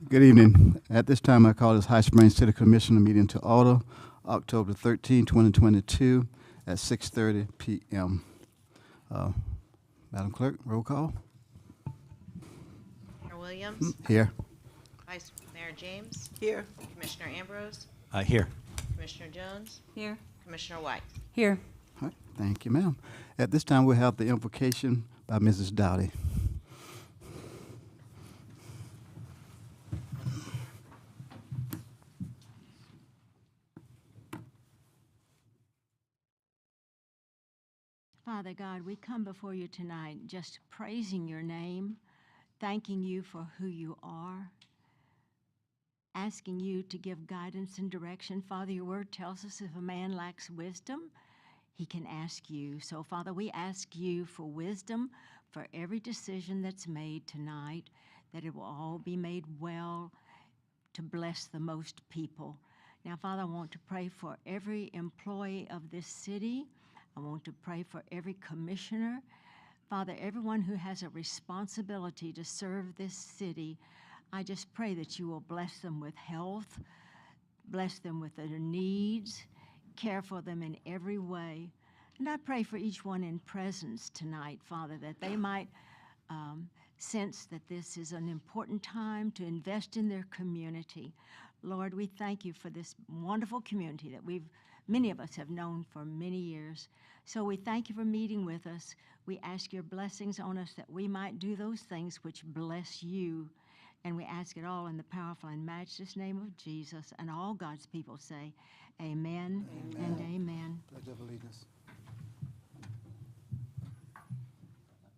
Good evening. At this time, I call this High Springs City Commissioner meeting to order, October 13, 2022, at 6:30 p.m. Madam Clerk, roll call. Mayor Williams, Here. Vice Mayor James, Here. Commissioner Ambrose, Here. Commissioner Jones, Here. Commissioner White. Here. All right. Thank you, ma'am. At this time, we'll have the invocation by Mrs. Dowdy. Father God, we come before you tonight just praising your name, thanking you for who you are, asking you to give guidance and direction. Father, your word tells us if a man lacks wisdom, he can ask you. So, Father, we ask you for wisdom for every decision that's made tonight, that it will all be made well to bless the most people. Now, Father, I want to pray for every employee of this city. I want to pray for every commissioner. Father, everyone who has a responsibility to serve this city, I just pray that you will bless them with health, bless them with their needs, care for them in every way. And I pray for each one in presence tonight, Father, that they might sense that this is an important time to invest in their community. Lord, we thank you for this wonderful community that many of us have known for many years. So we thank you for meeting with us. We ask your blessings on us that we might do those things which bless you. And we ask it all in the powerful and matchless name of Jesus. And all God's people say, amen, and amen. Pledge of Allegiance.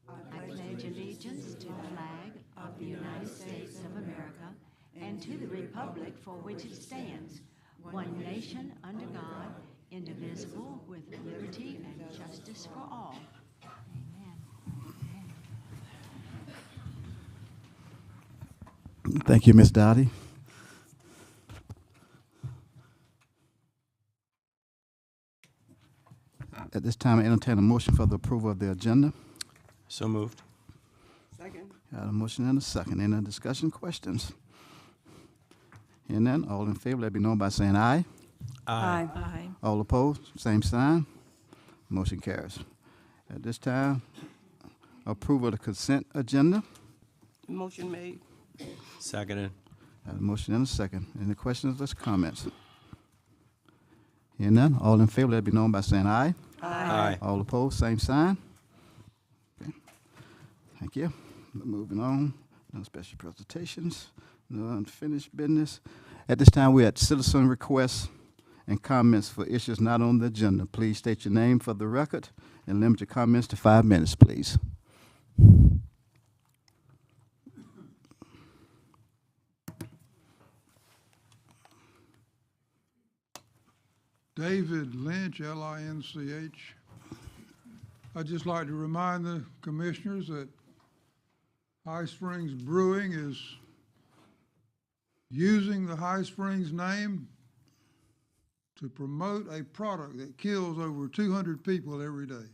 I pledge allegiance to the flag of the United States of America and to the republic for which it stands, one nation under God, indivisible, with liberty and justice for all. Amen. Thank you, Ms. Dowdy. At this time, I entertain a motion for the approval of the agenda. So moved. Second. Got a motion and a second. Any discussion, questions? Hearing none, all in favor, let it be known by saying aye. Aye. All opposed, same sign. Motion carries. At this time, approval of the consent agenda. Motion made. Seconded. Got a motion and a second. Any questions or comments? Hearing none, all in favor, let it be known by saying aye. Aye. All opposed, same sign. Okay. Thank you. Moving on, no special presentations, no unfinished business. At this time, we're at citizen requests and comments for issues not on the agenda. Please state your name for the record and limit your comments to 5 minutes, please. David Lynch, L-I-N-C-H. I'd just like to remind the commissioners that High Springs Brewing is using the High Springs name to promote a product that kills over 200 people every day.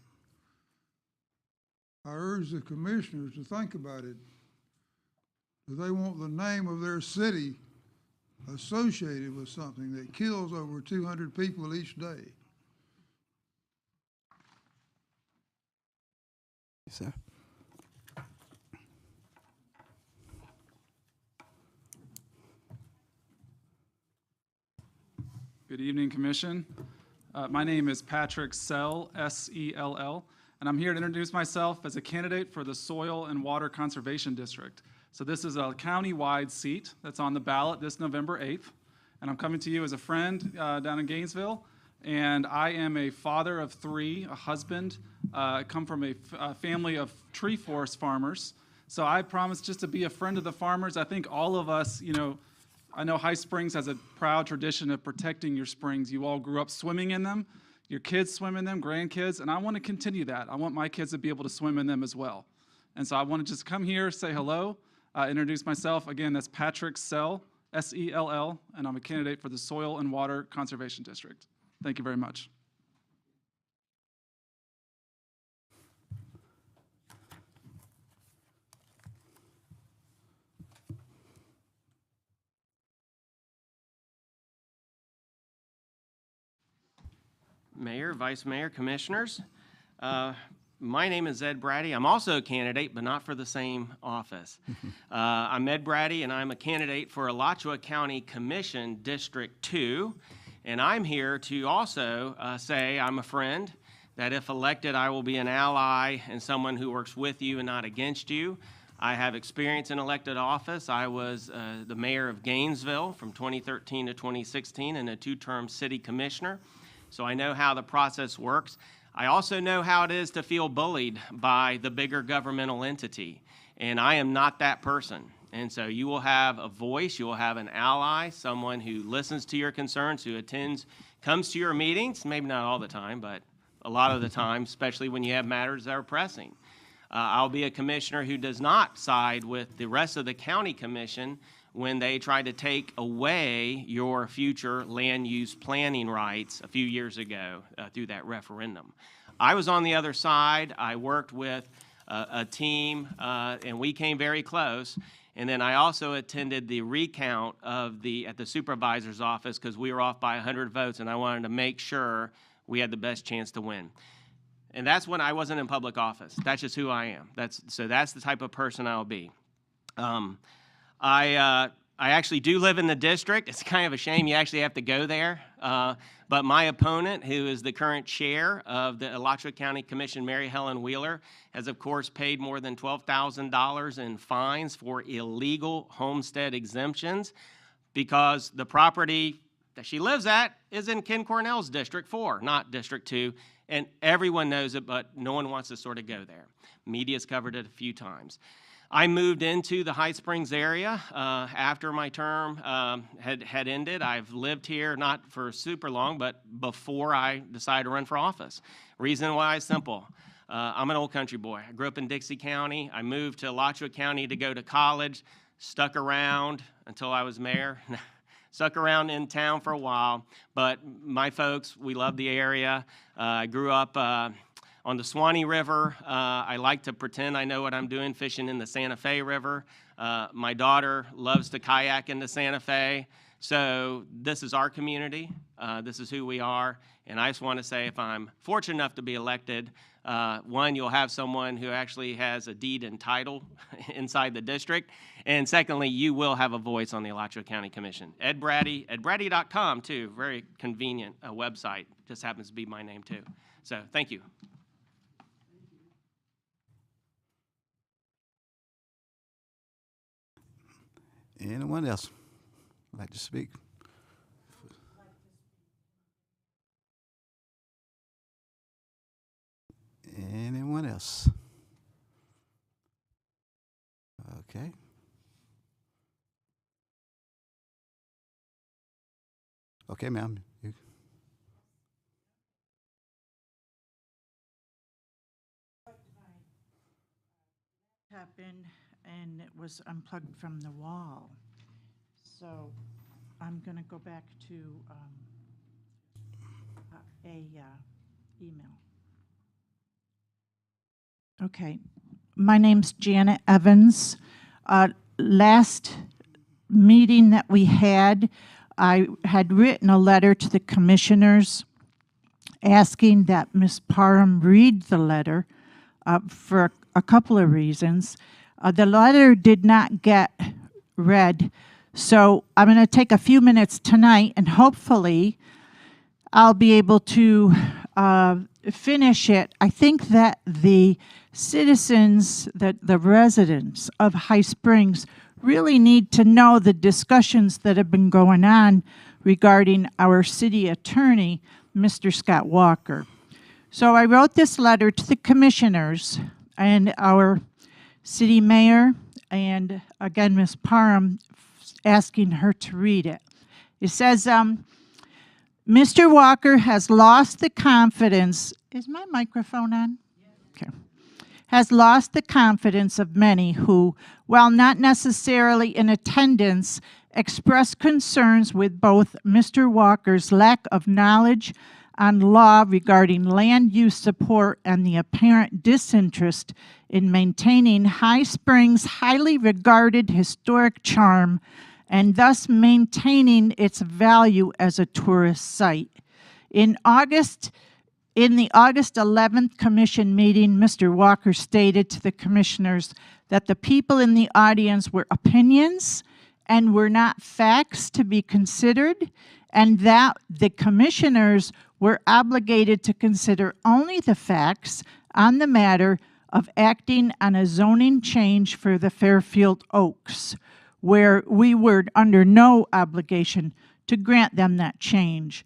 I urge the commissioners to think about it. Do they want the name of their city associated with something that kills over 200 people each day? Yes, sir. Good evening, Commission. My name is Patrick Sell, S-E-L-L, and I'm here to introduce myself as a candidate for the Soil and Water Conservation District. So this is a county-wide seat that's on the ballot this November 8th, and I'm coming to you as a friend down in Gainesville, and I am a father of 3, a husband. I come from a family of tree forest farmers, so I promise just to be a friend of the farmers. I think all of us, I know High Springs has a proud tradition of protecting your springs. You all grew up swimming in them. Your kids swim in them, grandkids, and I want to continue that. I want my kids to be able to swim in them as well. And so I want to just come here, say hello, introduce myself. Again, that's Patrick Sell, S-E-L-L, and I'm a candidate for the Soil and Water Conservation District. Thank you very much. Mayor, Vice Mayor, Commissioners. My name is Ed Brady. I'm also a candidate, but not for the same office. I'm Ed Brady, and I'm a candidate for Alachua County Commission District 2. And I'm here to also say I'm a friend, that if elected, I will be an ally and someone who works with you and not against you. I have experience in elected office. I was the mayor of Gainesville from 2013 to 2016 and a two-term city commissioner. So I know how the process works. I also know how it is to feel bullied by the bigger governmental entity, and I am not that person. And so you will have a voice, you will have an ally, someone who listens to your concerns, who comes to your meetings, maybe not all the time, but a lot of the time, especially when you have matters that are pressing. I'll be a commissioner who does not side with the rest of the county commission when they try to take away your future land use planning rights a few years ago through that referendum. I was on the other side. I worked with a team, and we came very close. And then I also attended the recount at the supervisor's office because we were off by 100 votes, and I wanted to make sure we had the best chance to win. And that's when I wasn't in public office. That's just who I am. So that's the type of person I'll be. I actually do live in the district. It's kind of a shame you actually have to go there. But my opponent, who is the current chair of the Alachua County Commission, Mary Helen Wheeler, has of course paid more than $12,000 in fines for illegal homestead exemptions because the property that she lives at is in Ken Cornell's District 4, not District 2. And everyone knows it, but no one wants to sort of go there. Media's covered it a few times. I moved into the High Springs area after my term had ended. I've lived here not for super long, but before I decided to run for office. Reason why is simple. I'm an old country boy. I grew up in Dixie County. I moved to Alachua County to go to college, stuck around until I was mayor. Stuck around in town for a while, but my folks, we love the area. I grew up on the Swanee River. I like to pretend I know what I'm doing fishing in the Santa Fe River. My daughter loves to kayak in the Santa Fe. So this is our community. This is who we are. And I just want to say if I'm fortunate enough to be elected, one, you'll have someone who actually has a deed and title inside the district. And secondly, you will have a voice on the Alachua County Commission. Ed Brady, edbrady.com too, very convenient website. Just happens to be my name too. So thank you. Anyone else would like to speak? Anyone else? Okay. Okay, ma'am. Happened and it was unplugged from the wall. So I'm going to go back to email. Okay. My name's Janet Evans. Last meeting that we had, I had written a letter to the commissioners asking that Ms. Parham read the letter for a couple of reasons. The letter did not get read, so I'm going to take a few minutes tonight, and hopefully I'll be able to finish it. I think that the citizens, the residents of High Springs really need to know the discussions that have been going on regarding our city attorney, Mr. Scott Walker. So I wrote this letter to the commissioners and our city mayor, and again, Ms. Parham, asking her to read it. It says, Mr. Walker has lost the confidence. Is my microphone on? Okay. Has lost the confidence of many who, while not necessarily in attendance, expressed concerns with both Mr. Walker's lack of knowledge on law regarding land use support and the apparent disinterest in maintaining High Springs' highly regarded historic charm and thus maintaining its value as a tourist site. In the August 11th commission meeting, Mr. Walker stated to the commissioners that the people in the audience were opinions and were not facts to be considered, and that the commissioners were obligated to consider only the facts on the matter of acting on a zoning change for the Fairfield Oaks, where we were under no obligation to grant them that change.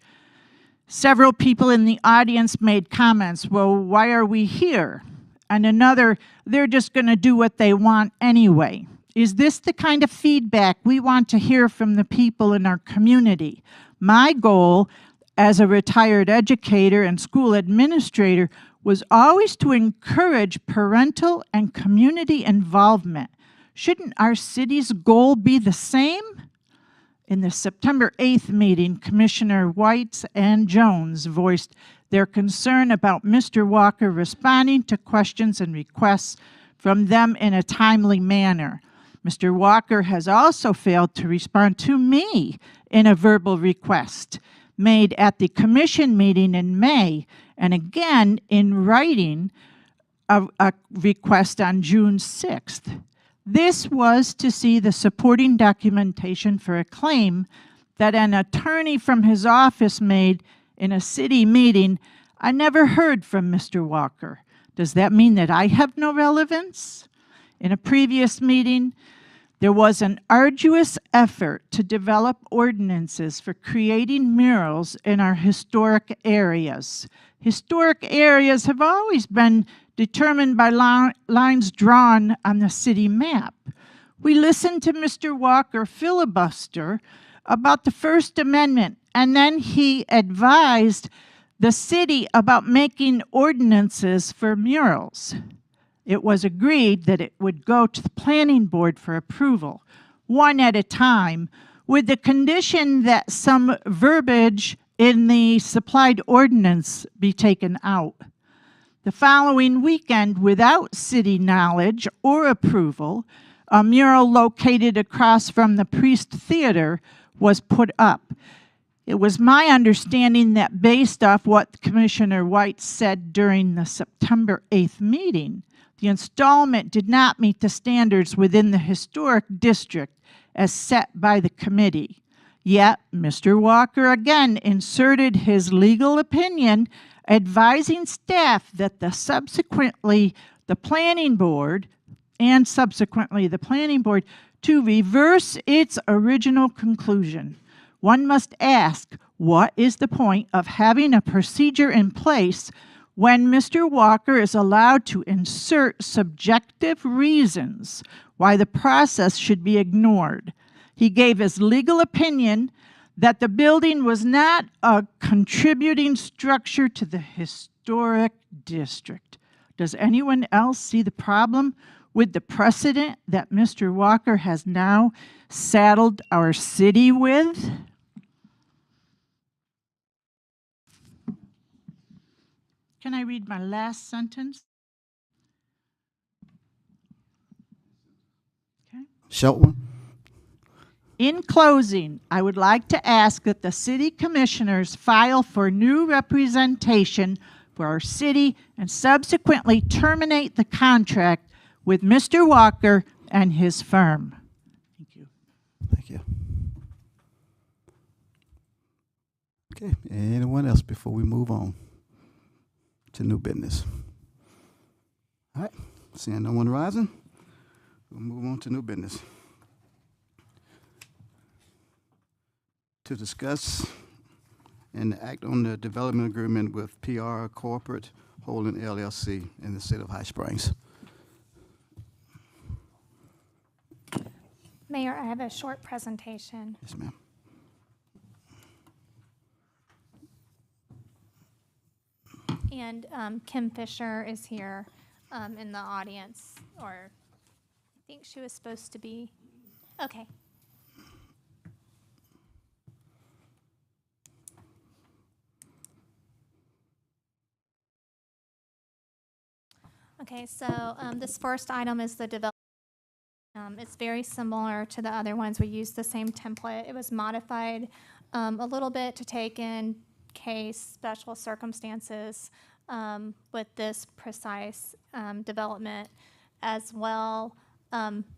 Several people in the audience made comments, well, why are we here? And another, they're just going to do what they want anyway. Is this the kind of feedback we want to hear from the people in our community? My goal as a retired educator and school administrator was always to encourage parental and community involvement. Shouldn't our city's goal be the same? In the September 8th meeting, Commissioner White and Jones voiced their concern about Mr. Walker responding to questions and requests from them in a timely manner. Mr. Walker has also failed to respond to me in a verbal request made at the commission meeting in May, and again in writing a request on June 6th. This was to see the supporting documentation for a claim that an attorney from his office made in a city meeting. I never heard from Mr. Walker. Does that mean that I have no relevance? In a previous meeting, there was an arduous effort to develop ordinances for creating murals in our historic areas. Historic areas have always been determined by lines drawn on the city map. We listened to Mr. Walker filibuster about the First Amendment, and then he advised the city about making ordinances for murals. It was agreed that it would go to the planning board for approval, one at a time, with the condition that some verbiage in the supplied ordinance be taken out. The following weekend, without city knowledge or approval, a mural located across from the Priest Theater was put up. It was my understanding that based off what Commissioner White said during the September 8th meeting, the installment did not meet the standards within the historic district as set by the committee. Yet, Mr. Walker again inserted his legal opinion advising staff that subsequently the planning board to reverse its original conclusion. One must ask, what is the point of having a procedure in place when Mr. Walker is allowed to insert subjective reasons why the process should be ignored? He gave his legal opinion that the building was not a contributing structure to the historic district. Does anyone else see the problem with the precedent that Mr. Walker has now saddled our city with? Can I read my last sentence? Okay. Short one. In closing, I would like to ask that the city commissioners file for new representation for our city and subsequently terminate the contract with Mr. Walker and his firm. Thank you. Thank you. Okay, anyone else before we move on to new business? All right, seeing no one rising, we'll move on to new business. To discuss and act on the development agreement with PR Corporate Holding LLC in the city of High Springs. Mayor, I have a short presentation. Yes, ma'am. And Kim Fisher is here in the audience, or I think she was supposed to be. Okay. Okay, so this first item is the development. It's very similar to the other ones. We used the same template. It was modified a little bit to take in case, special circumstances with this precise development as well.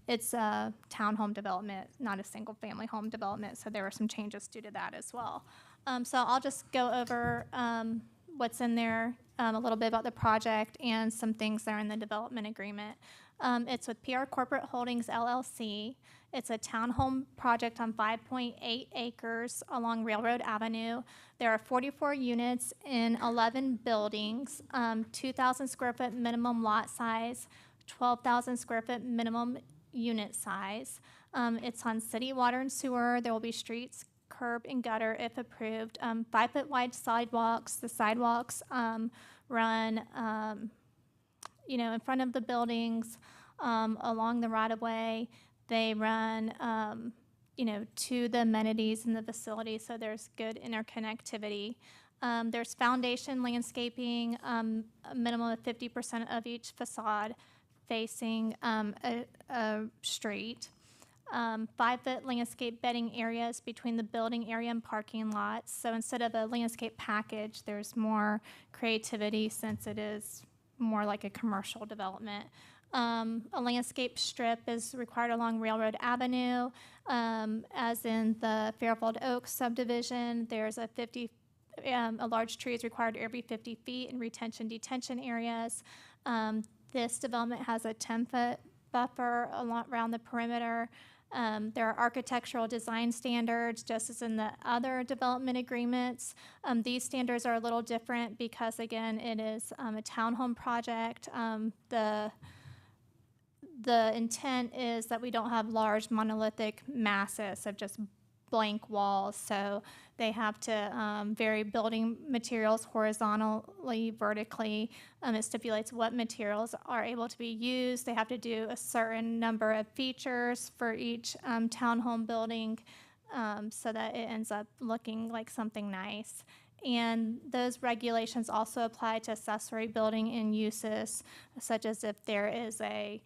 It's a townhome development, not a single-family home development, so there were some changes due to that as well. So I'll just go over what's in there, a little bit about the project and some things that are in the development agreement. It's with PR Corporate Holdings LLC. It's a townhome project on 5.8 acres along Railroad Avenue. There are 44 units in 11 buildings, 2,000 square foot minimum lot size, 12,000 square foot minimum unit size. It's on city water and sewer. There will be streets, curb, and gutter if approved. 5-foot wide sidewalks. The sidewalks run, in front of the buildings, along the right-of-way. They run, to the amenities in the facility, so there's good interconnectivity. There's foundation landscaping, a minimum of 50% of each facade facing a street. 5-foot landscape bedding areas between the building area and parking lots. So instead of a landscape package, there's more creativity since it is more like a commercial development. A landscape strip is required along Railroad Avenue, as in the Fairfield Oaks subdivision. There's a large tree is required every 50 feet in retention detention areas. This development has a 10-foot buffer around the perimeter. There are architectural design standards, just as in the other development agreements. These standards are a little different because, again, it is a townhome project. The intent is that we don't have large monolithic masses of just blank walls, so they have to vary building materials horizontally, vertically. It stipulates what materials are able to be used. They have to do a certain number of features for each townhome building so that it ends up looking like something nice. And those regulations also apply to accessory building and uses, such as if there is a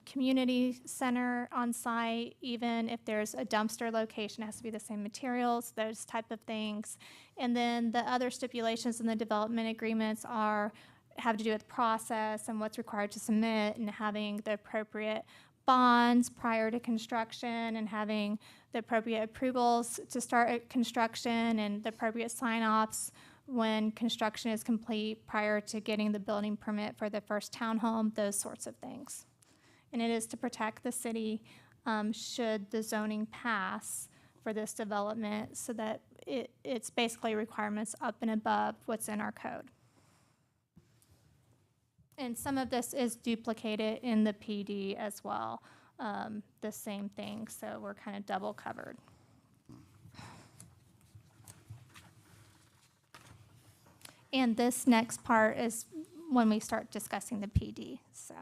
community center on site, even if there's a dumpster location, it has to be the same materials, those type of things. And then the other stipulations in the development agreements have to do with process and what's required to submit and having the appropriate bonds prior to construction and having the appropriate approvals to start construction and the appropriate sign-offs when construction is complete prior to getting the building permit for the first townhome, those sorts of things. And it is to protect the city should the zoning pass for this development so that it's basically requirements up and above what's in our code. And some of this is duplicated in the PD as well, the same thing, so we're kind of double covered. And this next part is when we start discussing the PD, so.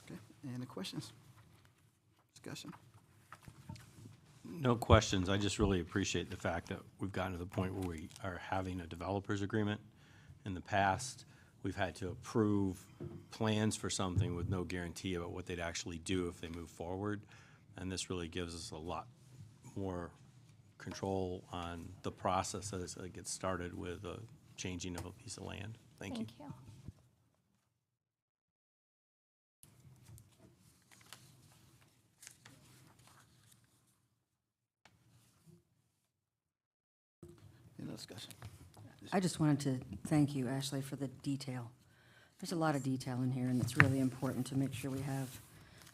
Okay, any questions? Discussion? No questions. I just really appreciate the fact that we've gotten to the point where we are having a developers agreement. In the past, we've had to approve plans for something with no guarantee about what they'd actually do if they move forward. And this really gives us a lot more control on the process as it gets started with a changing of a piece of land. Thank you. Thank you. Any other discussion? I just wanted to thank you, Ashley, for the detail. There's a lot of detail in here, and it's really important to make sure we have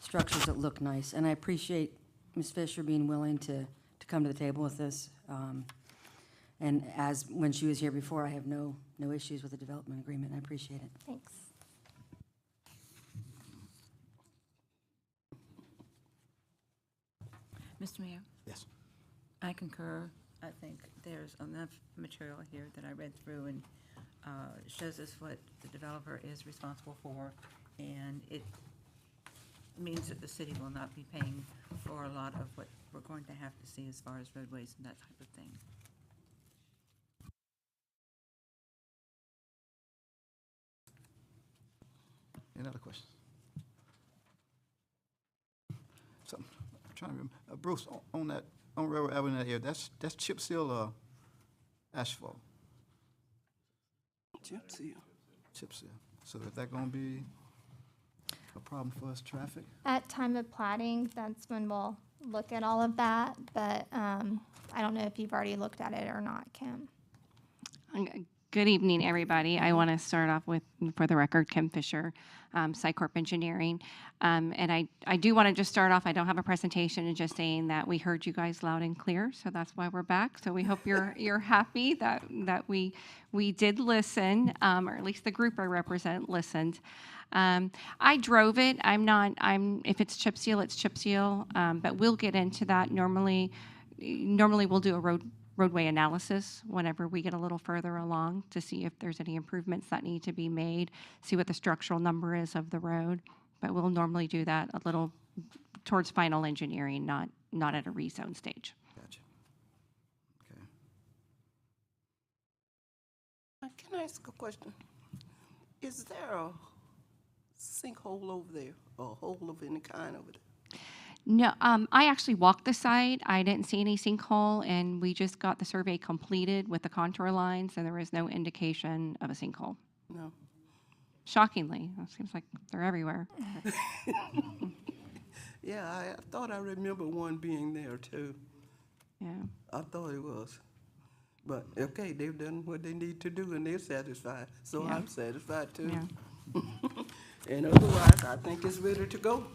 structures that look nice. And I appreciate Ms. Fisher being willing to come to the table with this. And as when she was here before, I have no issues with the development agreement. I appreciate it. Thanks. Mr. Mayor, Yes. I concur. I think there's enough material here that I read through and shows us what the developer is responsible for, and it means that the city will not be paying for a lot of what we're going to have to see as far as roadways and that type of thing. Any other questions? So, I'm trying to remember, Bruce, on Railroad Avenue, that area, that's chip seal or asphalt? Chip seal. Chip seal. So is that gonna be a problem for us, traffic? At time of plating, that's when we'll look at all of that, but I don't know if you've already looked at it or not, Kim. Good evening, everybody. I want to start off with, for the record, Kim Fisher, Psycorp Engineering. And I do want to just start off, I don't have a presentation, and just saying that we heard you guys loud and clear, so that's why we're back. So we hope you're happy that we did listen, or at least the group I represent listened. I drove it. If it's chip seal, it's chip seal, but we'll get into that. Normally we'll do a roadway analysis whenever we get a little further along to see if there's any improvements that need to be made, see what the structural number is of the road. But we'll normally do that a little towards final engineering, not at a rezone stage. Gotcha. Okay. Can I ask a question? Is there a sinkhole over there, or a hole of any kind over there? No, I actually walked the site. I didn't see any sinkhole, and we just got the survey completed with the contour lines, and there was no indication of a sinkhole. No. Shockingly, it seems like they're everywhere. Yeah, I thought I remember one being there too. Yeah. I thought it was. But, okay, they've done what they need to do and they're satisfied, so Yeah. I'm satisfied too. Yeah. And otherwise, I think it's ready to go.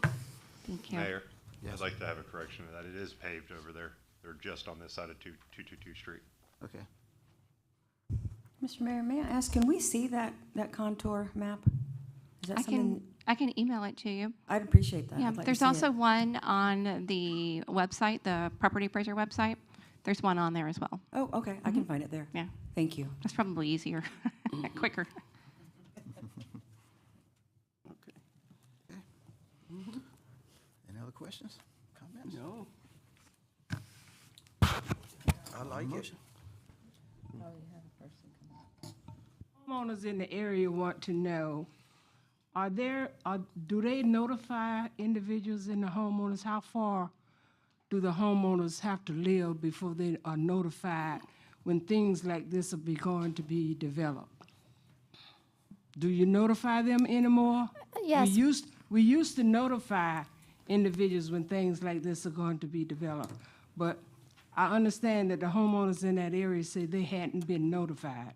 Thank you. Mayor, Yes. I'd like to have a correction of that. It is paved over there. They're just on this side of 222 Street. Okay. Mr. Mayor, may I ask, can we see that contour map? Is that I something? can email it to you. I'd appreciate that. Yeah, I'd like to there's see it. also one on the website, the property appraiser website. There's one on there as well. Oh, okay, I can find it there. Yeah, Thank you. that's probably easier, quicker. Any other questions, comments? No. I like it. Motion? Homeowners in the area want to know, do they notify individuals in the homeowners? How far do the homeowners have to live before they are notified when things like this are going to be developed? Do you notify them anymore? Yes. We used to notify individuals when things like this are going to be developed, but I understand that the homeowners in that area say they hadn't been notified.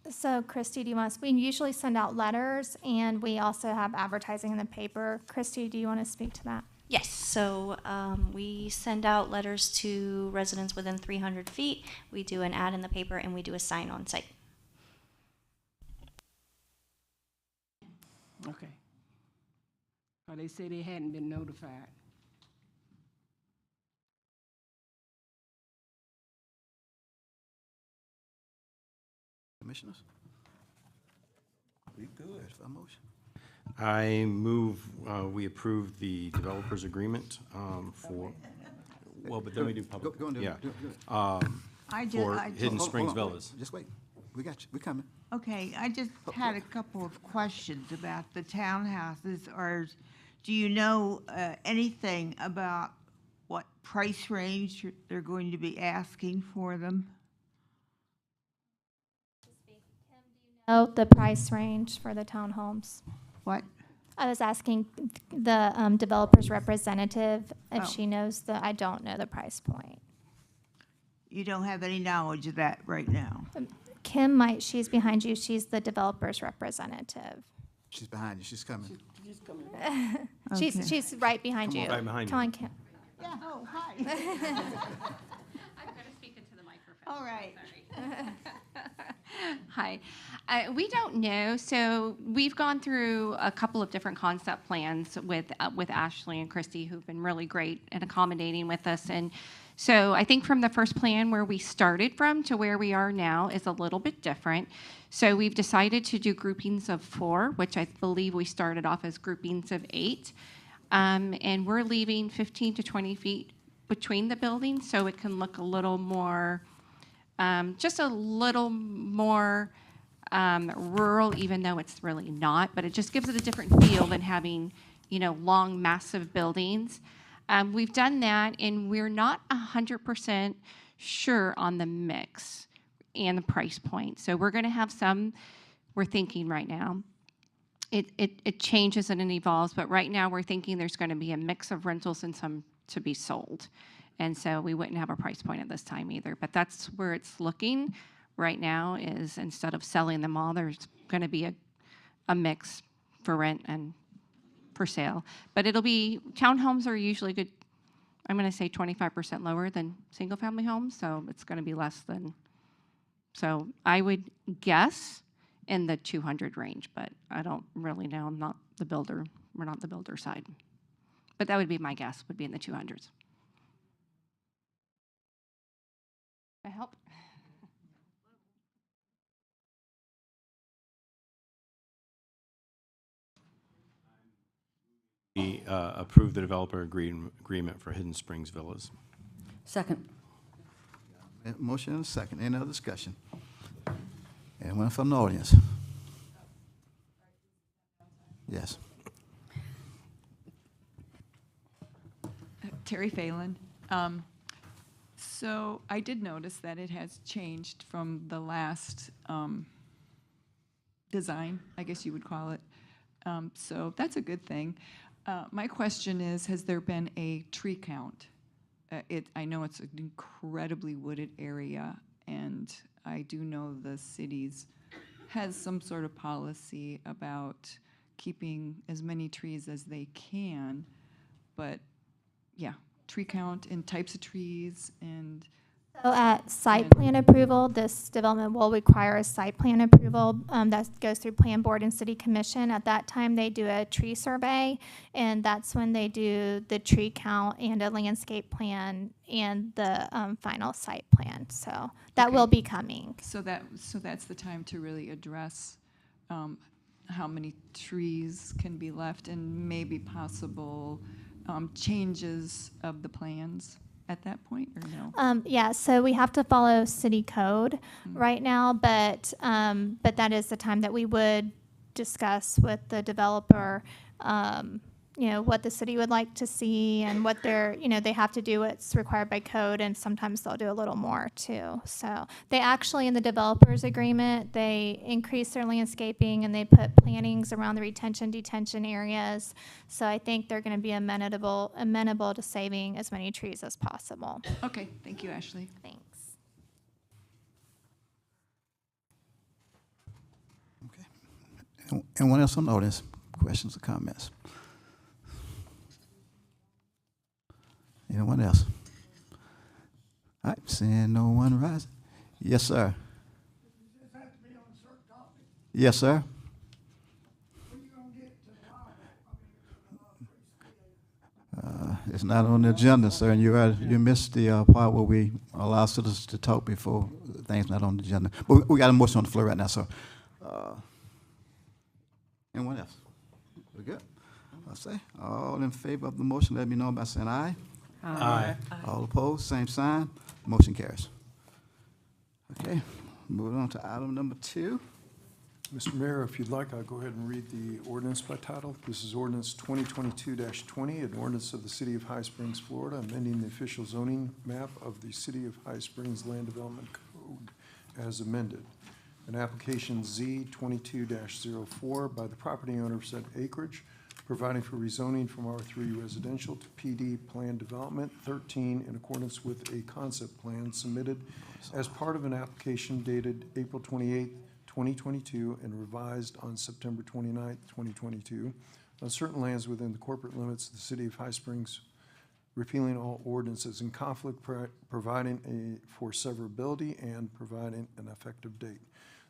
So Christy, we usually send out letters, and we also have advertising in the paper. Christy, do you want to speak to that? Yes, so we send out letters to residents within 300 feet. We do an ad in the paper, and we do a sign on site. Okay. Or they say they hadn't been notified. Commissioners? We good. Ready for a motion? I move we approve the developers agreement for, well, but then we do public. Go and do it. Yeah. Do it. For Hidden Springs Hold on. Villas. Just wait. We got you. We're coming. Okay, I just had a couple of questions about the townhouses, or do you know anything about what price range they're going to be asking for them? Oh, the price range for the townhomes. What? I was asking the developer's representative if Oh. she knows I don't know the price point. You don't have any knowledge of that right now? Kim might, she's behind you, she's the developer's representative. She's behind you. She's coming. She's coming. Okay. She's right behind Come you. on. Right behind you. Telling Kim. Yeah, oh, hi. I've got to speak into the microphone. All right. Hi. We don't know. So we've gone through a couple of different concept plans with Ashley and Christy, who've been really great at accommodating with us. And so I think from the first plan where we started from to where we are now is a little bit different. So we've decided to do groupings of 4, which I believe we started off as groupings of 8. And we're leaving 15 to 20 feet between the buildings so it can look a little more, just a little more rural, even though it's really not, but it just gives it a different feel than having, long, massive buildings. We've done that, and we're not 100% sure on the mix and the price point. So we're going to have some, we're thinking right now. It changes and it evolves, but right now we're thinking there's going to be a mix of rentals and some to be sold. And so we wouldn't have a price point at this time either. But that's where it's looking right now, is instead of selling them all, there's going to be a mix for rent and for sale. But it'll be, townhomes are usually good, I'm going to say 25% lower than single-family homes, so it's going to be less than, so I would guess in the 200 range, but I don't really know. I'm not the builder. We're not the builder side. But that would be my guess, would be in the 200s. I help? We approve the developer agreement for Hidden Springs Villas. Second. Motion and a second. Any other discussion? Anyone from the audience? Yes. Terry Phelan. So I did notice that it has changed from the last design, I guess you would call it. So that's a good thing. My question is, has there been a tree count? I know it's an incredibly wooded area, and I do know the cities has some sort of policy about keeping as many trees as they can, but yeah, tree count and types of trees and. So at site plan approval, this development will require a site plan approval that goes through Plan Board and City Commission. At that time, they do a tree survey, and that's when they do the tree count and a landscape plan and the final site plan. So that will be coming. So that's the time to really address how many trees can be left and maybe possible changes of the plans at that point, or no? Yeah, so we have to follow city code right now, but that is the time that we would discuss with the developer, what the city would like to see and what they have to do what's required by code, and sometimes they'll do a little more too. So they actually, in the developers agreement, they increase their landscaping and they put plantings around the detention areas. So I think they're going to be amenable to saving as many trees as possible. Okay, thank you, Ashley. Thanks. Okay. Anyone else on the audience? Questions or comments? Anyone else? All right, seeing no one rising. Yes, sir. Does this have to be on a certain topic? Yes, sir. When you gonna get to the Bible? It's not on the agenda, sir, and you missed the part where we allow citizens to talk before things not on the agenda. But we got a motion on the floor right now, so. Anyone else? We're good. I'll say, all in favor of the motion, let me know by saying aye. Aye. All opposed, same sign. Motion carries. Okay, moving on to item number 2. Mr. Mayor, if you'd like, I'll go ahead and read the ordinance by title. This is ordinance 2022-20, an ordinance of the City of High Springs, Florida, amending the official zoning map of the City of High Springs Land Development Code as amended. An application Z 22-04 by the property owner of said acreage, providing for rezoning from R3 residential to PD plan development 13 in accordance with a concept plan submitted as part of an application dated April 28, 2022 and revised on September 29, 2022 on certain lands within the corporate limits of the City of High Springs, repealing all ordinances in conflict, providing for severability and providing an effective date.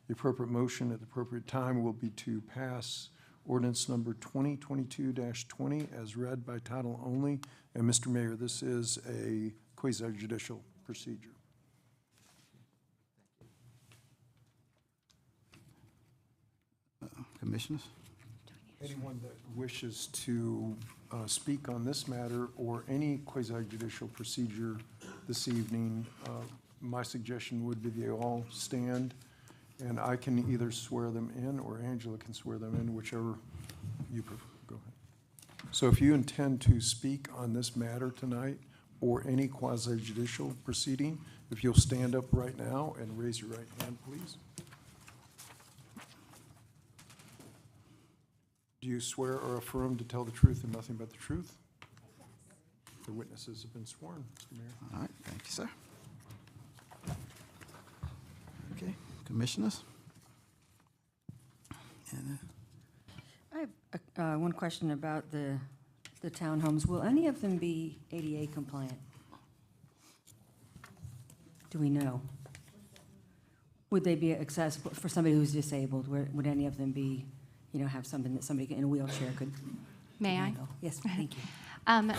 The appropriate motion at the appropriate time will be to pass ordinance number 2022-20 as read by title only. And Mr. Mayor, this is a quasi-judicial procedure. Commissioners? Anyone that wishes to speak on this matter or any quasi-judicial procedure this evening, my suggestion would be they all stand And I can either swear them in, or Angela can swear them in, whichever you prefer. Go ahead. So if you intend to speak on this matter tonight, or any quasi-judicial proceeding, if you'll stand up right now and raise your right hand, please. Do you swear or affirm to tell the truth and nothing but the truth? The witnesses have been sworn, Mr. Mayor. All right, thank you, sir. Okay, commissioners? And, I have one question about the townhomes. Will any of them be ADA compliant? Do we know? Would they be accessible for somebody who's disabled? Would any of them be, have something that somebody in a wheelchair could May I? handle? Yes, thank you.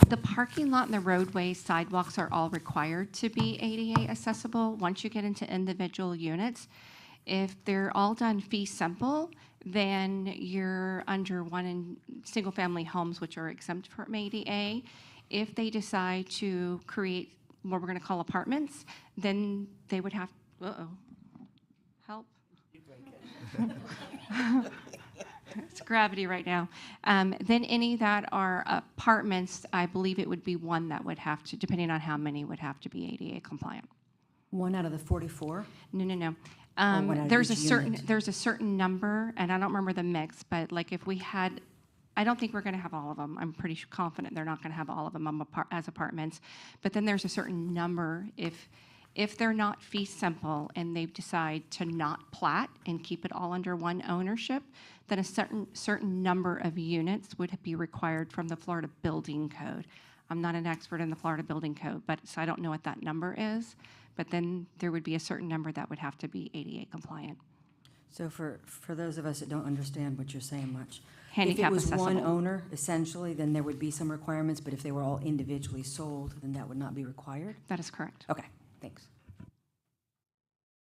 The parking lot and the roadway sidewalks are all required to be ADA accessible once you get into individual units. If they're all done fee simple, then you're under one in single-family homes, which are exempt from ADA. If they decide to create what we're going to call apartments, then they would have, help. It's gravity right now. Then any that are apartments, I believe it would be one that would have to, depending on how many, would have to be ADA compliant. One out of the 44? No. one out of There's a each certain unit? there's a certain number, and I don't remember the mix, but like if we had, I don't think we're going to have all of them. I'm pretty confident they're not going to have all of them as apartments. But then there's a certain number if they're not fee simple and they decide to not plat and keep it all under one ownership, then a certain number of units would be required from the Florida Building Code. I'm not an expert in the Florida Building Code, so I don't know what that number is. But then there would be a certain number that would have to be ADA compliant. So for those of us that don't understand what you're saying much, Handicap if it was one accessible. owner, essentially, then there would be some requirements, but if they were all individually sold, then that would not be required? That is correct. Okay, thanks.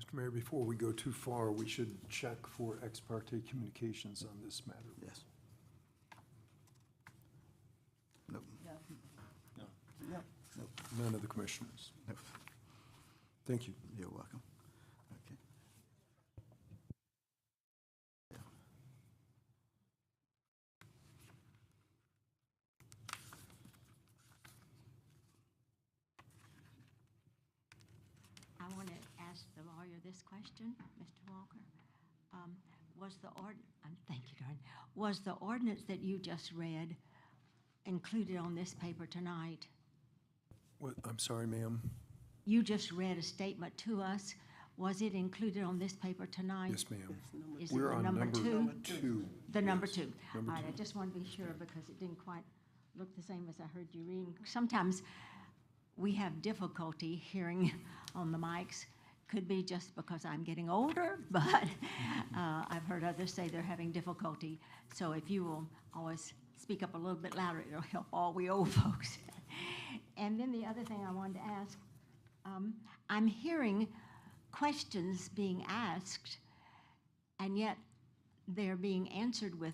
Mr. Mayor, before we go too far, we should check for ex parte communications on this matter. yes. Nope. None of the commissioners. Nope. Thank you. You're welcome. Okay. Yeah. I want to ask the lawyer this question, Mr. Walker. Thank you, Darren. Was the ordinance that you just read included on this paper tonight? What, I'm sorry, ma'am. You just read a statement to us. Was it included on this paper tonight? Yes, ma'am. Is it We're the on number two? two. The number Yes, two. number All right, two. I just want to be sure because it didn't quite look the same as I heard you reading. Sometimes we have difficulty hearing on the mics. Could be just because I'm getting older, but I've heard others say they're having difficulty. So if you will always speak up a little bit louder, it'll help all we old folks. And then the other thing I wanted to ask, I'm hearing questions being asked, and yet they're being answered with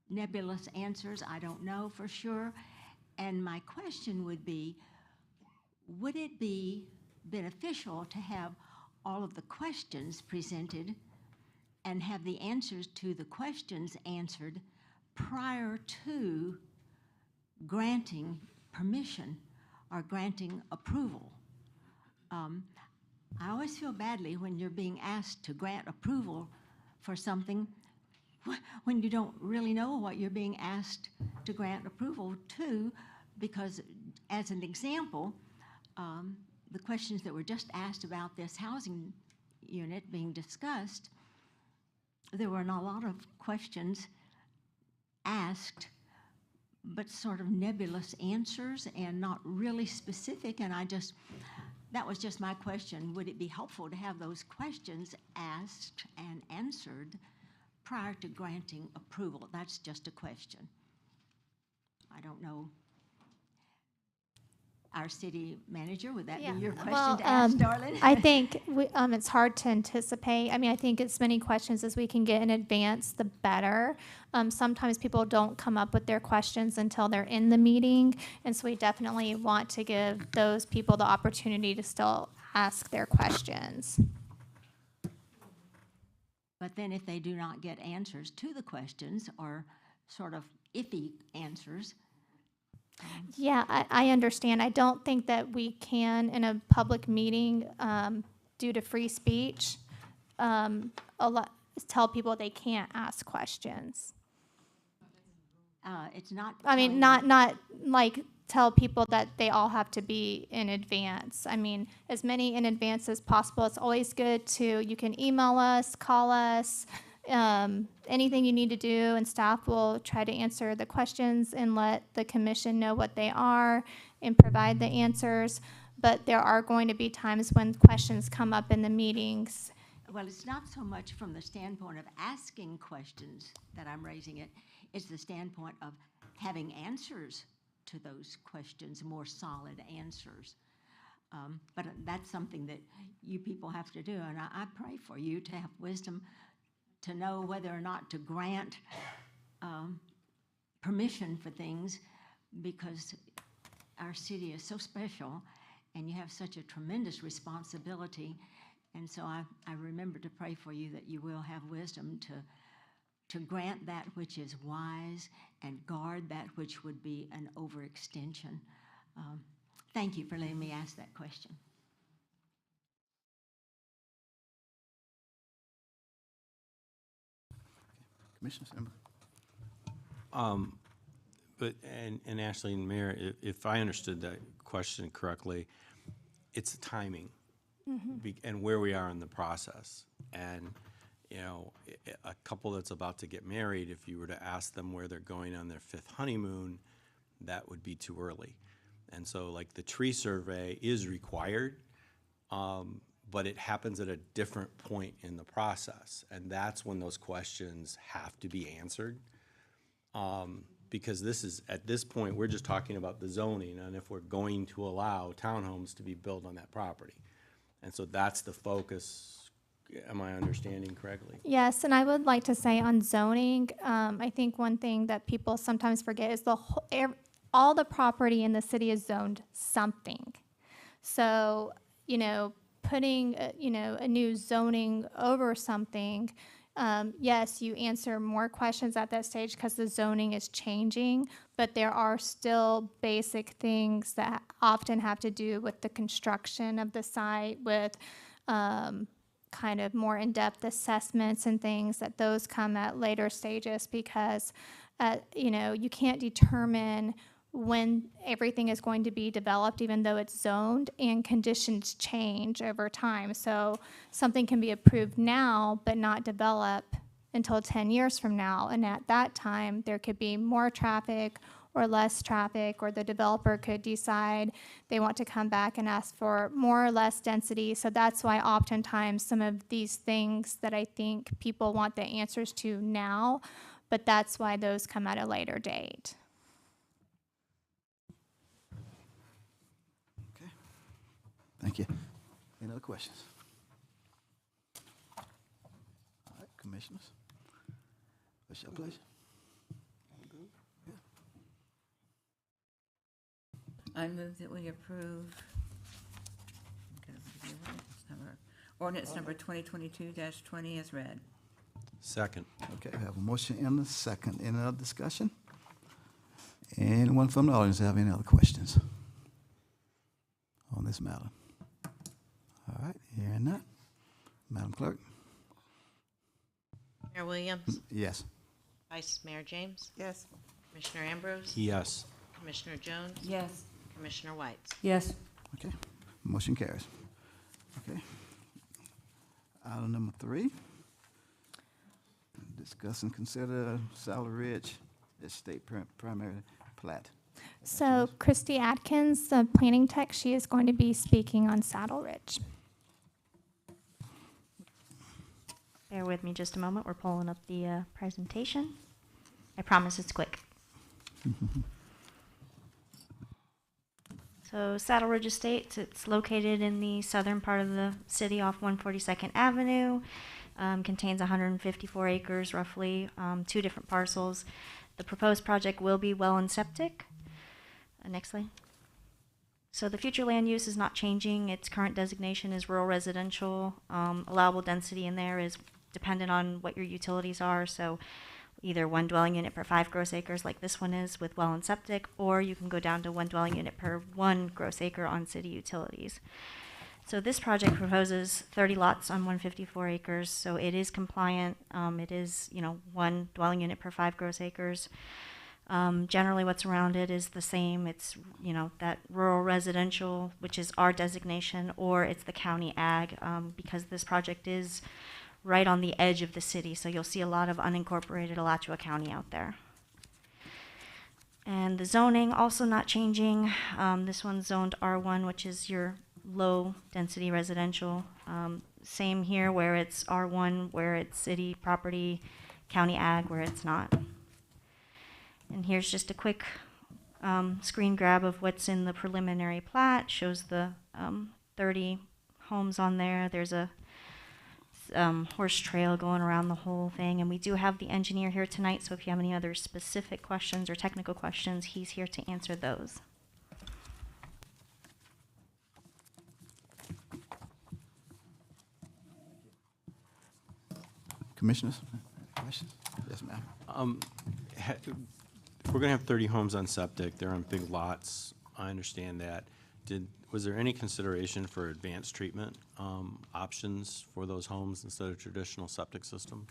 nebulous answers. I don't know for sure. And my question would be, would it be beneficial to have all of the questions presented and have the answers to the questions answered prior to granting permission or granting approval? I always feel badly when you're being asked to grant approval for something when you don't really know what you're being asked to grant approval to, because as an example, the questions that were just asked about this housing unit being discussed, there were not a lot of questions asked, but sort of nebulous answers and not really specific. And that was just my question. Would it be helpful to have those questions asked and answered prior to granting approval? That's just a question. I don't know. Our city manager, would that be your question to ask, darling? I think it's hard to anticipate. I mean, I think as many questions as we can get in advance, the better. Sometimes people don't come up with their questions until they're in the meeting, and so we definitely want to give those people the opportunity to still ask their questions. But then if they do not get answers to the questions or sort of iffy answers, Yeah, I understand. I don't think that we can, in a public meeting, due to free speech, tell people they can't ask questions. it's not. I mean, not like tell people that they all have to be in advance. I mean, as many in advance as possible. It's always good you can email us, call us, anything you need to do, and staff will try to answer the questions and let the commission know what they are and provide the answers. But there are going to be times when questions come up in the meetings. Well, it's not so much from the standpoint of asking questions that I'm raising it. It's the standpoint of having answers to those questions, more solid answers. But that's something that you people have to do, and I pray for you to have wisdom to know whether or not to grant permission for things, because our city is so special and you have such a tremendous responsibility. And so I remember to pray for you that you will have wisdom to grant that which is wise and guard that which would be an overextension. Thank you for letting me ask that question. Commissioner Simba. But, and Ashley and Mayor, if I understood that question correctly, it's timing and where we are in the process. And, you know, a couple that's about to get married, if you were to ask them where they're going on their 5th honeymoon, that would be too early. And so, like, the tree survey is required, but it happens at a different point in the process. And that's when those questions have to be answered. Because this is, at this point, we're just talking about the zoning and if we're going to allow townhomes to be built on that property. And so that's the focus. Am I understanding correctly? Yes, and I would like to say on zoning, I think one thing that people sometimes forget is all the property in the city is zoned something. So, you know, putting, a new zoning over something, yes, you answer more questions at that stage because the zoning is changing, but there are still basic things that often have to do with the construction of the site, with kind of more in-depth assessments and things, that those come at later stages because, you can't determine when everything is going to be developed, even though it's zoned, and conditions change over time. So something can be approved now, but not develop until 10 years from now. And at that time, there could be more traffic or less traffic, or the developer could decide they want to come back and ask for more or less density. So that's why oftentimes some of these things that I think people want the answers to now, but that's why those come at a later date. Thank you. Any other questions? All right, commissioners. What's your pleasure? I move that we approve ordinance number 2022-20 as read. Second. Okay, we have a motion and a second. Any other discussion? Anyone from the audience have any other questions on this matter? All right, hearing none. Madam Clerk? Mayor Williams? Yes. Vice Mayor James? Yes. Commissioner Ambrose? Yes. Commissioner Jones? Yes. Commissioner White? Yes. Okay, motion carries. Okay. Item number 3. Discuss and consider Saddle Ridge Estate primary plat. So Christy Atkins, the planning tech, she is going to be speaking on Saddle Ridge. Bear with me just a moment. We're pulling up the presentation. I promise it's quick. So Saddle Ridge Estates, it's located in the southern part of the city off 142nd Avenue. Contains 154 acres roughly, 2 different parcels. The proposed project will be well and septic. Next slide. So the future land use is not changing. Its current designation is rural residential. Allowable density in there is dependent on what your utilities are. So either one dwelling unit per 5 gross acres like this one is with well and septic, or you can go down to one dwelling unit per 1 gross acre on city utilities. So this project proposes 30 lots on 154 acres, so it is compliant. It is, one dwelling unit per 5 gross acres. Generally what's around it is the same. It's, that rural residential, which is our designation, or it's the county ag, because this project is right on the edge of the city, so you'll see a lot of unincorporated Alachua County out there. And the zoning also not changing. This one's zoned R1, which is your low density residential. Same here where it's R1, where it's city property, county ag where it's not. And here's just a quick screen grab of what's in the preliminary plat. Shows the 30 homes on there. There's a horse trail going around the whole thing. And we do have the engineer here tonight, so if you have any other specific questions or technical questions, he's here to answer those. Commissioners, questions? Yes, ma'am. We're going to have 30 homes on septic. They're on big lots. I understand that. Was there any consideration for advanced treatment options for those homes instead of traditional septic systems?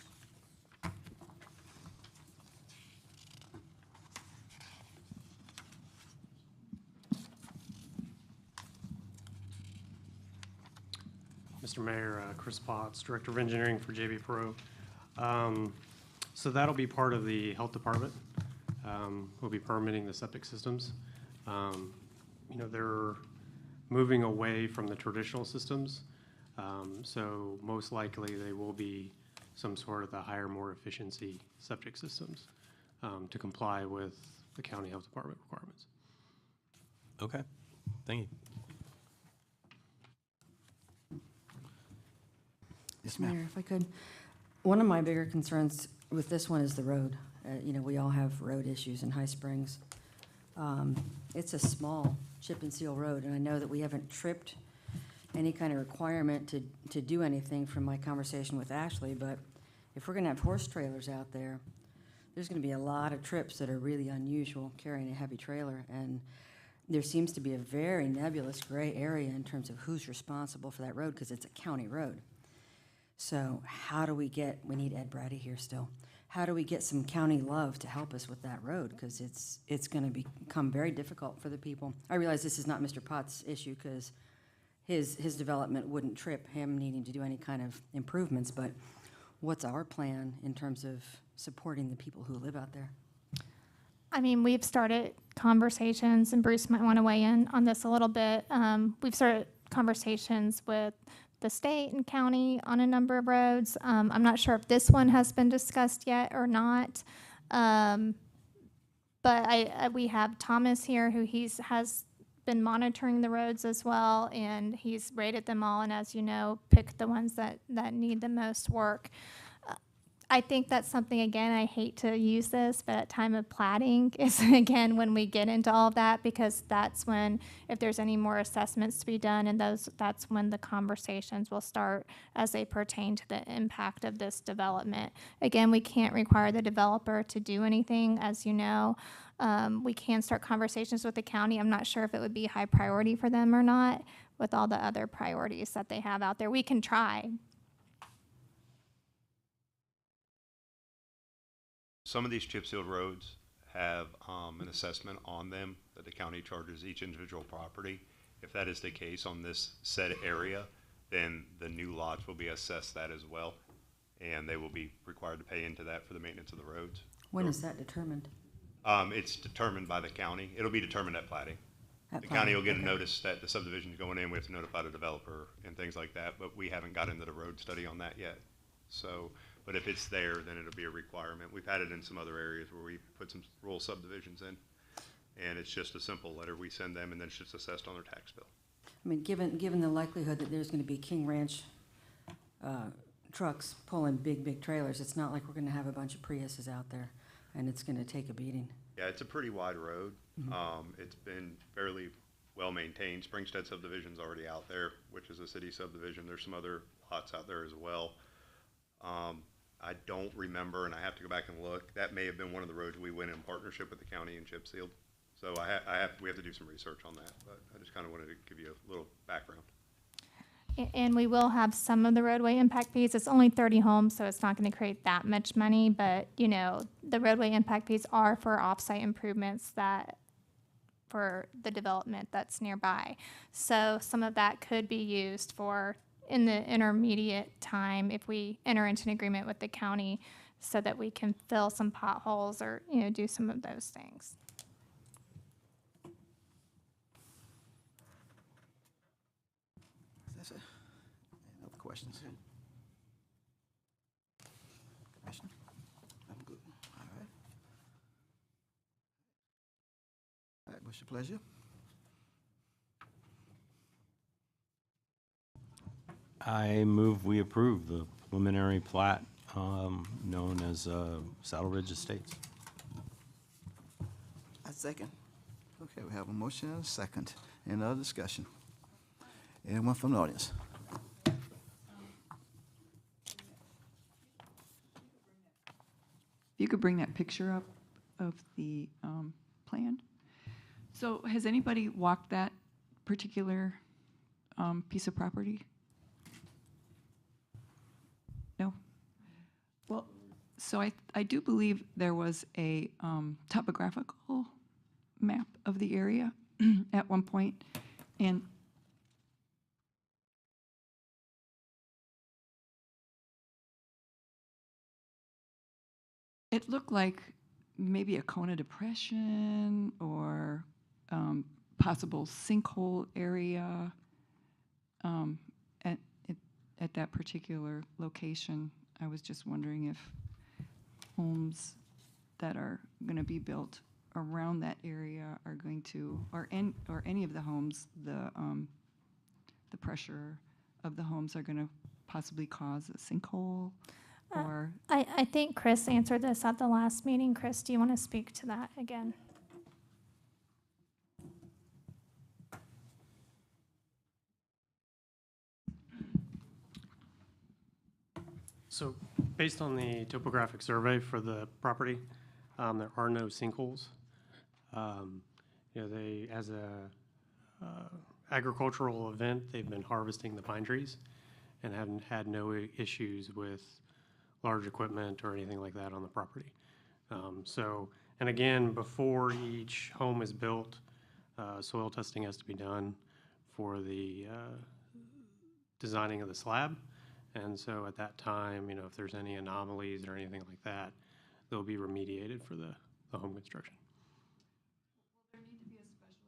Mr. Mayor, Chris Potts, Director of Engineering for JB Pro. So that'll be part of the health department. We'll be permitting the septic systems. They're moving away from the traditional systems. So most likely they will be some sort of the higher, more efficiency septic systems to comply with the county health department requirements. Okay, thank you. Yes, ma'am. Mayor, if I could, one of my bigger concerns with this one is the road. We all have road issues in High Springs. It's a small chip and seal road, and I know that we haven't tripped any kind of requirement to do anything from my conversation with Ashley, but if we're gonna have horse trailers out there, there's gonna be a lot of trips that are really unusual carrying a heavy trailer, and there seems to be a very nebulous gray area in terms of who's responsible for that road, because it's a county road. So how do we need Ed Brady here still. How do we get some county love to help us with that road? Because it's going to become very difficult for the people. I realize this is not Mr. Potts' issue because his development wouldn't trip him needing to do any kind of improvements, but what's our plan in terms of supporting the people who live out there? I mean, we've started conversations, and Bruce might want to weigh in on this a little bit. We've started conversations with the state and county on a number of roads. I'm not sure if this one has been discussed yet or not. But we have Thomas here who has been monitoring the roads as well, and he's rated them all, and as you know, picked the ones that need the most work. I think that's something, again, I hate to use this, but at time of plating is, again, when we get into all of that, because that's when, if there's any more assessments to be done, and that's when the conversations will start as they pertain to the impact of this development. Again, we can't require the developer to do anything, as you know. We can start conversations with the county. I'm not sure if it would be high priority for them or not with all the other priorities that they have out there. We can try. Some of these chip sealed roads have an assessment on them that the county charges each individual property. If that is the case on this said area, then the new lots will be assessed that as well, and they will be required to pay into that for the maintenance of the roads. When is that determined? It's determined by the county. It'll be determined at plating. The county will get a notice that the subdivision is going in. We have to notify the developer and things like that, but we haven't got into the road study on that yet. So, but if it's there, then it'll be a requirement. We've had it in some other areas where we put some rural subdivisions in, and it's just a simple letter we send them, and then it's just assessed on their tax bill. I mean, given the likelihood that there's going to be King Ranch trucks pulling big trailers, it's not like we're going to have a bunch of Priuses out there, and it's going to take a beating. Yeah, it's a pretty wide road. Mm-hmm. It's been fairly well maintained. Springstead subdivision's already out there, which is a city subdivision. There's some other lots out there as well. I don't remember, and I have to go back and look. That may have been one of the roads we went in partnership with the county and chip sealed. So we have to do some research on that, but I just kind of wanted to give you a little background. And we will have some of the roadway impact fees. It's only 30 homes, so it's not going to create that much money. But, you know, the roadway impact fees are for offsite improvements for the development that's nearby. So some of that could be used for in the intermediate time if we enter into an agreement with the county so that we can fill some potholes or, you know, do some of those things. That's it. Any other questions? Commissioner? I'm good. All right. All right, what's your pleasure? I move we approve the preliminary plat known as Saddle Ridge Estates. I second. Okay, we have a motion and a second. Any other discussion? Anyone from the audience? If you could bring that picture up of the plan. So has anybody walked that particular piece of property? No? Well, so I do believe there was a topographical map of the area at one point, and it looked like maybe a cone of depression or possible sinkhole area at that particular location. I was just wondering if homes that are going to be built around that area are going to, or any of the homes, the pressure of the homes are going to possibly cause a sinkhole, or I think Chris answered this at the last meeting. Chris, do you want to speak to that again? So based on the topographic survey for the property, there are no sinkholes. You know, they, as a agricultural event, they've been harvesting the pine trees and haven't had no issues with large equipment or anything like that on the property. And again, before each home is built, soil testing has to be done for the designing of the slab. And so at that time, you know, if there's any anomalies or anything like that, they'll be remediated for the home construction. will there need to be a special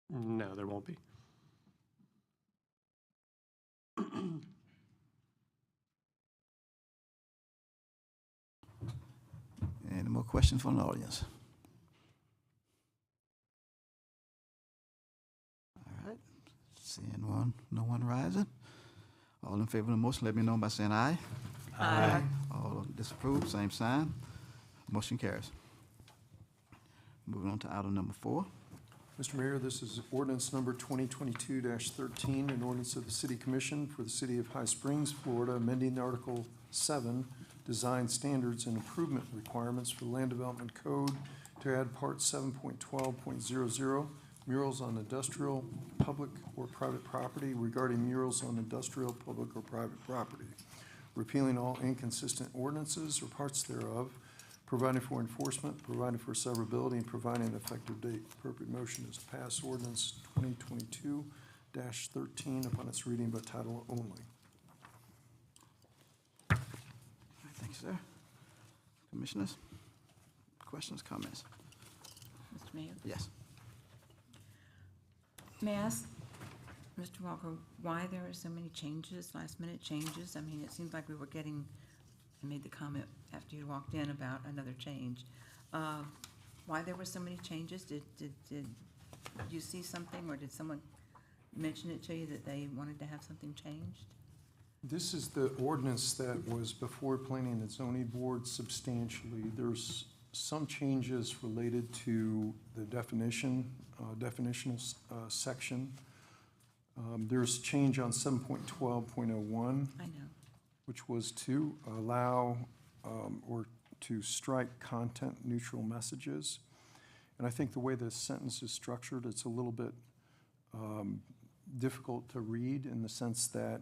assessment? No, there won't be. Any more questions from the audience? All right, seeing no one rising. All in favor of the motion, let me know by saying aye. Aye. All disapprove, same sign. Motion carries. Moving on to item number 4. Mr. Mayor, this is ordinance number 2022-13, an ordinance of the City Commission for the City of High Springs, Florida, amending Article 7, Design Standards and Improvement Requirements for the Land Development Code to add Part 7.12.00, murals on industrial, public, or private property regarding murals on industrial, public, or private property, repealing all inconsistent ordinances or parts thereof, providing for enforcement, providing for severability, and providing an effective date. Appropriate motion is to pass ordinance 2022-13 upon its reading by title only. All right, thank you, sir. Commissioners, questions, comments? Mr. Mayor? Yes. May I ask, Mr. Walker, why there are so many changes, last-minute changes? I mean, it seems like we were getting, I made the comment after you walked in about another change. Why there were so many changes? Did you see something, or did someone mention it to you that they wanted to have something changed? This is the ordinance that was before Planning and Zoning Board substantially. There's some changes related to the definitional section. There's change on 7.12.01. I know. Which was to allow or to strike content-neutral messages. And I think the way the sentence is structured, it's a little bit difficult to read in the sense that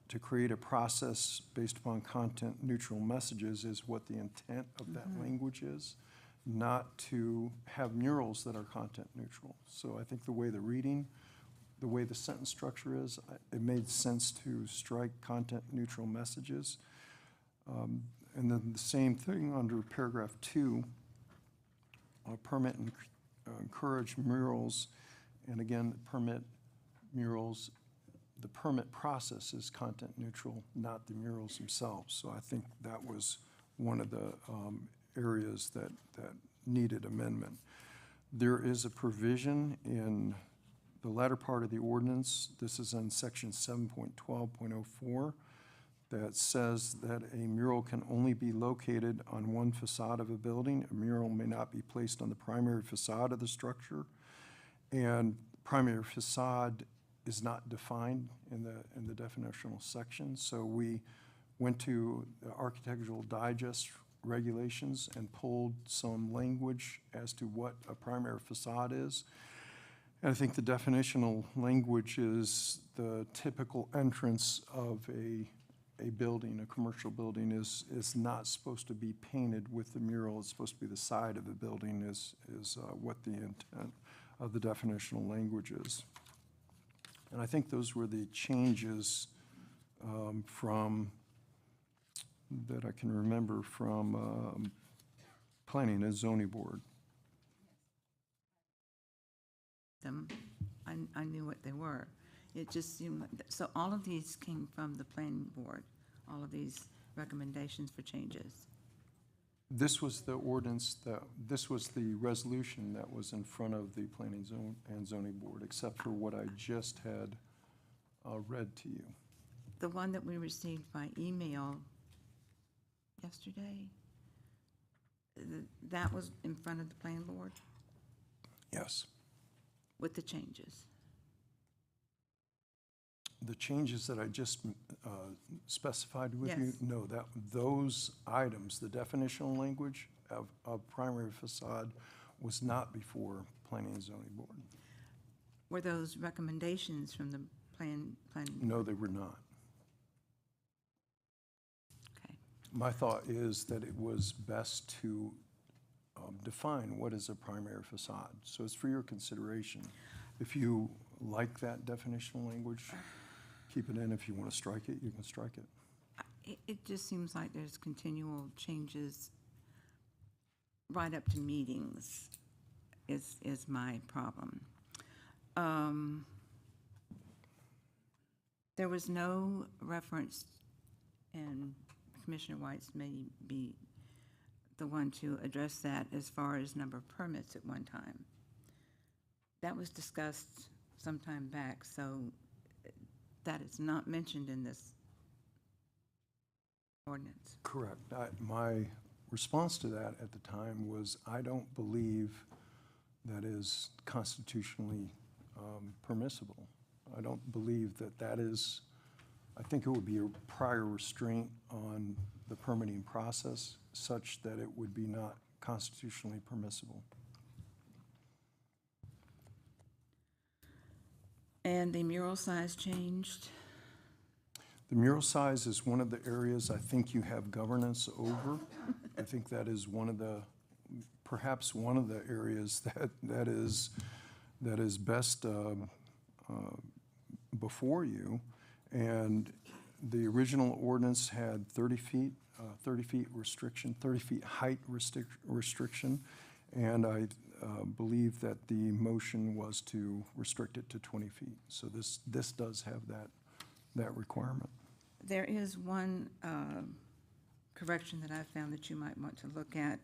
to create a process based upon content-neutral messages is what the intent of that language is, not to have murals that are content-neutral. So I think the way the sentence structure is, it made sense to strike content-neutral messages. And then the same thing under paragraph 2, permit and encourage murals. And again, permit murals, the permit process is content-neutral, not the murals themselves. So I think that was one of the areas that needed amendment. There is a provision in the latter part of the ordinance, this is in section 7.12.04, that says that a mural can only be located on one facade of a building. A mural may not be placed on the primary facade of the structure. And primary facade is not defined in the definitional section. So we went to the Architectural Digest regulations and pulled some language as to what a primary facade is. And I think the definitional language is the typical entrance of a building, a commercial building is not supposed to be painted with the mural. It's supposed to be the side of the building is what the intent of the definitional language is. And I think those were the changes from, that I can remember from Planning and Zoning Board. I knew what they were. It just seemed like, so all of these came from the planning board, all of these recommendations for changes. This was the ordinance this was the resolution that was in front of the Planning and Zoning Board, except for what I just had read to you. The one that we received by email yesterday, that was in front of the planning board Yes. with the changes. The changes that I just specified with you, Yes. no, those items, the definitional language of primary facade was not before Planning and Zoning Board. Were those recommendations from the planning? No, they were not. Okay. My thought is that it was best to define what is a primary facade. So it's for your consideration. If you like that definitional language, keep it in. If you want to strike it, you can strike it. It just seems like there's continual changes right up to meetings is my problem. There was no reference, and Commissioner White's may be the one to address that as far as number of permits at one time. That was discussed some time back, so that is not mentioned in this ordinance. Correct. My response to that at the time was, I don't believe that is constitutionally permissible. I don't believe that is, I think it would be a prior restraint on the permitting process such that it would be not constitutionally permissible. And the mural size changed? The mural size is one of the areas I think you have governance over. I think that is one of the, perhaps one of the areas that is best before you. And the original ordinance had 30 feet restriction, 30 feet height restriction. And I believe that the motion was to restrict it to 20 feet. So this does have that requirement. There is one correction that I found that you might want to look at.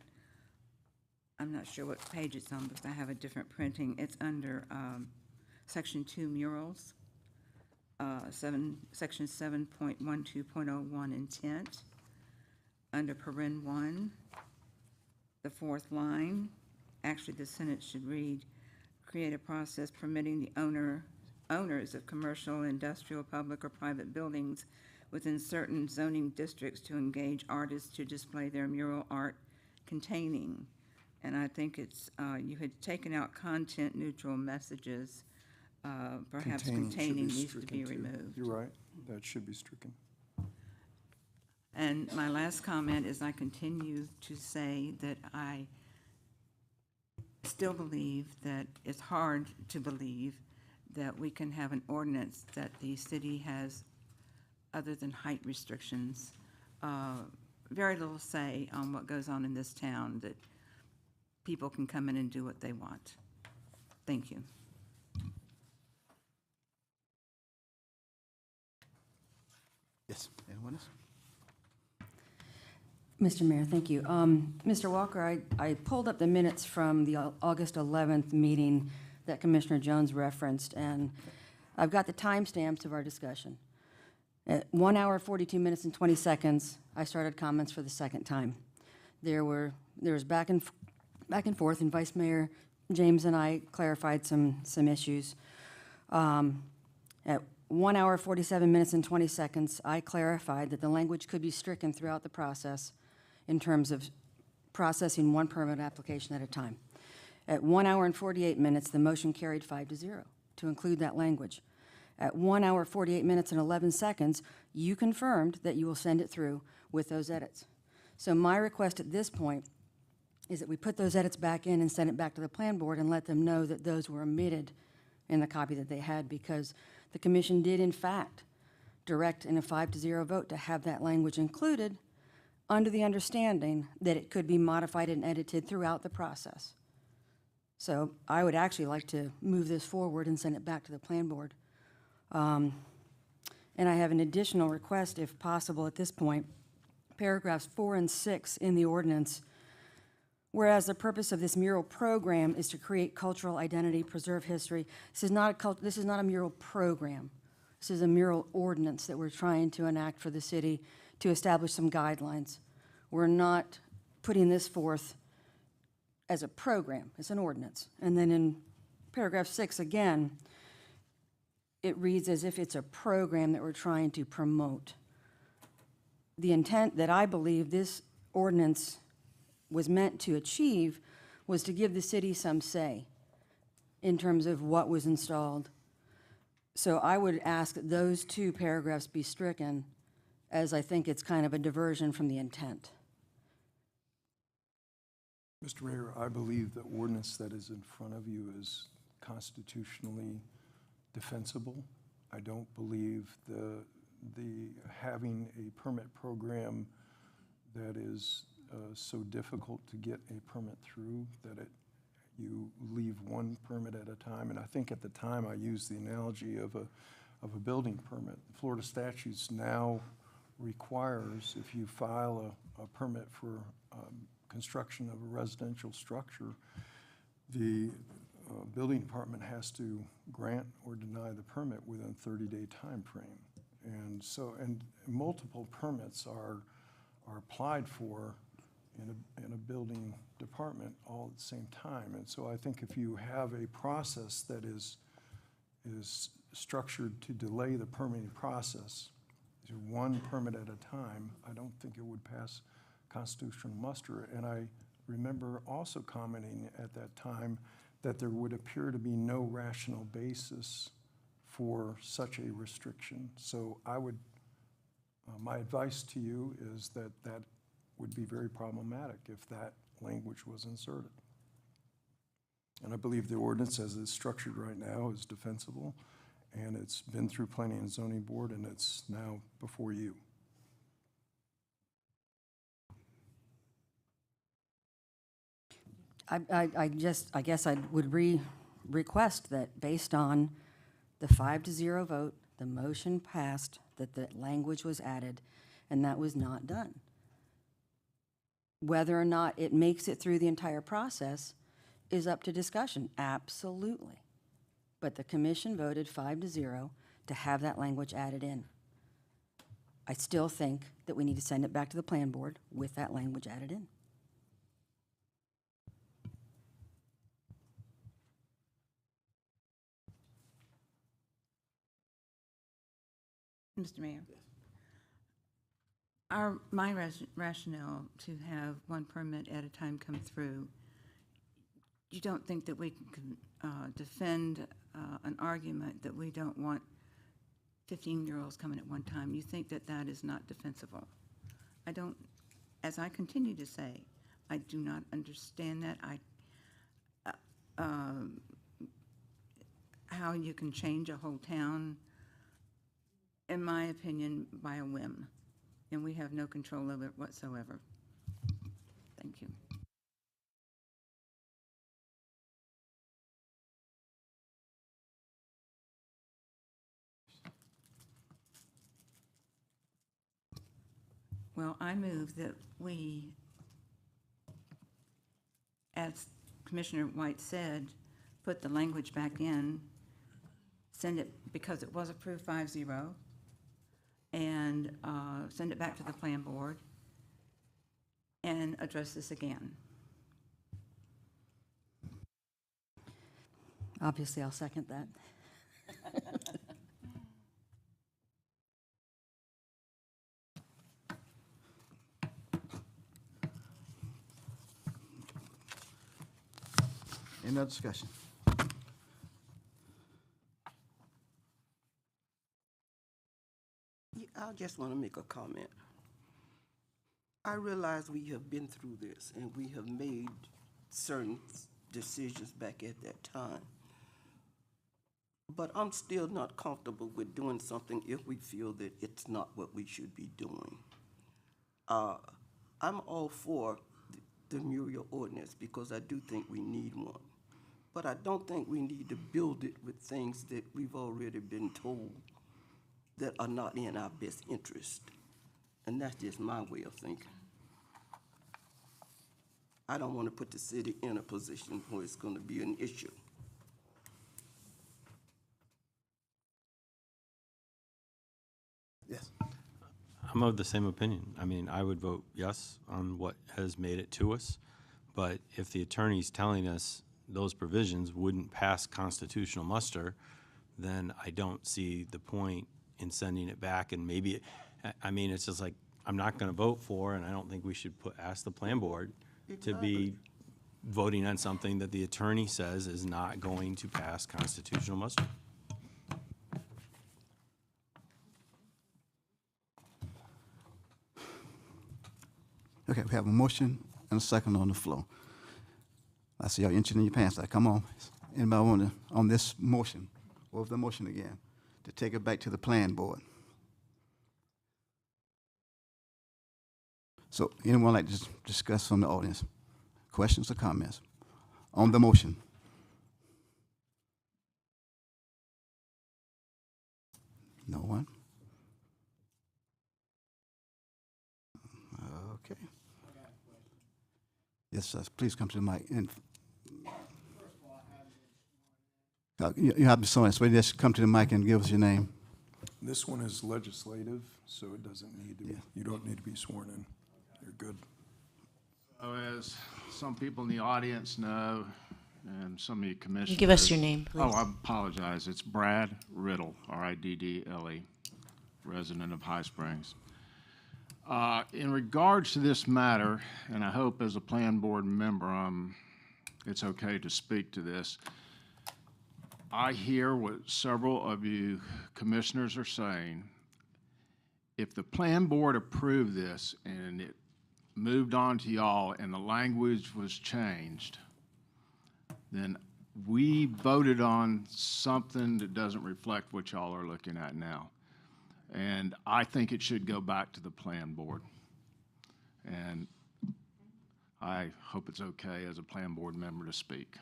I'm not sure what page it's on because I have a different printing. It's under Section 2 murals, Section 7.12.01 intent, under paren 1. the fourth line, actually, the sentence should read, create a process permitting the owners of commercial, industrial, public, or private buildings within certain zoning districts to engage artists to display their mural art containing. And I think it's, you had taken out content neutral messages, perhaps Containing should be containing needs to stricken be too. removed. You're right, that should be stricken. And my last comment is I continue to say that I still believe that it's hard to believe that we can have an ordinance that the city has, other than height restrictions, very little say on what goes on in this town, that people can come in and do what they want. Thank you. Yes, anyone else? Mr. Mayor, thank you. Mr. Walker, I pulled up the minutes from the August 11th meeting that Commissioner Jones referenced, and I've got the timestamps of our discussion. At 1 hour, 42 minutes, and 20 seconds, I started comments for the second time. There was back and forth, and Vice Mayor James and I clarified some issues. At 1 hour, 47 minutes, and 20 seconds, I clarified that the language could be stricken throughout the process in terms of processing one permit application at a time. At 1 hour and 48 minutes, the motion carried 5-0 to include that language. At 1 hour, 48 minutes, and 11 seconds, you confirmed that you will send it through with those edits. So my request at this point is that we put those edits back in and send it back to the plan board and let them know that those were omitted in the copy that they had, because the commission did in fact direct in a 5-0 vote to have that language included under the understanding that it could be modified and edited throughout the process. So I would actually like to move this forward and send it back to the plan board. And I have an additional request, if possible at this point. Paragraphs 4 and 6 in the ordinance. Whereas the purpose of this mural program is to create cultural identity, preserve history. This is not a mural program. This is a mural ordinance that we're trying to enact for the city to establish some guidelines. We're not putting this forth as a program, it's an ordinance. And then in paragraph 6 again, it reads as if it's a program that we're trying to promote. The intent that I believe this ordinance was meant to achieve was to give the city some say in terms of what was installed. So I would ask that those two paragraphs be stricken, as I think it's kind of a diversion from the intent. Mr. Mayor, I believe the ordinance that is in front of you is constitutionally defensible. I don't believe the having a permit program that is so difficult to get a permit through that you leave one permit at a time. And I think at the time I used the analogy of a building permit. Florida statutes now requires, if you file a permit for construction of a residential structure, the building department has to grant or deny the permit within a 30-day time frame. And so, and multiple permits are applied for in a building department all at the same time. And so I think if you have a process that is structured to delay the permitting process, one permit at a time, I don't think it would pass constitutional muster. And I remember also commenting at that time that there would appear to be no rational basis for such a restriction. So I would, my advice to you is that that would be very problematic if that language was inserted. And I believe the ordinance as it's structured right now is defensible, and it's been through Planning and Zoning Board, and it's now before you. I guess I would request that based on the 5-0 vote, the motion passed, that the language was added, and that was not done. Whether or not it makes it through the entire process is up to discussion, absolutely. But the commission voted 5-0 to have that language added in. I still think that we need to send it back to the plan board with that language added in. Mr. Mayor? My rationale to have one permit at a time come through, you don't think that we can defend an argument that we don't want 15-year-olds coming at one time? You think that that is not defensible? I don't, as I continue to say, I do not understand that. How you can change a whole town, in my opinion, by a whim, and we have no control of it whatsoever. Thank you. Well, I move that we, as Commissioner White said, put the language back in, send it, because it was approved 5-0, and send it back to the plan board and address this again. Obviously, I'll second that. Any other discussion? Yeah, I just want to make a comment. I realize we have been through this and we have made certain decisions back at that time. But I'm still not comfortable with doing something if we feel that it's not what we should be doing. I'm all for the Muriel ordinance because I do think we need one. But I don't think we need to build it with things that we've already been told that are not in our best interest. And that's just my way of thinking. I don't want to put the city in a position where it's going to be an issue. Yes. I'm of the same opinion. I mean, I would vote yes on what has made it to us, but if the attorney's telling us those provisions wouldn't pass constitutional muster, then I don't see the point in sending it back. And maybe, I mean, it's just like, I'm not going to vote for, and I don't think we should ask the plan board to be voting on something that the attorney says is not going to pass constitutional muster. Okay, we have a motion and a second on the floor. I see y'all inching in your pants. Like, come on. Anybody want to, on this motion, what was the motion again? To take it back to the plan board. So anyone like to discuss from the audience? Questions or comments on the motion? No one? Okay. Yes, sir. Please come to the mic. And you have to be sworn, so just come to the mic and give us your name. This one is legislative, so it doesn't need to be, you don't need to be sworn in. You're good. So as some people in the audience know, and some of you commissioners. Give us your name, please. Oh, I apologize. It's Brad Riddle, R-I-D-D-L-E, resident of High Springs. In regards to this matter, and I hope as a plan board member, it's okay to speak to this. I hear what several of you commissioners are saying. If the plan board approved this and it moved on to y'all and the language was changed, then we voted on something that doesn't reflect what y'all are looking at now. And I think it should go back to the plan board. And I hope it's okay as a plan board member to speak.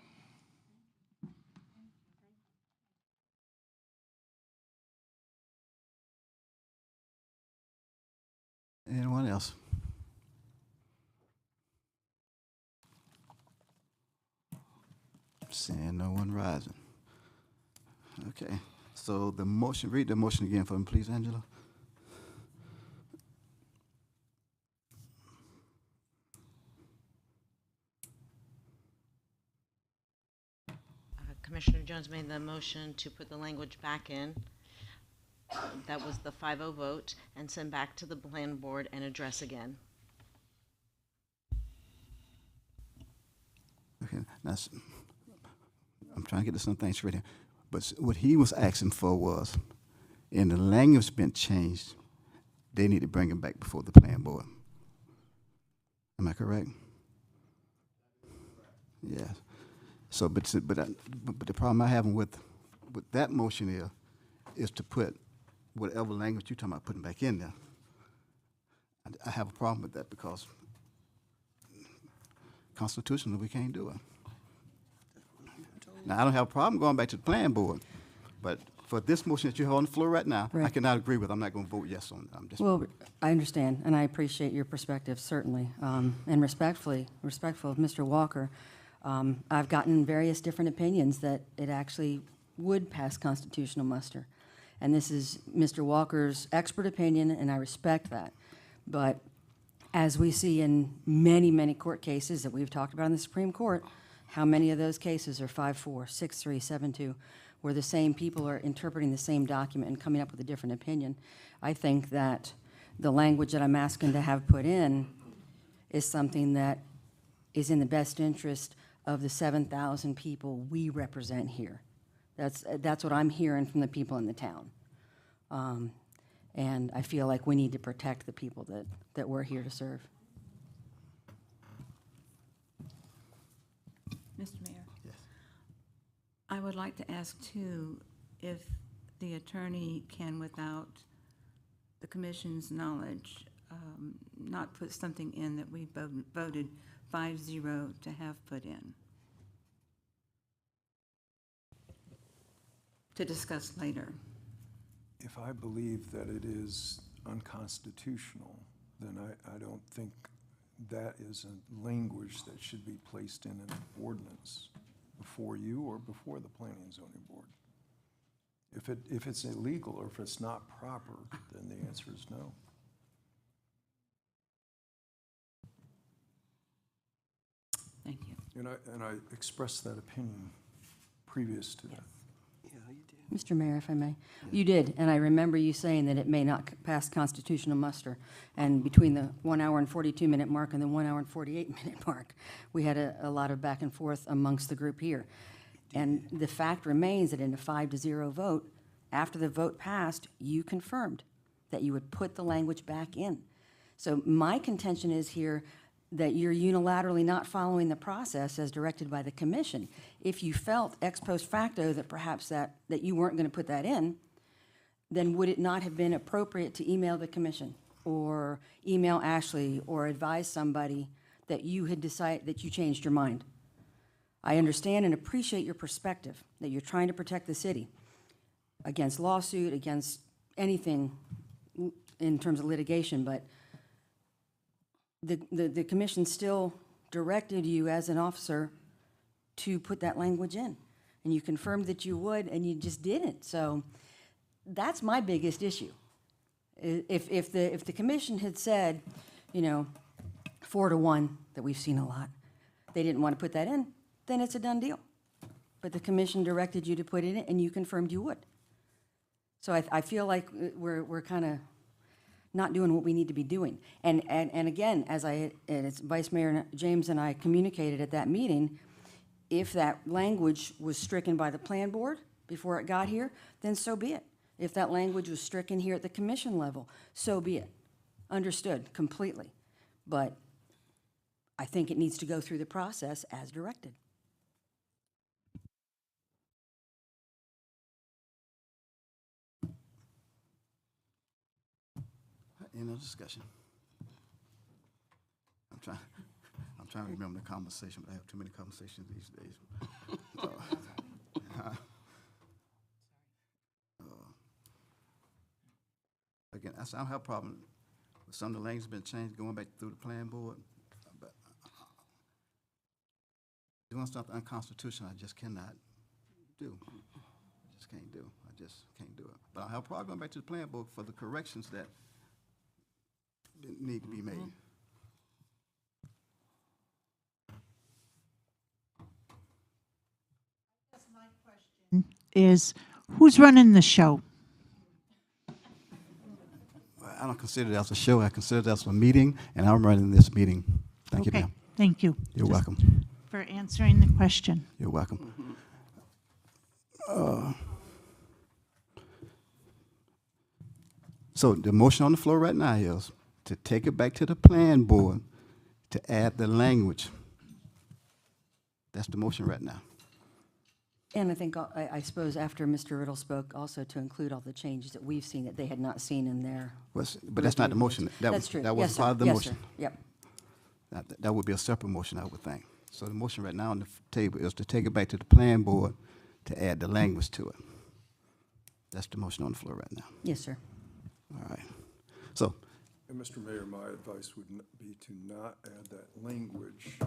Anyone else? Seeing no one rising. Okay, so the motion, read the motion again for me, please, Angela. Commissioner Jones made the motion to put the language back in. That was the 5-0 vote, and send back to the plan board and address again. Okay, I'm trying to get to some things straight here. But what he was asking for was, in the language been changed, they need to bring him back before the plan board. Am I correct? Yeah. So, but the problem I have with that motion is to put whatever language you're talking about putting back in there. I have a problem with that because constitutionally we can't do it. Now, I don't have a problem going back to the plan board, but for this motion that you have on the floor right now, I Right. cannot agree with. I'm not going to vote yes on it. I'm just. Well, I understand, and I appreciate your perspective, certainly, and respectful of Mr. Walker. I've gotten various different opinions that it actually would pass constitutional muster. And this is Mr. Walker's expert opinion, and I respect that. But as we see in many, many court cases that we've talked about in the Supreme Court, how many of those cases are 5-4, 6-3, 7-2, where the same people are interpreting the same document and coming up with a different opinion? I think that the language that I'm asking to have put in is something that is in the best interest of the 7,000 people we represent here. That's what I'm hearing from the people in the town. And I feel like we need to protect the people that we're here to serve. Mr. Mayor? Yes. I would like to ask, too, if the attorney can, without the commission's knowledge, not put something in that we voted 5-0 to have put in, to discuss later. If I believe that it is unconstitutional, then I don't think that is a language that should be placed in an ordinance before you or before the Planning and Zoning Board. If it's illegal or if it's not proper, then the answer is no. Thank you. And I expressed that opinion previous to that. Yeah, you did. Mr. Mayor, if I may. You did, and I remember you saying that it may not pass constitutional muster. And between the 1 hour and 42-minute mark and the 1 hour and 48-minute mark, we had a lot of back and forth amongst the group here. And the fact remains that in a 5-0 vote, after the vote passed, you confirmed that you would put the language back in. So my contention is here that you're unilaterally not following the process as directed by the commission. If you felt ex post facto that perhaps that you weren't going to put that in, then would it not have been appropriate to email the commission or email Ashley or advise somebody that you had decided that you changed your mind? I understand and appreciate your perspective, that you're trying to protect the city against lawsuit, against anything in terms of litigation, but the commission still directed you as an officer to put that language in. And you confirmed that you would, and you just didn't. So that's my biggest issue. If the commission had said, 4-1, that we've seen a lot, they didn't want to put that in, then it's a done deal. But the commission directed you to put it in, and you confirmed you would. So I feel like we're kind of not doing what we need to be doing. And again, as Vice Mayor James and I communicated at that meeting, if that language was stricken by the plan board before it got here, then so be it. If that language was stricken here at the commission level, so be it. Understood completely. But I think it needs to go through the process as directed. Any other discussion? I'm trying to remember the conversation, but I have too many conversations these days. Again, I don't have a problem with some of the language been changed going back through the plan board, but doing something unconstitutional, I just cannot do. I just can't do. I just can't do it. But I have a problem going back to the plan board for the corrections that need to be made. Is who's running the show? I don't consider that as a show. I consider that as a meeting, and I'm running this meeting. Thank you, Okay, ma'am. thank you. You're Just welcome. for answering the question. You're welcome. So the motion on the floor right now is to take it back to the plan board to add the language. That's the motion right now. And I think, I suppose after Mr. Riddle spoke, also to include all the changes that we've seen that they had not seen in their. But that's not the motion. That's true. That Yes, was sir. part of the Yes, motion. sir. Yep. That would be a separate motion, I would think. So the motion right now on the table is to take it back to the plan board to add the language to it. That's the motion on the floor right now. Yes, sir. All right. So, And Mr. Mayor, my advice would be to not add that language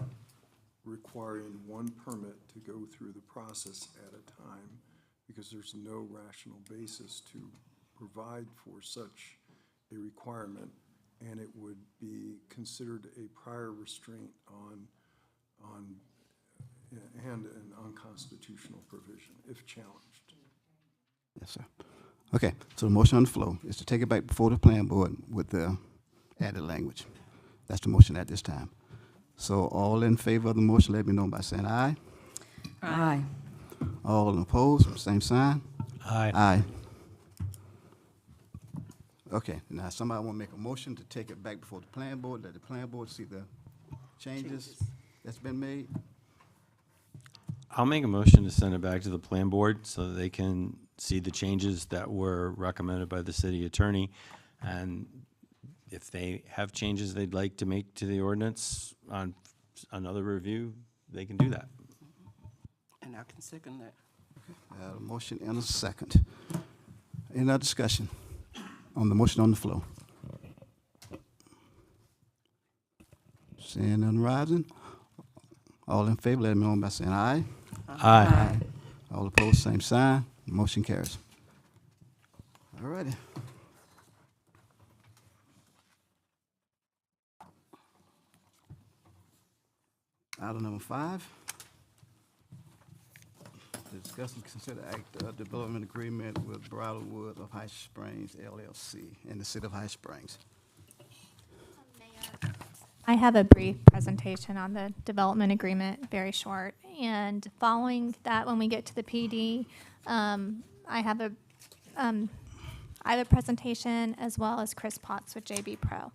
requiring one permit to go through the process at a time, because there's no rational basis to provide for such a requirement, and it would be considered a prior restraint on and an unconstitutional provision if challenged. yes, sir. Okay, so the motion on the floor is to take it back before the plan board with the added language. That's the motion at this time. So all in favor of the motion, let me know by saying aye. Aye. All opposed, same sign. Aye. Aye. Okay, now somebody want to make a motion to take it back before the plan board, let the plan board see the changes that's been made. I'll make a motion to send it back to the plan board so that they can see the changes that were recommended by the city attorney. And if they have changes they'd like to make to the ordinance on another review, they can do that. And I can second that. A motion and a second. Any other discussion on the motion on the floor? Seeing none rising. All in favor, let me know by saying aye. Aye. All opposed, same sign. Motion carries. All righty. Item number 5. To discuss and consider act development agreement with Bridlewood of High Springs LLC in the city of High Springs. I have a brief presentation on the development agreement, very short. And following that, when we get to the PD, I have a presentation as well as Chris Potts with JB Pro.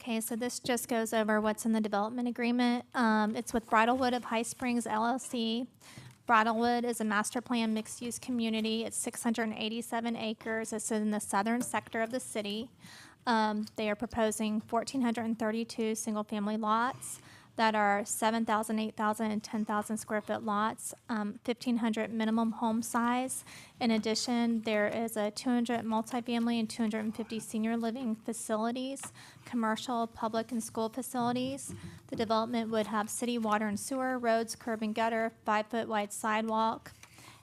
Okay, so this just goes over what's in the development agreement. It's with Bridlewood of High Springs LLC. Bridlewood is a master plan mixed-use community. It's 687 acres. It's in the southern sector of the city. They are proposing 1,432 single-family lots that are 7,000, 8,000, and 10,000 square foot lots, 1,500 minimum home size. In addition, there is a 200 multifamily and 250 senior living facilities, commercial, public, and school facilities. The development would have city water and sewer, roads, curb and gutter, 5-foot wide sidewalk,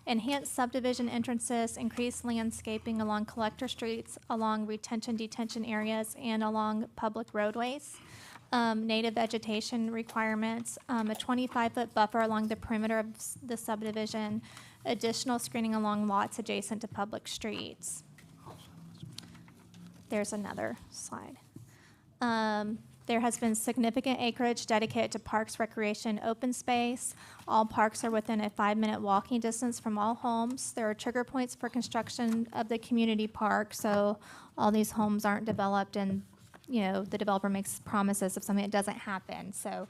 enhanced subdivision entrances, increased landscaping along collector streets, along retention-detention areas, and along public roadways. Native vegetation requirements, a 25-foot buffer along the perimeter of the subdivision, additional screening along lots adjacent to public streets. There's another slide. There has been significant acreage dedicated to parks, recreation, open space. All parks are within a 5-minute walking distance from all homes. There are trigger points for construction of the community park, so all these homes aren't developed and the developer makes promises of something that doesn't happen. So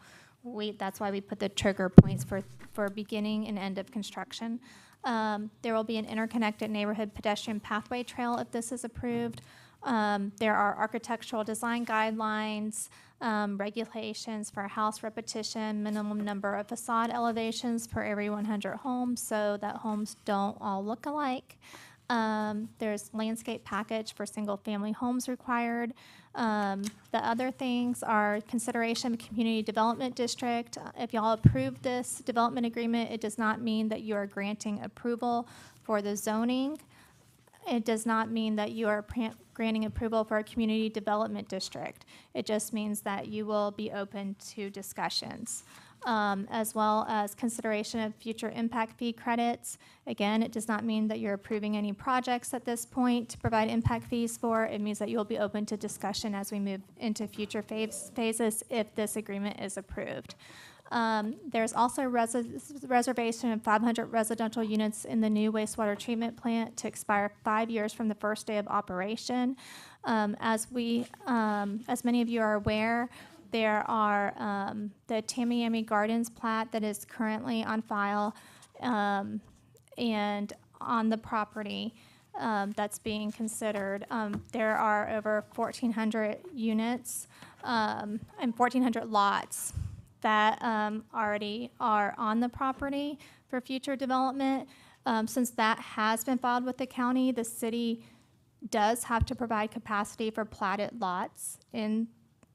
that's why we put the trigger points for beginning and end of construction. There will be an interconnected neighborhood pedestrian pathway trail if this is approved. There are architectural design guidelines, regulations for house repetition, minimum number of facade elevations per every 100 homes so that homes don't all look alike. There's landscape package for single-family homes required. The other things are consideration of community development district. If y'all approve this development agreement, it does not mean that you are granting approval for the zoning. It does not mean that you are granting approval for a community development district. It just means that you will be open to discussions. as well as consideration of future impact fee credits. Again, it does not mean that you're approving any projects at this point to provide impact fees for. It means that you'll be open to discussion as we move into future phases if this agreement is approved. There's also reservation of 500 residential units in the new wastewater treatment plant to expire 5 years from the first day of operation. As many of you are aware, there are the Tamiami Gardens plat that is currently on file and on the property that's being considered. There are over 1,400 units and 1,400 lots that already are on the property for future development. Since that has been filed with the county, the city does have to provide capacity for platted lots in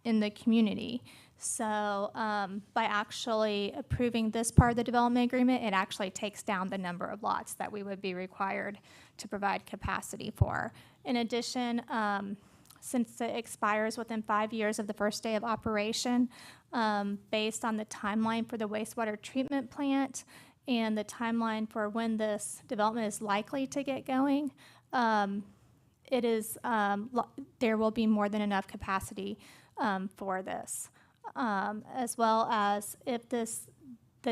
the community. So by actually approving this part of the development agreement, it actually takes down the number of lots that we would be required to provide capacity for. In addition, since it expires within 5 years of the first day of operation, based on the timeline for the wastewater treatment plant and the timeline for when this development is likely to get going, it is there will be more than enough capacity for this, as well as if the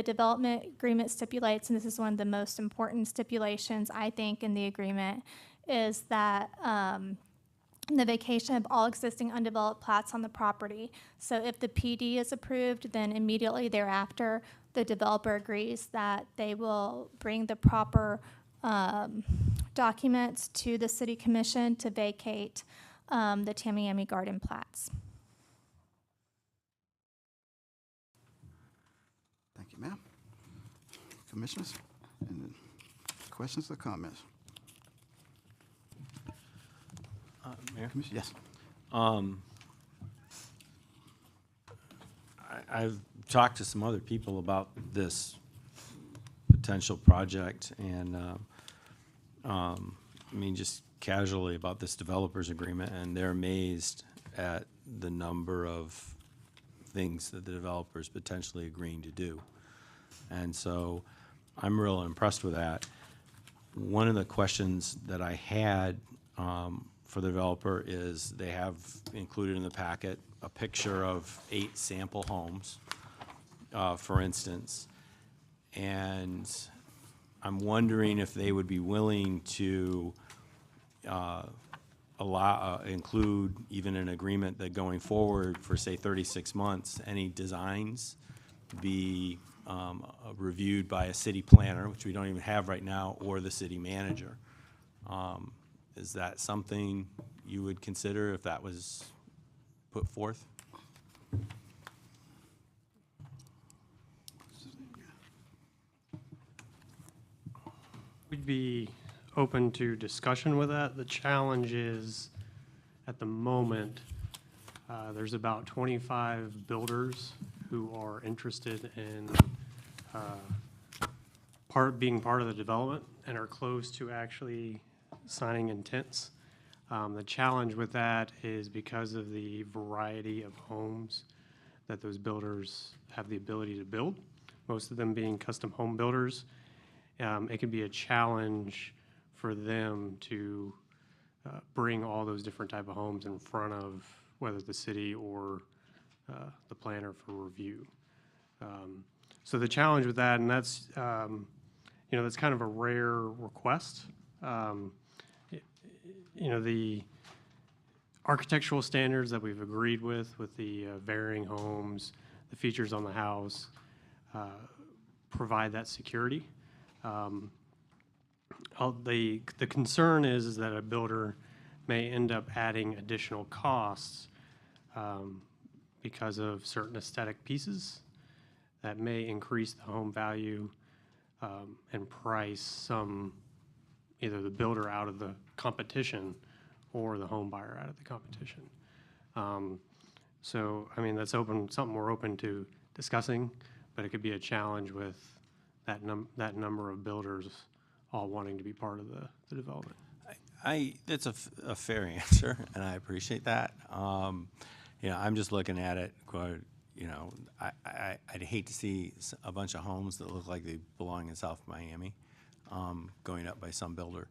development agreement stipulates, and this is one of the most important stipulations I think in the agreement, is that the vacation of all existing undeveloped plats on the property. So if the PD is approved, then immediately thereafter, the developer agrees that they will bring the proper documents to the city commission to vacate the Tamiami Garden plats. Thank you, ma'am. Commissioners, any questions or comments? Mayor? Yes. I've talked to some other people about this potential project and, I mean, just casually about this developers agreement, and they're amazed at the number of things that the developer's potentially agreeing to do. And so I'm real impressed with that. One of the questions that I had for the developer is they have included in the packet a picture of 8 sample homes, for instance. And I'm wondering if they would be willing to include even an agreement that going forward for, say, 36 months, any designs be reviewed by a city planner, which we don't even have right now, or the city manager. Is that something you would consider if that was put forth? We'd be open to discussion with that. The challenge is, at the moment, there's about 25 builders who are interested in being part of the development and are close to actually signing intents. The challenge with that is because of the variety of homes that those builders have the ability to build, most of them being custom home builders. It can be a challenge for them to bring all those different type of homes in front of whether the city or the planner for review. So the challenge with that, and that's, that's kind of a rare request. The architectural standards that we've agreed with the varying homes, the features on the house, provide that security. The concern is that a builder may end up adding additional costs because of certain aesthetic pieces that may increase the home value and price either the builder out of the competition or the home buyer out of the competition. So, I mean, that's something we're open to discussing, but it could be a challenge with that number of builders all wanting to be part of the development. That's a fair answer, and I appreciate that. I'm just looking at it, you know, I'd hate to see a bunch of homes that look like they belong in South Miami going up by some builder.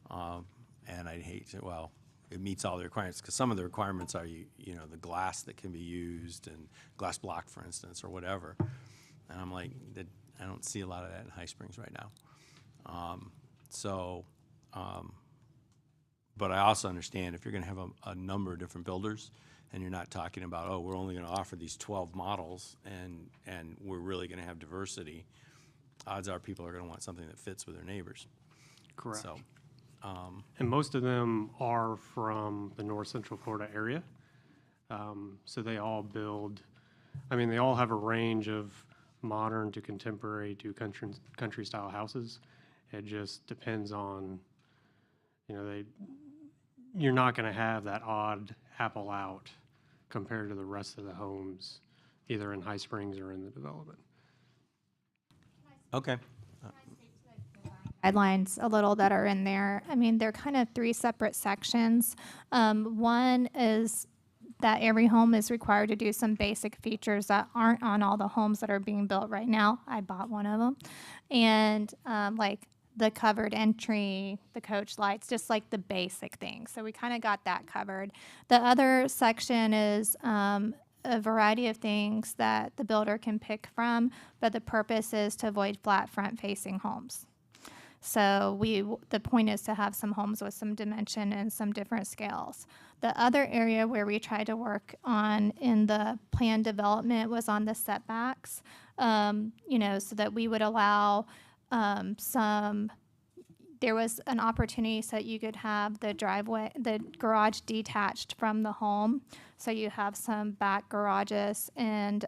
And I'd hate to, well, it meets all the requirements, because some of the requirements are, you know, the glass that can be used and glass block, for instance, or whatever. And I'm like, I don't see a lot of that in High Springs right now. But I also understand if you're going to have a number of different builders, and you're not talking about, oh, we're only going to offer these 12 models, and we're really going to have diversity, odds are people are going to want something that fits with their neighbors. Correct. So, and most of them are from the North Central Florida area. So they all build, I mean, they all have a range of modern to contemporary to country style houses. It just depends on, you know, you're not going to have that odd apple out compared to the rest of the homes, either in High Springs or in the development. okay. Guidelines a little that are in there. I mean, they're kind of three separate sections. One is that every home is required to do some basic features that aren't on all the homes that are being built right now. I bought one of them. And like the covered entry, the coach lights, just like the basic things. So we kind of got that covered. The other section is a variety of things that the builder can pick from, but the purpose is to avoid flat front-facing homes. So the point is to have some homes with some dimension and some different scales. The other area where we tried to work on in the plan development was on the setbacks, you know, so that we would allow there was an opportunity so that you could have the garage detached from the home. So you have some back garages and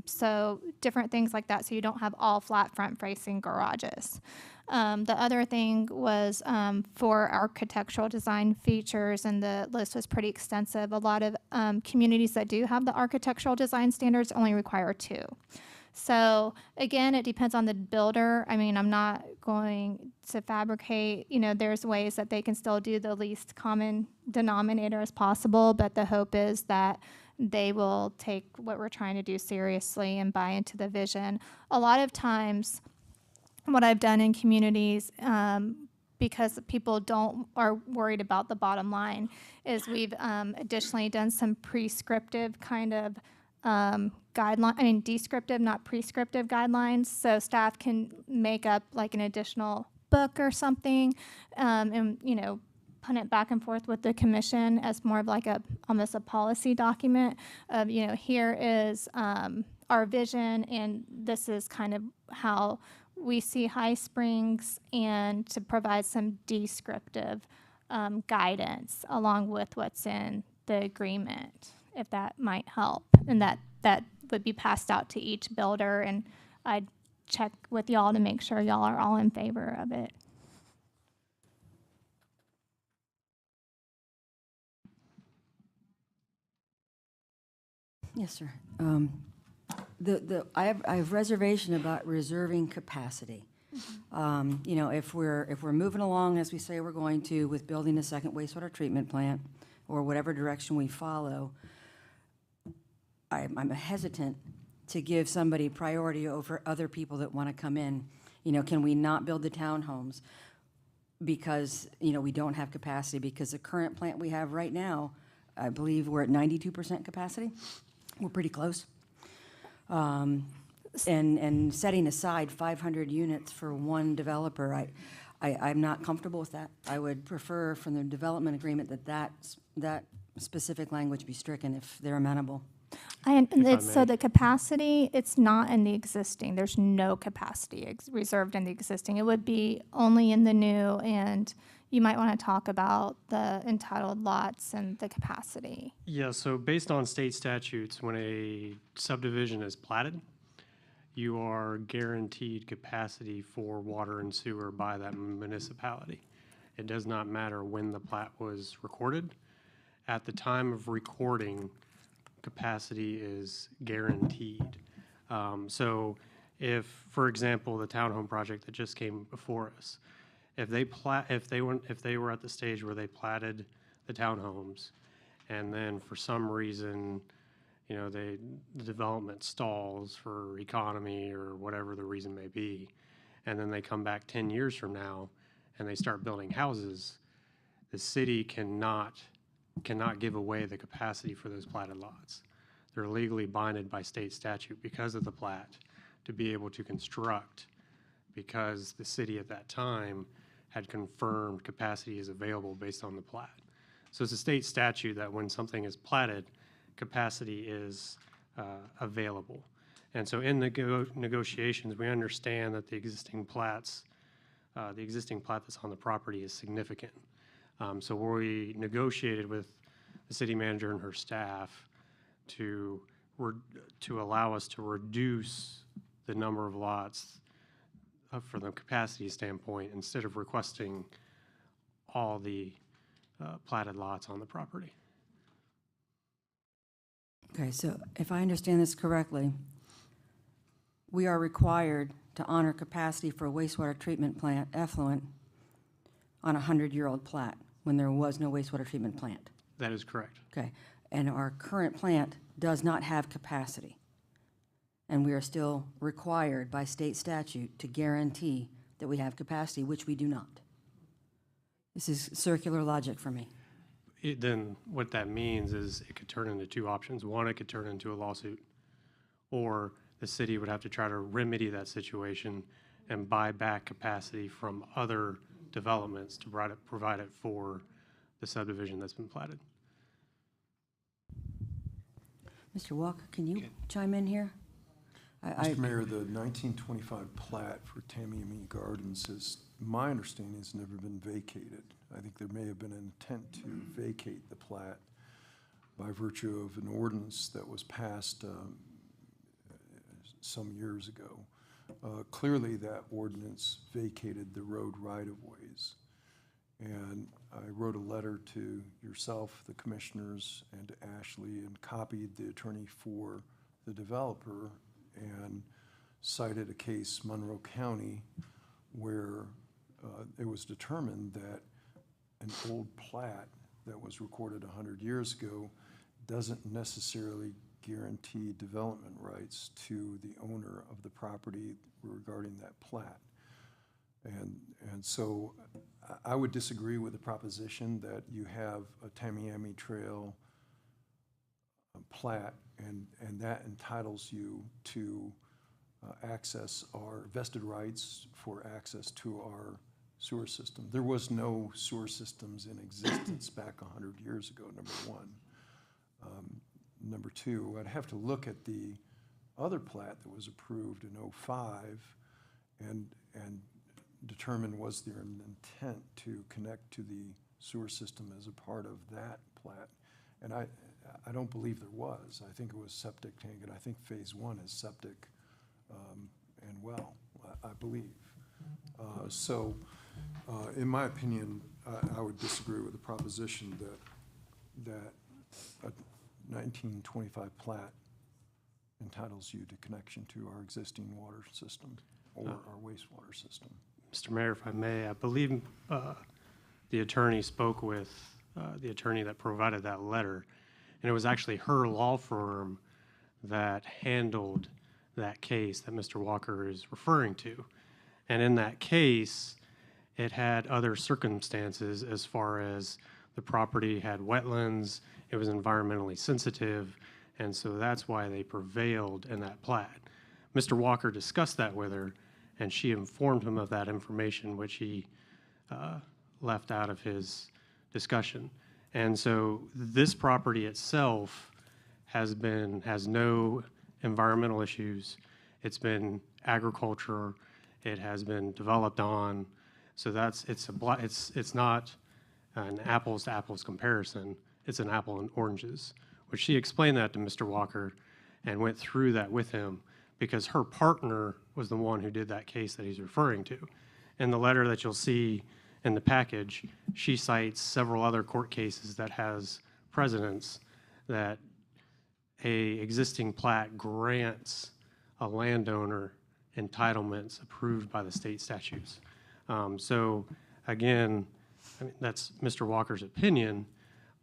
so different things like that, so you don't have all flat front-facing garages. The other thing was for architectural design features, and the list was pretty extensive. A lot of communities that do have the architectural design standards only require 2. So again, it depends on the builder. I mean, I'm not going to fabricate, you know, there's ways that they can still do the least common denominator as possible, but the hope is that they will take what we're trying to do seriously and buy into the vision. A lot of times, what I've done in communities, because people are worried about the bottom line, is we've additionally done some prescriptive kind of descriptive, not prescriptive guidelines, so staff can make up like an additional book or something, and you know, punt it back and forth with the commission as more of like almost a policy document of, you know, here is our vision, and this is kind of how we see High Springs, and to provide some descriptive guidance along with what's in the agreement, if that might help. And that would be passed out to each builder, and I'd check with y'all to make sure y'all are all in favor of it. Yes, sir. I have reservation about reserving capacity. You know, if we're moving along as we say we're going to with building a second wastewater treatment plant, or whatever direction we follow, I'm hesitant to give somebody priority over other people that want to come in. You know, can we not build the townhomes because, you know, we don't have capacity? Because the current plant we have right now, I believe we're at 92% capacity. We're pretty close. And setting aside 500 units for one developer, I'm not comfortable with that. I would prefer from the development agreement that specific language be stricken if they're amenable. So the capacity, it's not in the existing. There's no capacity reserved in the existing. It would be only in the new, and you might want to talk about the entitled lots and the capacity. Yeah, so based on state statutes, when a subdivision is platted, you are guaranteed capacity for water and sewer by that municipality. It does not matter when the plat was recorded. At the time of recording, capacity is guaranteed. So if, for example, the townhome project that just came before us, if they were at the stage where they platted the townhomes, and then for some reason, the development stalls for economy or whatever the reason may be, and then they come back 10 years from now and they start building houses, the city cannot give away the capacity for those platted lots. They're legally binded by state statute because of the plat to be able to construct, because the city at that time had confirmed capacity is available based on the plat. So it's a state statute that when something is platted, capacity is available. And so in negotiations, we understand that the existing plat that's on the property is significant. So we negotiated with the city manager and her staff to allow us to reduce the number of lots from the capacity standpoint, instead of requesting all the platted lots on the property. Okay, so if I understand this correctly, we are required to honor capacity for a wastewater treatment plant, effluent, on a 100-year-old plat when there was no wastewater treatment plant. That is correct. Okay, and our current plant does not have capacity. And we are still required by state statute to guarantee that we have capacity, which we do not. This is circular logic for me. Then what that means is it could turn into two options. One, it could turn into a lawsuit, or the city would have to try to remedy that situation and buy back capacity from other developments to provide it for the subdivision that's been platted. Mr. Walker, can you chime in here? Mr. Mayor, the 1925 plat for Tamiami Gardens is, my understanding, has never been vacated. I think there may have been an intent to vacate the plat by virtue of an ordinance that was passed some years ago. Clearly, that ordinance vacated the road right-of-ways. And I wrote a letter to yourself, the commissioners, and to Ashley, and copied the attorney for the developer, and cited a case, Monroe County, where it was determined that an old plat that was recorded 100 years ago doesn't necessarily guarantee development rights to the owner of the property regarding that plat. And so I would disagree with the proposition that you have a Tamiami Trail plat and that entitles you to access our vested rights for access to our sewer system. There was no sewer systems in existence back 100 years ago, number one. Number two, I'd have to look at the other plat that was approved in '05 and determine was there an intent to connect to the sewer system as a part of that plat. And I don't believe there was. I think it was septic tank, and I think phase one is septic and well, I believe. So in my opinion, I would disagree with the proposition that a 1925 plat entitles you to connection to our existing water system or our wastewater system. Mr. Mayor, if I may, I believe the attorney spoke with the attorney that provided that letter, and it was actually her law firm that handled that case that Mr. Walker is referring to. And in that case, it had other circumstances as far as the property had wetlands, it was environmentally sensitive, and so that's why they prevailed in that plat. Mr. Walker discussed that with her, and she informed him of that information, which he left out of his discussion. And so this property itself has no environmental issues. It's been agriculture. It has been developed on. So it's not an apples to apples comparison. It's an apple and oranges, which she explained that to Mr. Walker and went through that with him because her partner was the one who did that case that he's referring to. In the letter that you'll see in the package, she cites several other court cases that has precedents that a existing plat grants a landowner entitlements approved by the state statutes. So again, I mean, that's Mr. Walker's opinion,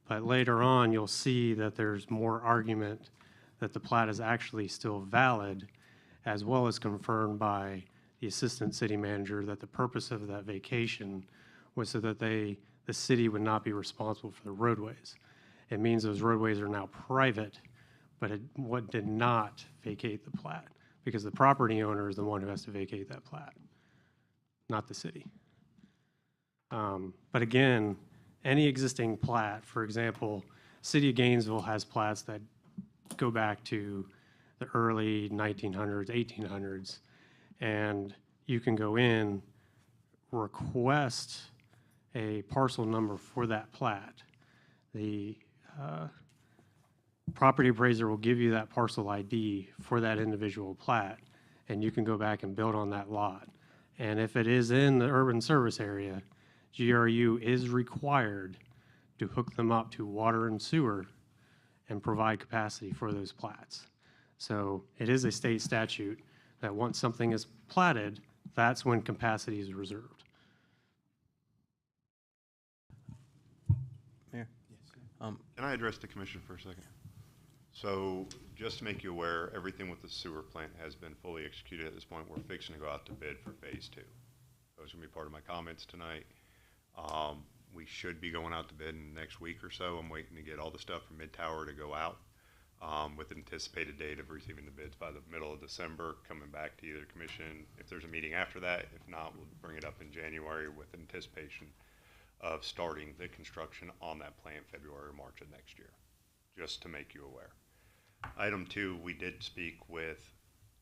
but later on you'll see that there's more argument that the plat is actually still valid, as well as confirmed by the assistant city manager that the purpose of that vacation was so that the city would not be responsible for the roadways. It means those roadways are now private, but what did not vacate the plat, because the property owner is the one who has to vacate that plat, not the city. But again, any existing plat, for example, City of Gainesville has plats that go back to the early 1900s, 1800s, and you can go in, request a parcel number for that plat. The property appraiser will give you that parcel ID for that individual plat, and you can go back and build on that lot. And if it is in the urban service area, GRU is required to hook them up to water and sewer and provide capacity for those plats. So it is a state statute that once something is platted, that's when capacity is reserved. Mayor? Can I address the commission for a second? So just to make you aware, everything with the sewer plant has been fully executed at this point. We're fixing to go out to bid for phase 2. Those are going to be part of my comments tonight. We should be going out to bid in the next week or so. I'm waiting to get all the stuff from Mid-Tower to go out with an anticipated date of receiving the bids by the middle of December, coming back to either commission if there's a meeting after that. If not, we'll bring it up in January with anticipation of starting the construction on that plant February or March of next year, just to make you aware. Item 2, we did speak with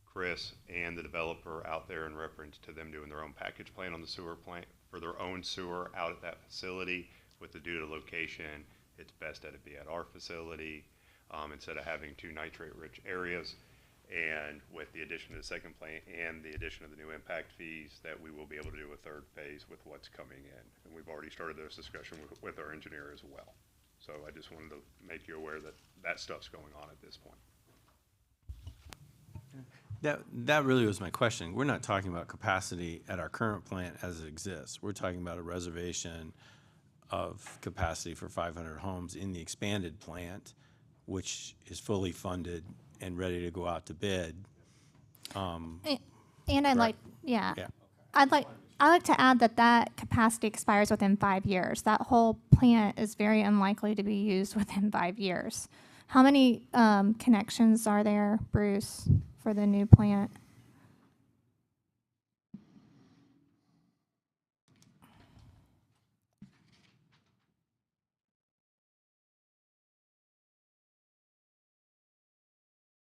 Chris and the developer out there in reference to them doing their own package plan on the sewer plant for their own sewer out at that facility. With the due to location, it's best that it be at our facility instead of having 2 nitrate-rich areas. And with the addition of the second plant and the addition of the new impact fees, that we will be able to do a 3rd phase with what's coming in. And we've already started those discussions with our engineer as well. So I just wanted to make you aware that that stuff's going on at this point. That really was my question. We're not talking about capacity at our current plant as it exists. We're talking about a reservation of capacity for 500 homes in the expanded plant, which is fully funded and ready to go out to bid. And I'd like, Yeah. I'd like to add that capacity expires within 5 years. That whole plant is very unlikely to be used within 5 years. How many connections are there, Bruce, for the new plant?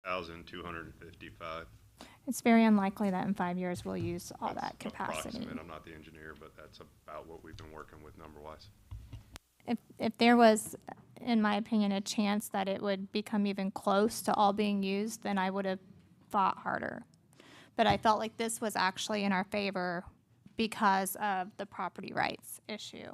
$1,255. It's very unlikely that in 5 years we'll use all that capacity. Approximate. I'm not the engineer, but that's about what we've been working with number-wise. If there was, in my opinion, a chance that it would become even close to all being used, then I would have fought harder. But I felt like this was actually in our favor because of the property rights issue.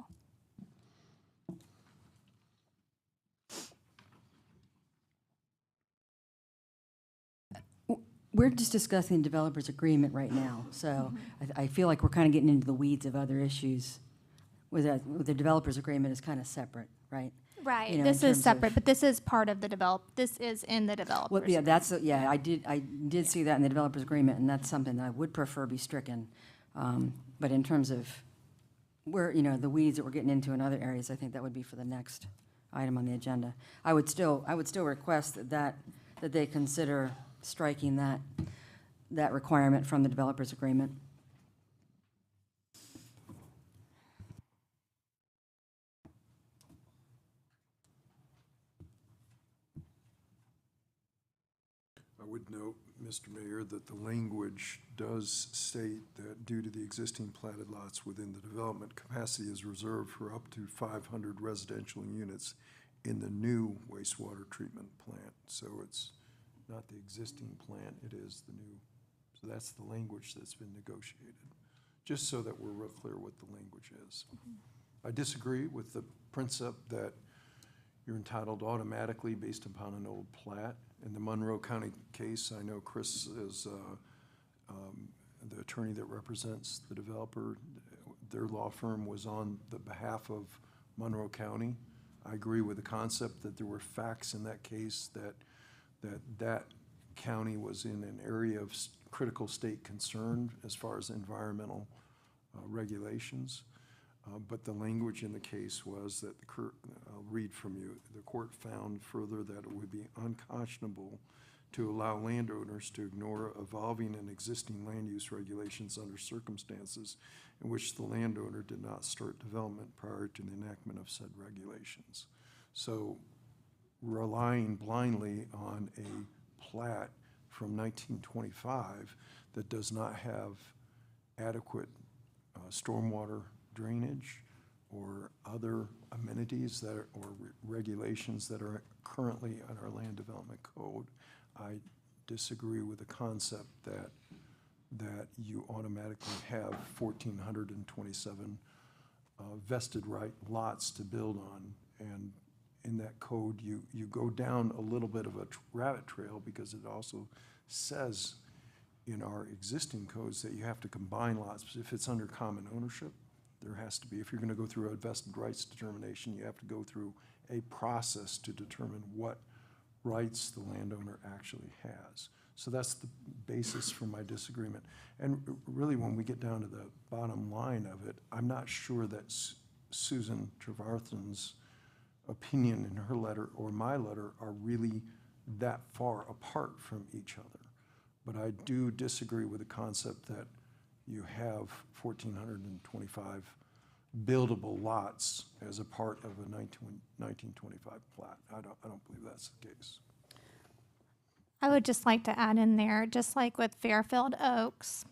We're just discussing developers agreement right now, so I feel like we're kind of getting into the weeds of other issues. With the developers agreement is kind of separate, right? Right. You know, This in is terms separate, of- but this is part of the this is in the developers. Well, yeah, I did see that in the developers agreement, and that's something that I would prefer be stricken. But in terms of where, the weeds that we're getting into in other areas, I think that would be for the next item on the agenda. I would still request that they consider striking that requirement from the developers agreement. I would note, Mr. Mayor, that the language does state that due to the existing platted lots within the development, capacity is reserved for up to 500 residential units in the new wastewater treatment plant. So it's not the existing plant, it is the new. So that's the language that's been negotiated, just so that we're real clear what the language is. I disagree with the principle that you're entitled automatically based upon an old plat. In the Monroe County case, I know Chris is the attorney that represents the developer. Their law firm was on the behalf of Monroe County. I agree with the concept that there were facts in that case that that county was in an area of critical state concern as far as environmental regulations. But the language in the case was that I'll read from you. The court found further that it would be unconscionable to allow landowners to ignore evolving and existing land use regulations under circumstances in which the landowner did not start development prior to the enactment of said regulations. So relying blindly on a plat from 1925 that does not have adequate stormwater drainage or other amenities that are, or regulations that are currently on our land development code, I disagree with the concept that you automatically have 1,427 vested right lots to build on. And in that code, you go down a little bit of a rabbit trail, because it also says in our existing codes that you have to combine lots. If it's under common ownership, there has to be, if you're going to go through a vested rights determination, you have to go through a process to determine what rights the landowner actually has. So that's the basis for my disagreement. And really, when we get down to the bottom line of it, I'm not sure that Susan Trevarthen's opinion in her letter or my letter are really that far apart from each other. But I do disagree with the concept that you have 1,425 buildable lots as a part of a 1925 plat. I don't believe that's the case. I would just like to add in there, just like with Fairfield Oaks,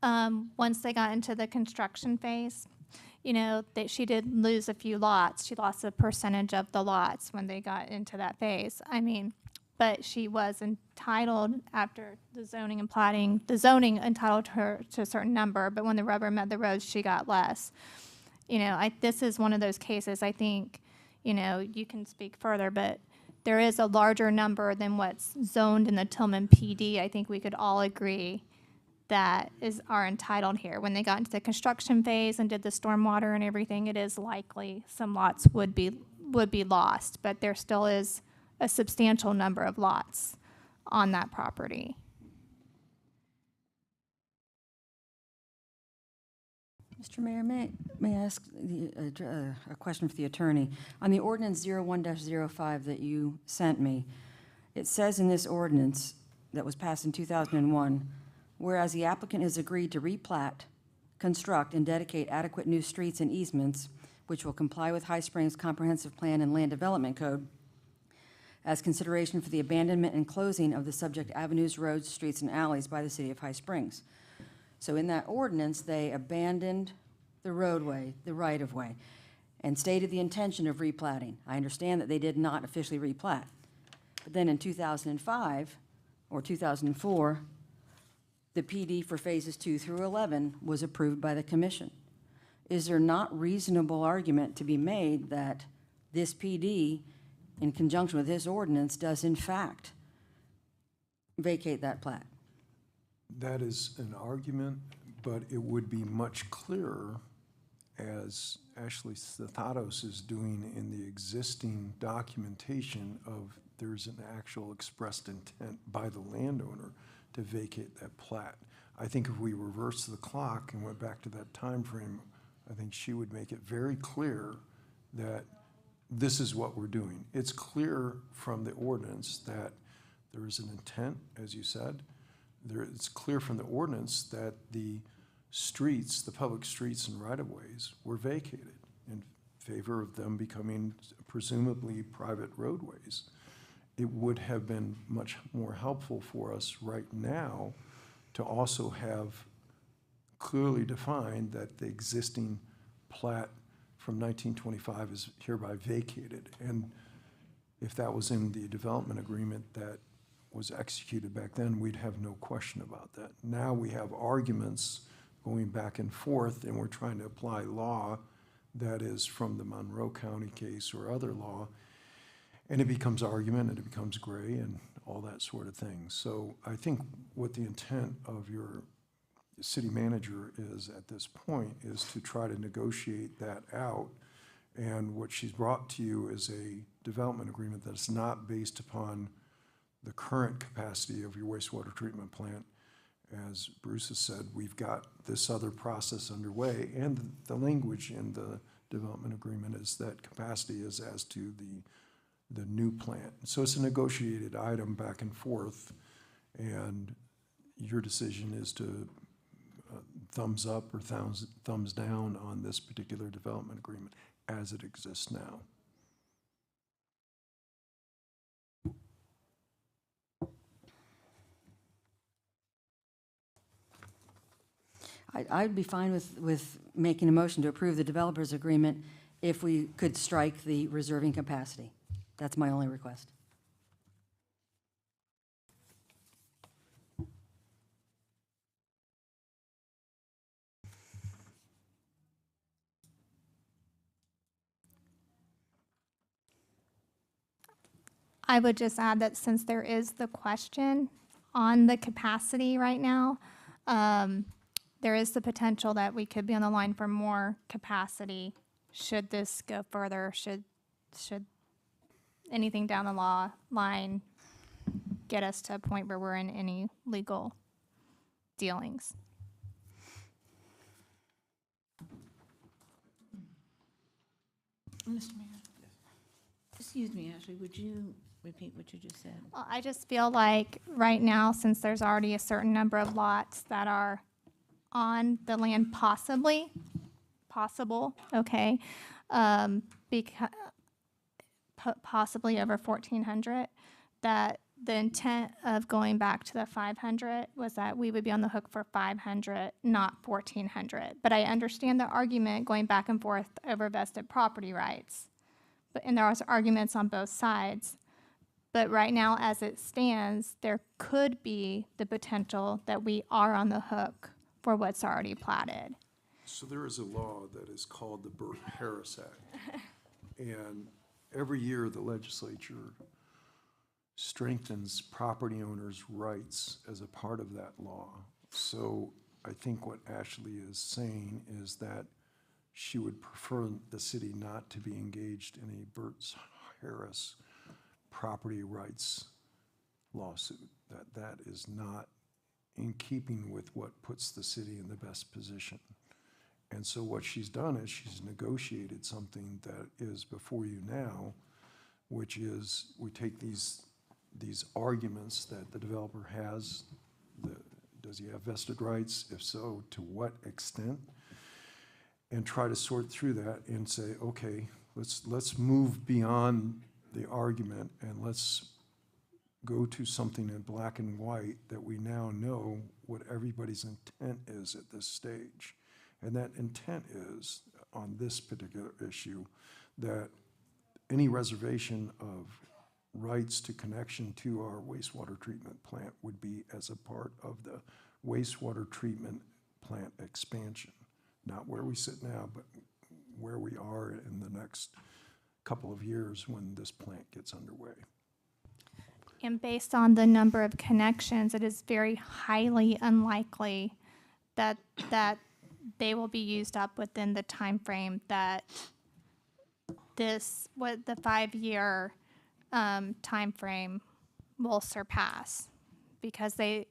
once they got into the construction phase, you know, that she did lose a few lots. She lost a percentage of the lots when they got into that phase. I mean, but she was entitled after the zoning and plating, the zoning entitled her to a certain number, but when the rubber met the road, she got less. You know, this is one of those cases, I think, you know, you can speak further, but there is a larger number than what's zoned in the Tillman PD. I think we could all agree that are entitled here. When they got into the construction phase and did the stormwater and everything, it is likely some lots would be lost, but there still is a substantial number of lots on that property. Mr. Mayor, may I ask a question for the attorney? On the ordinance 01-05 that you sent me, it says in this ordinance that was passed in 2001, whereas the applicant has agreed to replat, construct, and dedicate adequate new streets and easements, which will comply with High Springs Comprehensive Plan and Land Development Code, as consideration for the abandonment and closing of the subject avenues, roads, streets, and alleys by the city of High Springs. So in that ordinance, they abandoned the roadway, the right-of-way, and stated the intention of replatting. I understand that they did not officially replat. But then in 2005 or 2004, the PD for phases 2 through 11 was approved by the commission. Is there not reasonable argument to be made that this PD, in conjunction with this ordinance, does in fact vacate that plat? That is an argument, but it would be much clearer, as Ashley Sthathatos is doing in the existing documentation, of there's an actual expressed intent by the landowner to vacate that plat. I think if we reverse the clock and went back to that time frame, I think she would make it very clear that this is what we're doing. It's clear from the ordinance that there is an intent, as you said. It's clear from the ordinance that the streets, the public streets and right-of-ways, were vacated in favor of them becoming presumably private roadways. It would have been much more helpful for us right now to also have clearly defined that the existing plat from 1925 is hereby vacated. And if that was in the development agreement that was executed back then, we'd have no question about that. Now we have arguments going back and forth, and we're trying to apply law that is from the Monroe County case or other law, and it becomes argument and it becomes gray and all that sort of thing. So I think what the intent of your city manager is at this point is to try to negotiate that out, and what she's brought to you is a development agreement that's not based upon the current capacity of your wastewater treatment plant. As Bruce has said, we've got this other process underway, and the language in the development agreement is that capacity is as to the new plant. So it's a negotiated item back and forth, and your decision is to thumbs up or thumbs down on this particular development agreement as it exists now. I'd be fine with making a motion to approve the developers agreement if we could strike the reserving capacity. That's my only request. I would just add that since there is the question on the capacity right now, there is the potential that we could be on the line for more capacity should this go further, should anything down the line get us to a point where we're in any legal dealings. Mr. Mayor? Excuse me, Ashley, would you repeat what you just said? Well, I just feel like right now, since there's already a certain number of lots that are on the land possible, okay, possibly over 1,400, that the intent of going back to the 500 was that we would be on the hook for 500, not 1,400. But I understand the argument going back and forth over vested property rights. And there are arguments on both sides. But right now, as it stands, there could be the potential that we are on the hook for what's already platted. So there is a law that is called the Burt-Harris Act. And every year, the legislature strengthens property owners' rights as a part of that law. So I think what Ashley is saying is that she would prefer the city not to be engaged in a Burt-Harris property rights lawsuit. That is not in keeping with what puts the city in the best position. And so what she's done is she's negotiated something that is before you now, which is we take these arguments that the developer has. Does he have vested rights? If so, to what extent? And try to sort through that and say, okay, let's move beyond the argument and let's go to something in black and white that we now know what everybody's intent is at this stage. And that intent is, on this particular issue, that any reservation of rights to connection to our wastewater treatment plant would be as a part of the wastewater treatment plant expansion. Not where we sit now, but where we are in the next couple of years when this plant gets underway. And based on the number of connections, it is very highly unlikely that they will be used up within the time frame that the 5-year time frame will surpass. Because they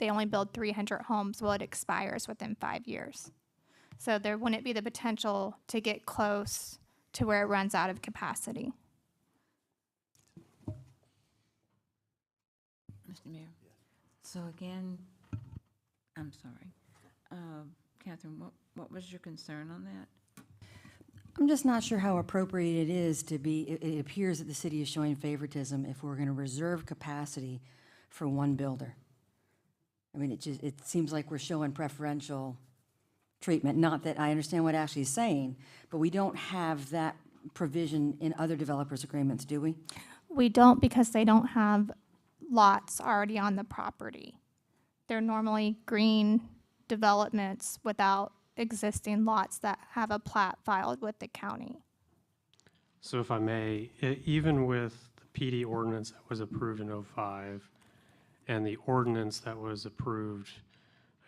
only build 300 homes, well, it expires within 5 years. So there wouldn't be the potential to get close to where it runs out of capacity. Mr. Mayor? So again, I'm sorry. Catherine, what was your concern on that? I'm just not sure how appropriate it is to be, it appears that the city is showing favoritism if we're going to reserve capacity for one builder. I mean, it seems like we're showing preferential treatment. Not that I understand what Ashley's saying, but we don't have that provision in other developers' agreements, do we? We don't, because they don't have lots already on the property. They're normally green developments without existing lots that have a plat filed with the county. So if I may, even with the PD ordinance that was approved in '05 and the ordinance that was approved,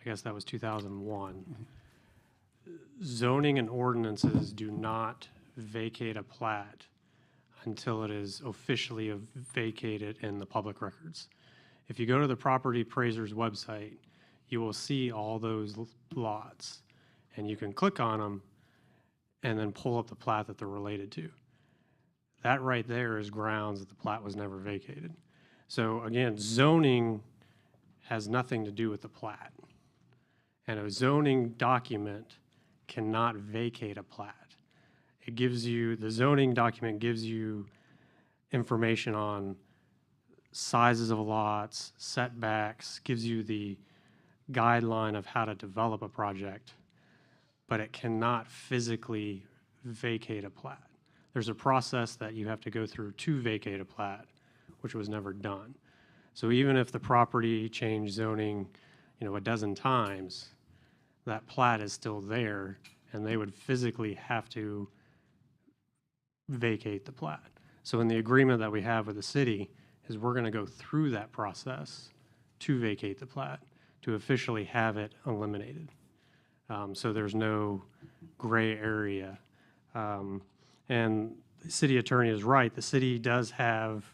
I guess that was 2001, zoning and ordinances do not vacate a plat until it is officially vacated in the public records. If you go to the property appraiser's website, you will see all those lots, and you can click on them and then pull up the plat that they're related to. That right there is grounds that the plat was never vacated. So again, zoning has nothing to do with the plat. And a zoning document cannot vacate a plat. It gives you, the zoning document gives you information on sizes of lots, setbacks, gives you the guideline of how to develop a project, but it cannot physically vacate a plat. There's a process that you have to go through to vacate a plat, which was never done. So even if the property changed zoning, a dozen times, that plat is still there, and they would physically have to vacate the plat. So in the agreement that we have with the city is we're going to go through that process to vacate the plat, to officially have it eliminated. So there's no gray area. And the city attorney is right. The city does have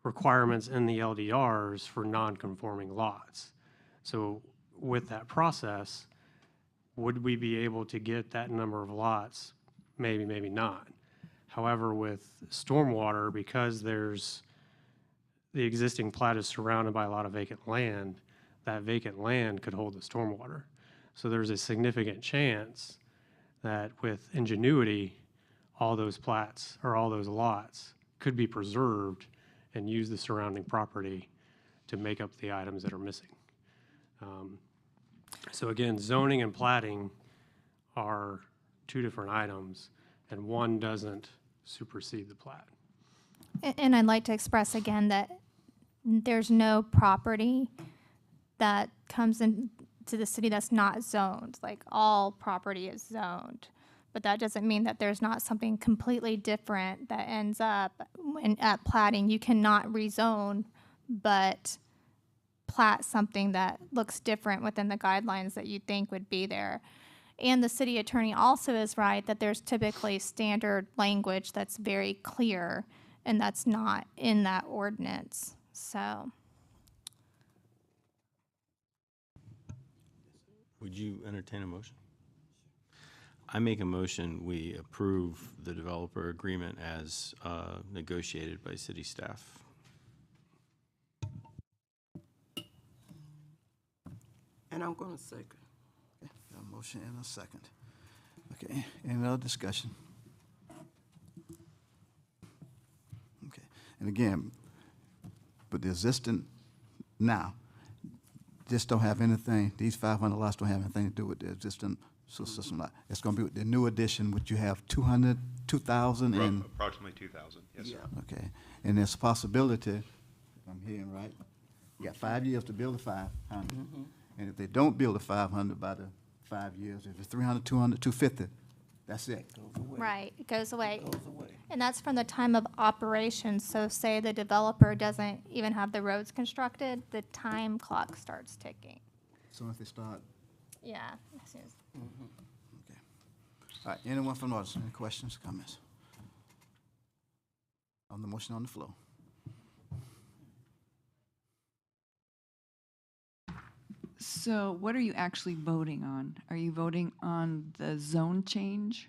requirements in the LDRs for non-conforming lots. So with that process, would we be able to get that number of lots? Maybe, maybe not. However, with stormwater, because there's the existing plat is surrounded by a lot of vacant land, that vacant land could hold the stormwater. So there's a significant chance that with ingenuity, all those plats or all those lots could be preserved and use the surrounding property to make up the items that are missing. So again, zoning and platting are two different items, and one doesn't supersede the plat. And I'd like to express again that there's no property that comes into the city that's not zoned. Like, all property is zoned. But that doesn't mean that there's not something completely different that ends up at platting. You cannot rezone, but plat something that looks different within the guidelines that you think would be there. And the city attorney also is right that there's typically standard language that's very clear, and that's not in that ordinance. So. Would you entertain a motion? I make a motion, we approve the developer agreement as negotiated by city staff. And I'm going to second. Okay, got a motion and a second. Okay, any other discussion? Okay, and again, but the existing now, just don't have anything, these 500 lots don't have anything to do with the existing sewer system lot. It's going to be with the new addition, which you have 200, 2,000 and. Approximately 2,000, yes, sir. Okay, and there's a possibility, if I'm hearing right, you got 5 years to build a 500. And if they don't build a 500 by the 5 years, if it's 300, 200, 250, that's it. Right, it goes away. And that's from the time of operation. So say the developer doesn't even have the roads constructed, the time clock starts ticking. So if they start. Yeah, as soon as. Okay. All right, anyone from the audience, any questions, comments? On the motion on the floor. So what are you actually voting on? Are you voting on the zone change?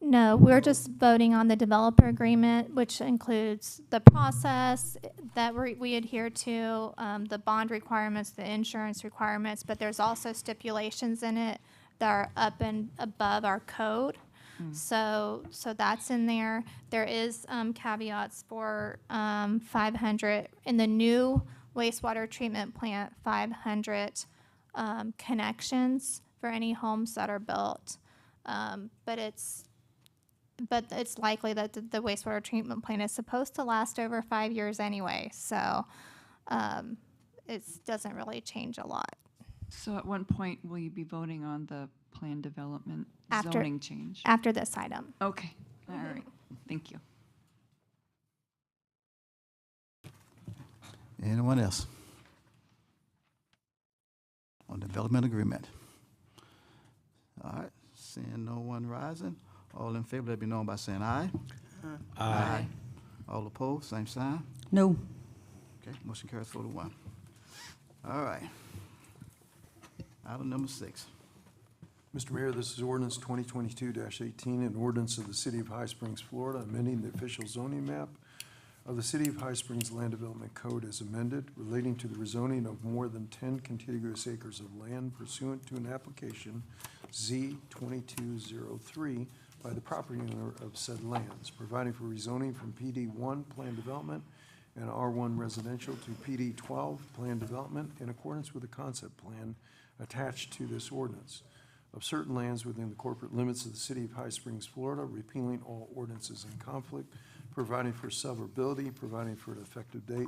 No, we're just voting on the developer agreement, which includes the process that we adhere to, the bond requirements, the insurance requirements, but there's also stipulations in it that are up and above our code. So that's in there. There is caveats for 500 in the new wastewater treatment plant, 500 connections for any homes that are built. But it's likely that the wastewater treatment plant is supposed to last over 5 years anyway. So it doesn't really change a lot. So at one point, will you be voting on the plan development zoning change? After this item. Okay, all right, thank you. Anyone else? On development agreement. All right, seeing no one rising, all in favor, let it be known by saying aye. Aye. All opposed, same sign. No. Okay, motion carries 4-1. All right. Item number 6. Mr. Mayor, this is ordinance 2022-18, an ordinance of the City of High Springs, Florida, amending the official zoning map of the City of High Springs Land Development Code as amended, relating to the rezoning of more than 10 contiguous acres of land pursuant to an application Z-2203 by the property owner of said lands, providing for rezoning from PD-1 Plan Development and R1 Residential to PD-12 Plan Development in accordance with the concept plan attached to this ordinance of certain lands within the corporate limits of the City of High Springs, Florida, repealing all ordinances in conflict, providing for severability, providing for an effective date.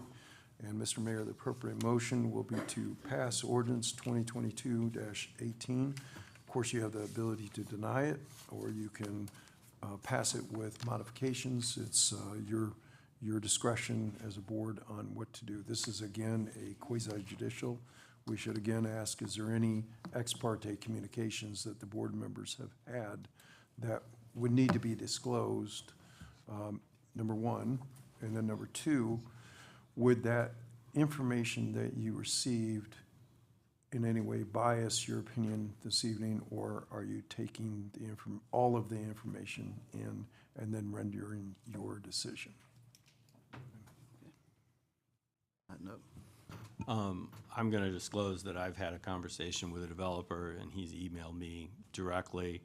And Mr. Mayor, the appropriate motion will be to pass ordinance 2022-18. Of course, you have the ability to deny it, or you can pass it with modifications. It's your discretion as a board on what to do. This is, again, a quasi-judicial. We should again ask, is there any ex parte communications that the board members have had that would need to be disclosed, number one, and then number two, would that information that you received in any way bias your opinion this evening, or are you taking the all of the information in and then rendering your decision? No. I'm going to disclose that I've had a conversation with a developer, and he's emailed me directly.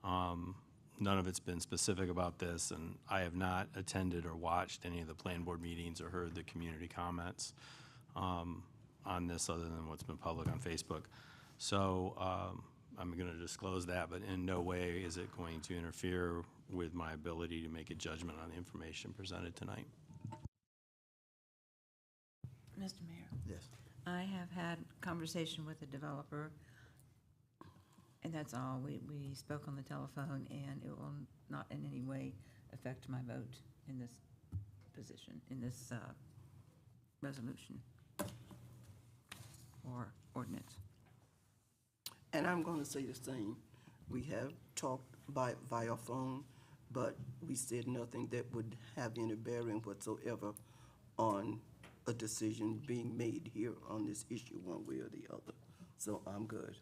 None of it's been specific about this, and I have not attended or watched any of the plan board meetings or heard the community comments on this other than what's been public on Facebook. So I'm going to disclose that, but in no way is it going to interfere with my ability to make a judgment on the information presented tonight. Mr. Mayor? Yes. I have had conversation with a developer, and that's all. We spoke on the telephone, and it will not in any way affect my vote in this position, in this resolution or ordinance. And I'm going to say the same. We have talked via phone, but we said nothing that would have any bearing whatsoever on a decision being made here on this issue one way or the other. So I'm good.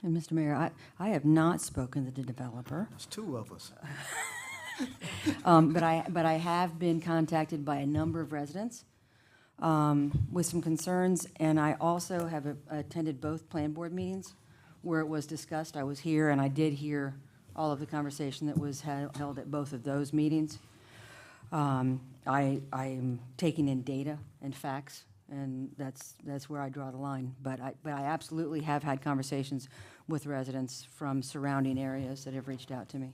And Mr. Mayor, I have not spoken to the developer. There's two of us. But I have been contacted by a number of residents with some concerns, and I also have attended both plan board meetings where it was discussed. I was here, and I did hear all of the conversation that was held at both of those meetings. I am taking in data and facts, and that's where I draw the line. But I absolutely have had conversations with residents from surrounding areas that have reached out to me.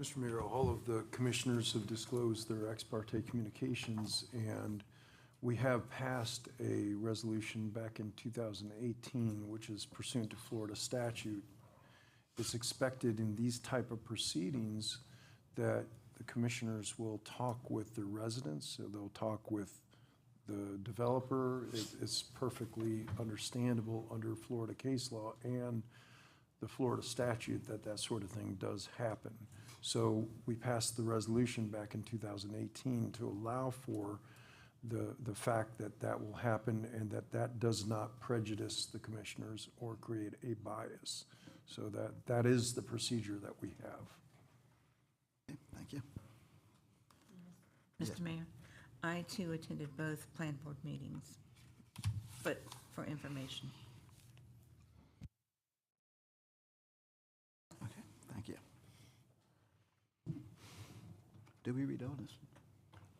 Mr. Mayor, all of the commissioners have disclosed their ex parte communications, and we have passed a resolution back in 2018, which is pursuant to Florida statute. It's expected in these type of proceedings that the commissioners will talk with the residents, so they'll talk with the developer. It's perfectly understandable under Florida case law and the Florida statute that sort of thing does happen. So we passed the resolution back in 2018 to allow for the fact that will happen, and that does not prejudice the commissioners or create a bias. So that is the procedure that we have. Okay, thank you. Mr. Mayor, I too attended both plan board meetings, but for information. Okay, thank you. Did we read all this?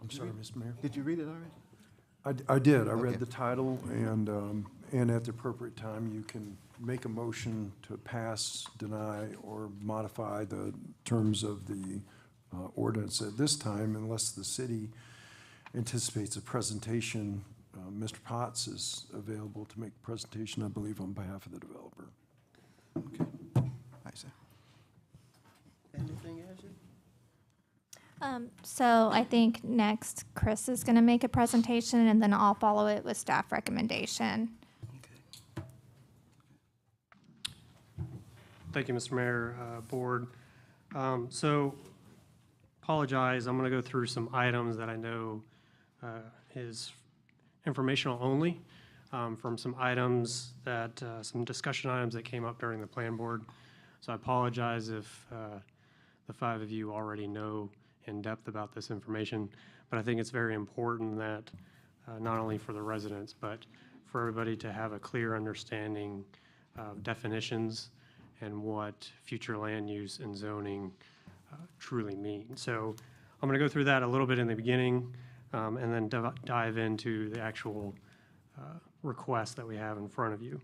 I'm sorry, Mr. Mayor. Did you read it already? I did. I Okay. read the title, and at the appropriate time, you can make a motion to pass, deny, or modify the terms of the ordinance at this time, unless the city anticipates a presentation. Mr. Potts is available to make a presentation, I believe, on behalf of the developer. Okay. All right, sir. Anything else? So I think next Chris is going to make a presentation, and then I'll follow it with staff recommendation. Thank you, Mr. Mayor, Board. So, apologize, I'm going to go through some items that I know is informational only, from some items that, some discussion items that came up during the plan board. So I apologize if the five of you already know in depth about this information, but I think it's very important that not only for the residents, but for everybody to have a clear understanding of definitions and what future land use and zoning truly mean. So I'm going to go through that a little bit in the beginning, and then dive into the actual request that we have in front of you.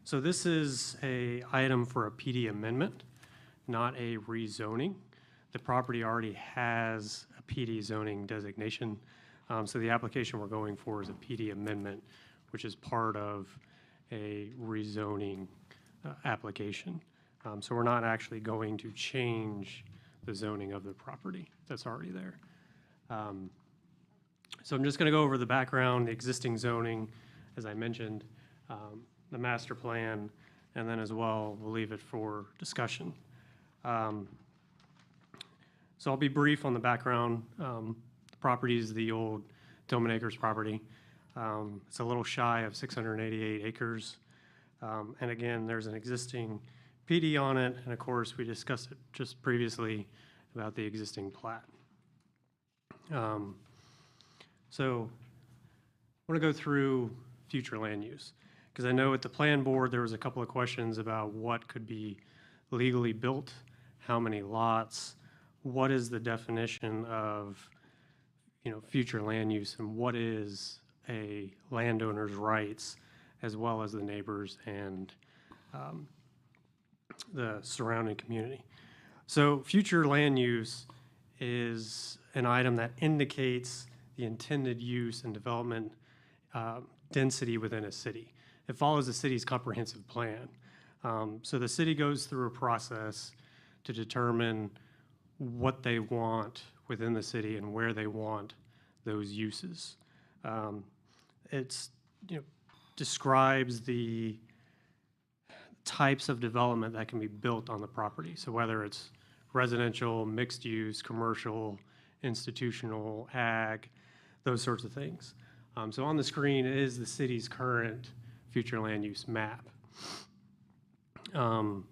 So this is a item for a PD amendment, not a rezoning. The property already has a PD zoning designation. So the application we're going for is a PD amendment, which is part of a rezoning application. So we're not actually going to change the zoning of the property that's already there. So I'm just going to go over the background, the existing zoning, as I mentioned, the master plan, and then as well, we'll leave it for discussion. So I'll be brief on the background. The property is the old Tillman Acres property. It's a little shy of 688 acres. And again, there's an existing PD on it, and of course, we discussed it just previously about the existing plat. So I want to go through future land use, because I know at the plan board, there was a couple of questions about what could be legally built, how many lots, what is the definition of, future land use, and what is a landowner's rights, as well as the neighbors and the surrounding community. So future land use is an item that indicates the intended use and development density within a city. It follows the city's comprehensive plan. So the city goes through a process to determine what they want within the city and where they want those uses. It's, describes the types of development that can be built on the property. So whether it's residential, mixed use, commercial, institutional, ag, those sorts of things. So on the screen is the city's current future land use map. And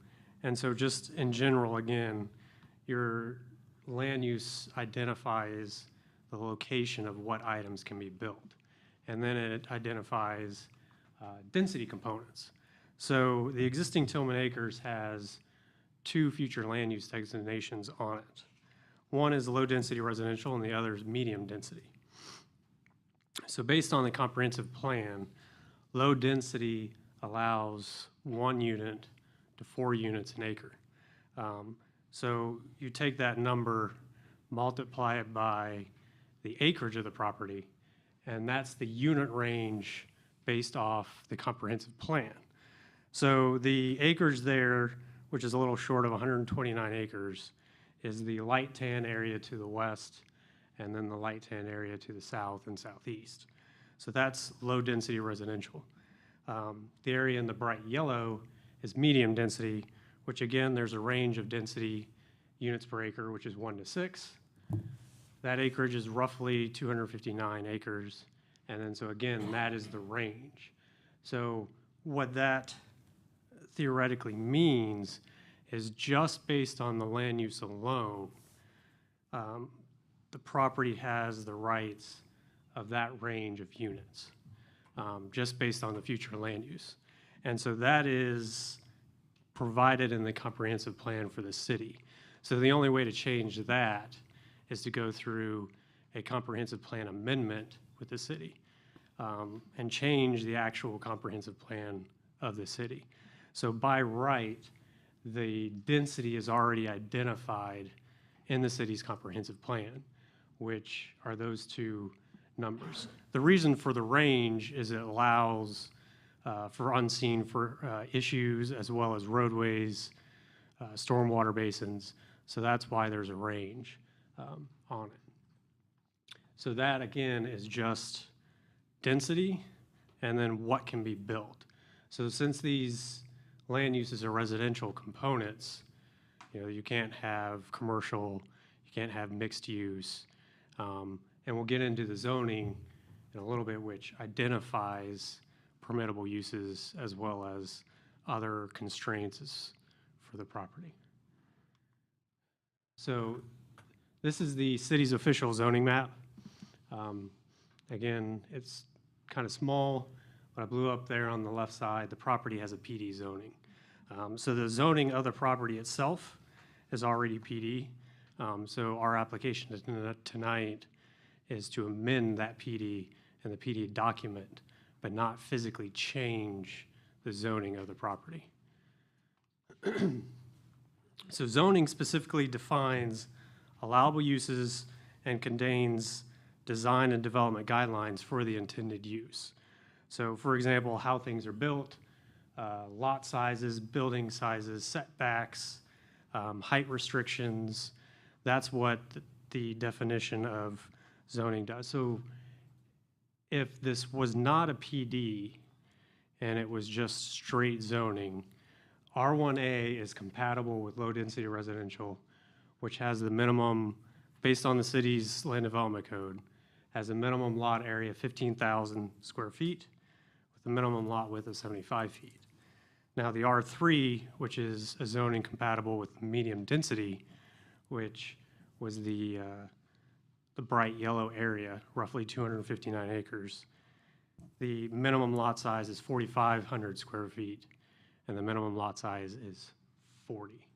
so just in general, again, your land use identifies the location of what items can be built. And then it identifies density components. So the existing Tillman Acres has two future land use designations on it. One is low density residential and the other is medium density. So based on the comprehensive plan, low density allows 1 unit to 4 units an acre. So you take that number, multiply it by the acreage of the property, and that's the unit range based off the comprehensive plan. So the acreage there, which is a little short of 129 acres, is the light tan area to the west, and then the light tan area to the south and southeast. So that's low density residential. The area in the bright yellow is medium density, which again, there's a range of density units per acre, which is 1 to 6. That acreage is roughly 259 acres. And then, so again, that is the range. So what that theoretically means is just based on the land use alone, the property has the rights of that range of units, just based on the future land use. And so that is provided in the comprehensive plan for the city. So the only way to change that is to go through a comprehensive plan amendment with the city, and change the actual comprehensive plan of the city. So by right, the density is already identified in the city's comprehensive plan, which are those two numbers. The reason for the range is it allows for unseen issues as well as roadways, stormwater basins. So that's why there's a range on it. So that again is just density and then what can be built. So since these land uses are residential components, You know, you can't have commercial, you can't have mixed use. And we'll get into the zoning in a little bit, which identifies permittable uses as well as other constraints for the property. So this is the city's official zoning map. Again, it's kind of small, but I blew up there on the left side. The property has a PD zoning. So the zoning of the property itself is already PD. So our application tonight is to amend that PD and the PD document, but not physically change the zoning of the property. So zoning specifically defines allowable uses and contains design and development guidelines for the intended use. So for example, how things are built, lot sizes, building sizes, setbacks, height restrictions. That's what the definition of zoning does. So if this was not a PD and it was just straight zoning, R1A is compatible with low-density residential, which has the minimum, based on the city's land development code, has a minimum lot area of 15,000 square feet with a minimum lot width of 75 feet. Now the R3, which is a zoning compatible with medium density, which was the bright yellow area, roughly 259 acres, the minimum lot size is 4,500 square feet, and the minimum lot size is 40.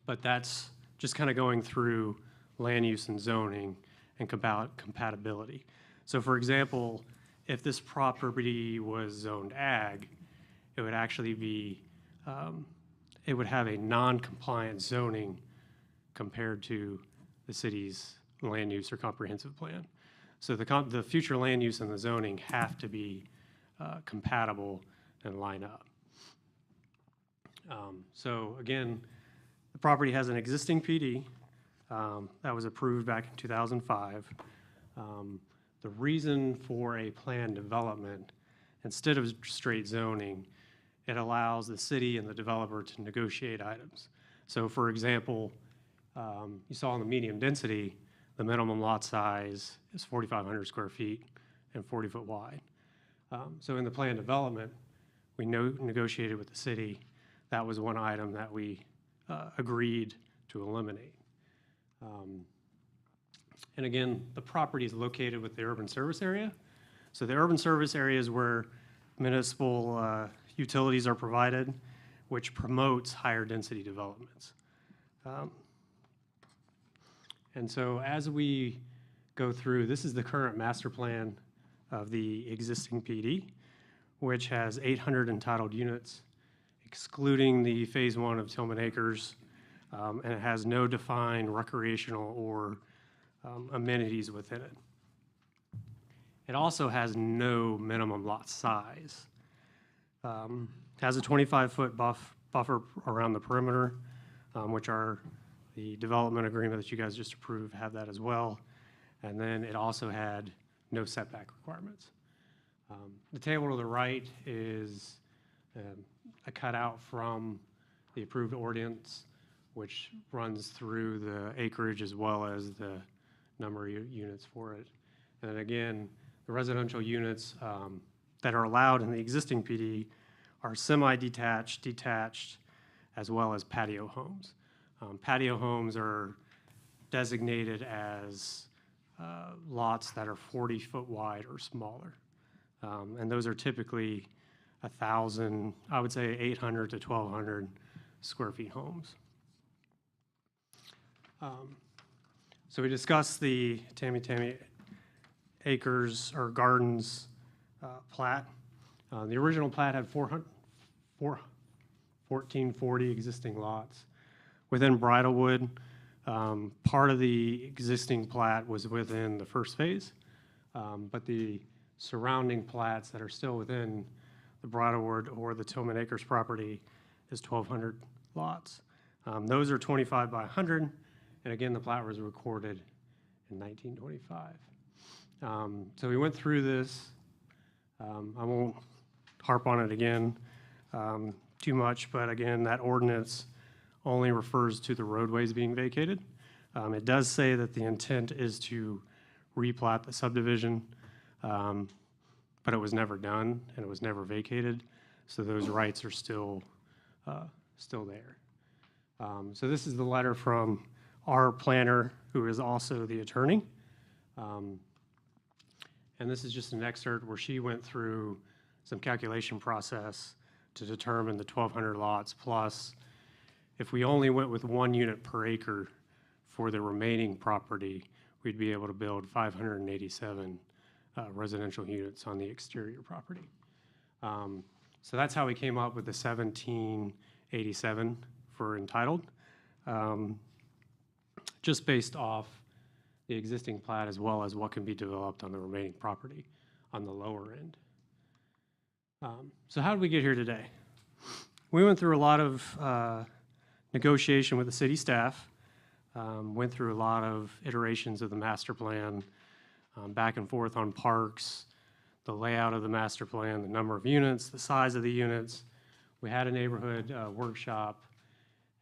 But that's just kind of going through land use and zoning and compatibility. So for example, if this property was zoned ag, it would actually be, it would have a non-compliant zoning compared to the city's land use or comprehensive plan. So the future land use and the zoning have to be compatible and line up. So again, the property has an existing PD that was approved back in 2005. The reason for a planned development, instead of straight zoning, it allows the city and the developer to negotiate items. So for example, you saw in the medium density, the minimum lot size is 4,500 square feet and 40 foot wide. So in the planned development, we negotiated with the city. That was one item that we agreed to eliminate. And again, the property is located with the urban service area. So the urban service area is where municipal utilities are provided, which promotes higher density developments. And so as we go through, this is the current master plan of the existing PD, which has 800 entitled units, excluding the phase 1 of Tillman Acres, and it has no defined recreational or amenities within it. It also has no minimum lot size. Has a 25-foot buffer around the perimeter, which are the development agreement that you guys just approved have that as well. And then it also had no setback requirements. The table to the right is a cutout from the approved ordinance, which runs through the acreage as well as the number of units for it. And then again, the residential units that are allowed in the existing PD are semi-detached, detached, as well as patio homes. Patio homes are designated as lots that are 40 foot wide or smaller. And those are typically 1,000, I would say 800 to 1,200 square feet homes. So we discussed the Tammy Acres or Gardens plat. The original plat had 1,440 existing lots. Within Bridlewood, part of the existing plat was within the first phase, but the surrounding plats that are still within the Bridlewood or the Tillman Acres property is 1,200 lots. Those are 25 by 100, and again, the plat was recorded in 1925. So we went through this. I won't harp on it again. too much, but again, that ordinance only refers to the roadways being vacated. It does say that the intent is to replat the subdivision, but it was never done and it was never vacated, so those rights are still there. So this is the letter from our planner, who is also the attorney. And this is just an excerpt where she went through some calculation process to determine the 1,200 lots, plus if we only went with 1 unit per acre for the remaining property, we'd be able to build 587 residential units on the exterior property. So that's how we came up with the 1787 for entitled, just based off the existing plat as well as what can be developed on the remaining property on the lower end. So how did we get here today? We went through a lot of negotiation with the city staff, went through a lot of iterations of the master plan, back and forth on parks, the layout of the master plan, the number of units, the size of the units. We had a neighborhood workshop,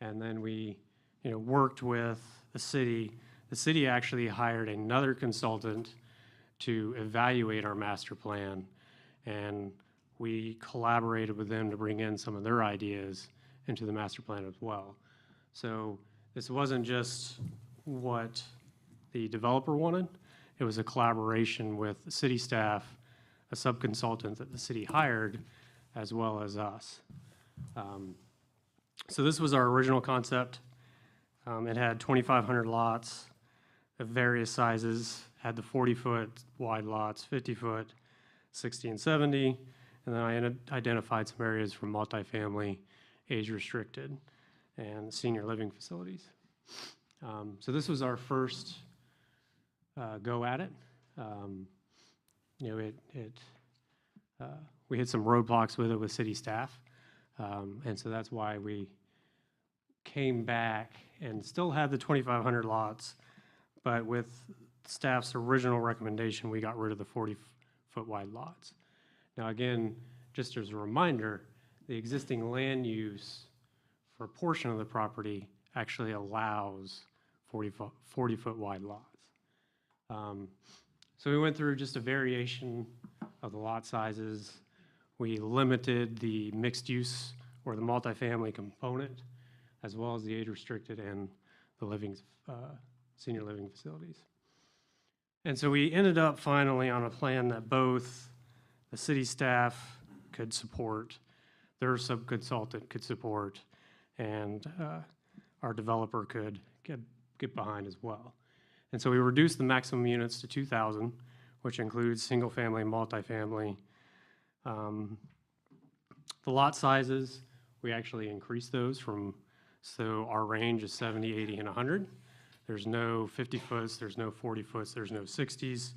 and then we worked with the city. The city actually hired another consultant to evaluate our master plan, and we collaborated with them to bring in some of their ideas into the master plan as well. So this wasn't just what the developer wanted. It was a collaboration with the city staff, a sub-consultant that the city hired, as well as us. So this was our original concept. It had 2,500 lots of various sizes, had the 40-foot wide lots, 50-foot, 60 and 70, and then I identified some areas for multifamily, age-restricted, and senior living facilities. So this was our first go at it. We had some roadblocks with it with city staff, and so that's why we came back and still had the 2,500 lots, but with staff's original recommendation, we got rid of the 40-foot wide lots. Now again, just as a reminder, the existing land use for a portion of the property actually allows 40-foot wide lots. So we went through just a variation of the lot sizes. We limited the mixed use or the multifamily component, as well as the age-restricted and the senior living facilities. And so we ended up finally on a plan that both the city staff could support, their sub-consultant could support, and our developer could get behind as well. And so we reduced the maximum units to 2,000, which includes single-family and multifamily. The lot sizes, we actually increased those so our range is 70, 80, and 100. There's no 50-foots, there's no 40-foots, there's no 60s.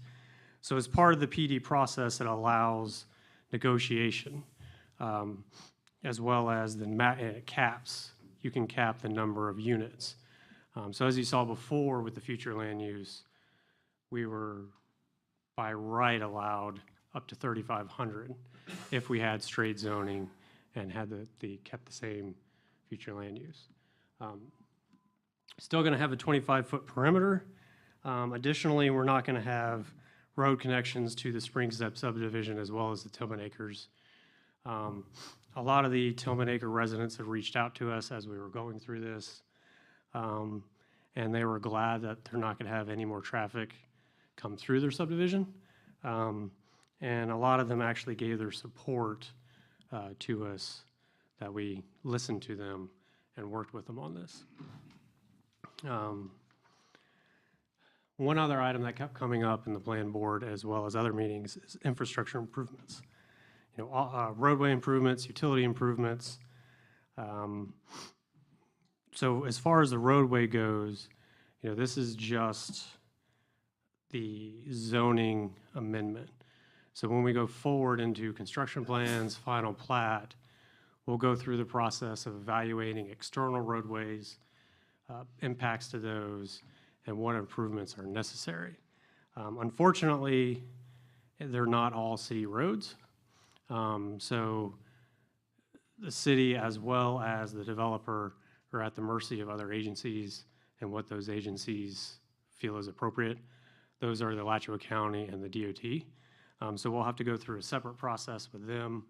So as part of the PD process, it allows negotiation, as well as the caps. You can cap the number of units. So as you saw before with the future land use, we were by right allowed up to 3,500 if we had straight zoning and had kept the same future land use. Still going to have a 25-foot perimeter. Additionally, we're not going to have road connections to the Spring Step subdivision as well as the Tillman Acres. A lot of the Tillman Acre residents have reached out to us as we were going through this, and they were glad that they're not going to have any more traffic come through their subdivision. And a lot of them actually gave their support to us, that we listened to them and worked with them on this. One other item that kept coming up in the plan board as well as other meetings is infrastructure improvements. Roadway improvements, utility improvements. So as far as the roadway goes, this is just the zoning amendment. So when we go forward into construction plans, final plat, we'll go through the process of evaluating external roadways, impacts to those, and what improvements are necessary. Unfortunately, they're not all city roads. So the city as well as the developer are at the mercy of other agencies and what those agencies feel is appropriate. Those are the Alachua County and the DOT. So we'll have to go through a separate process with them.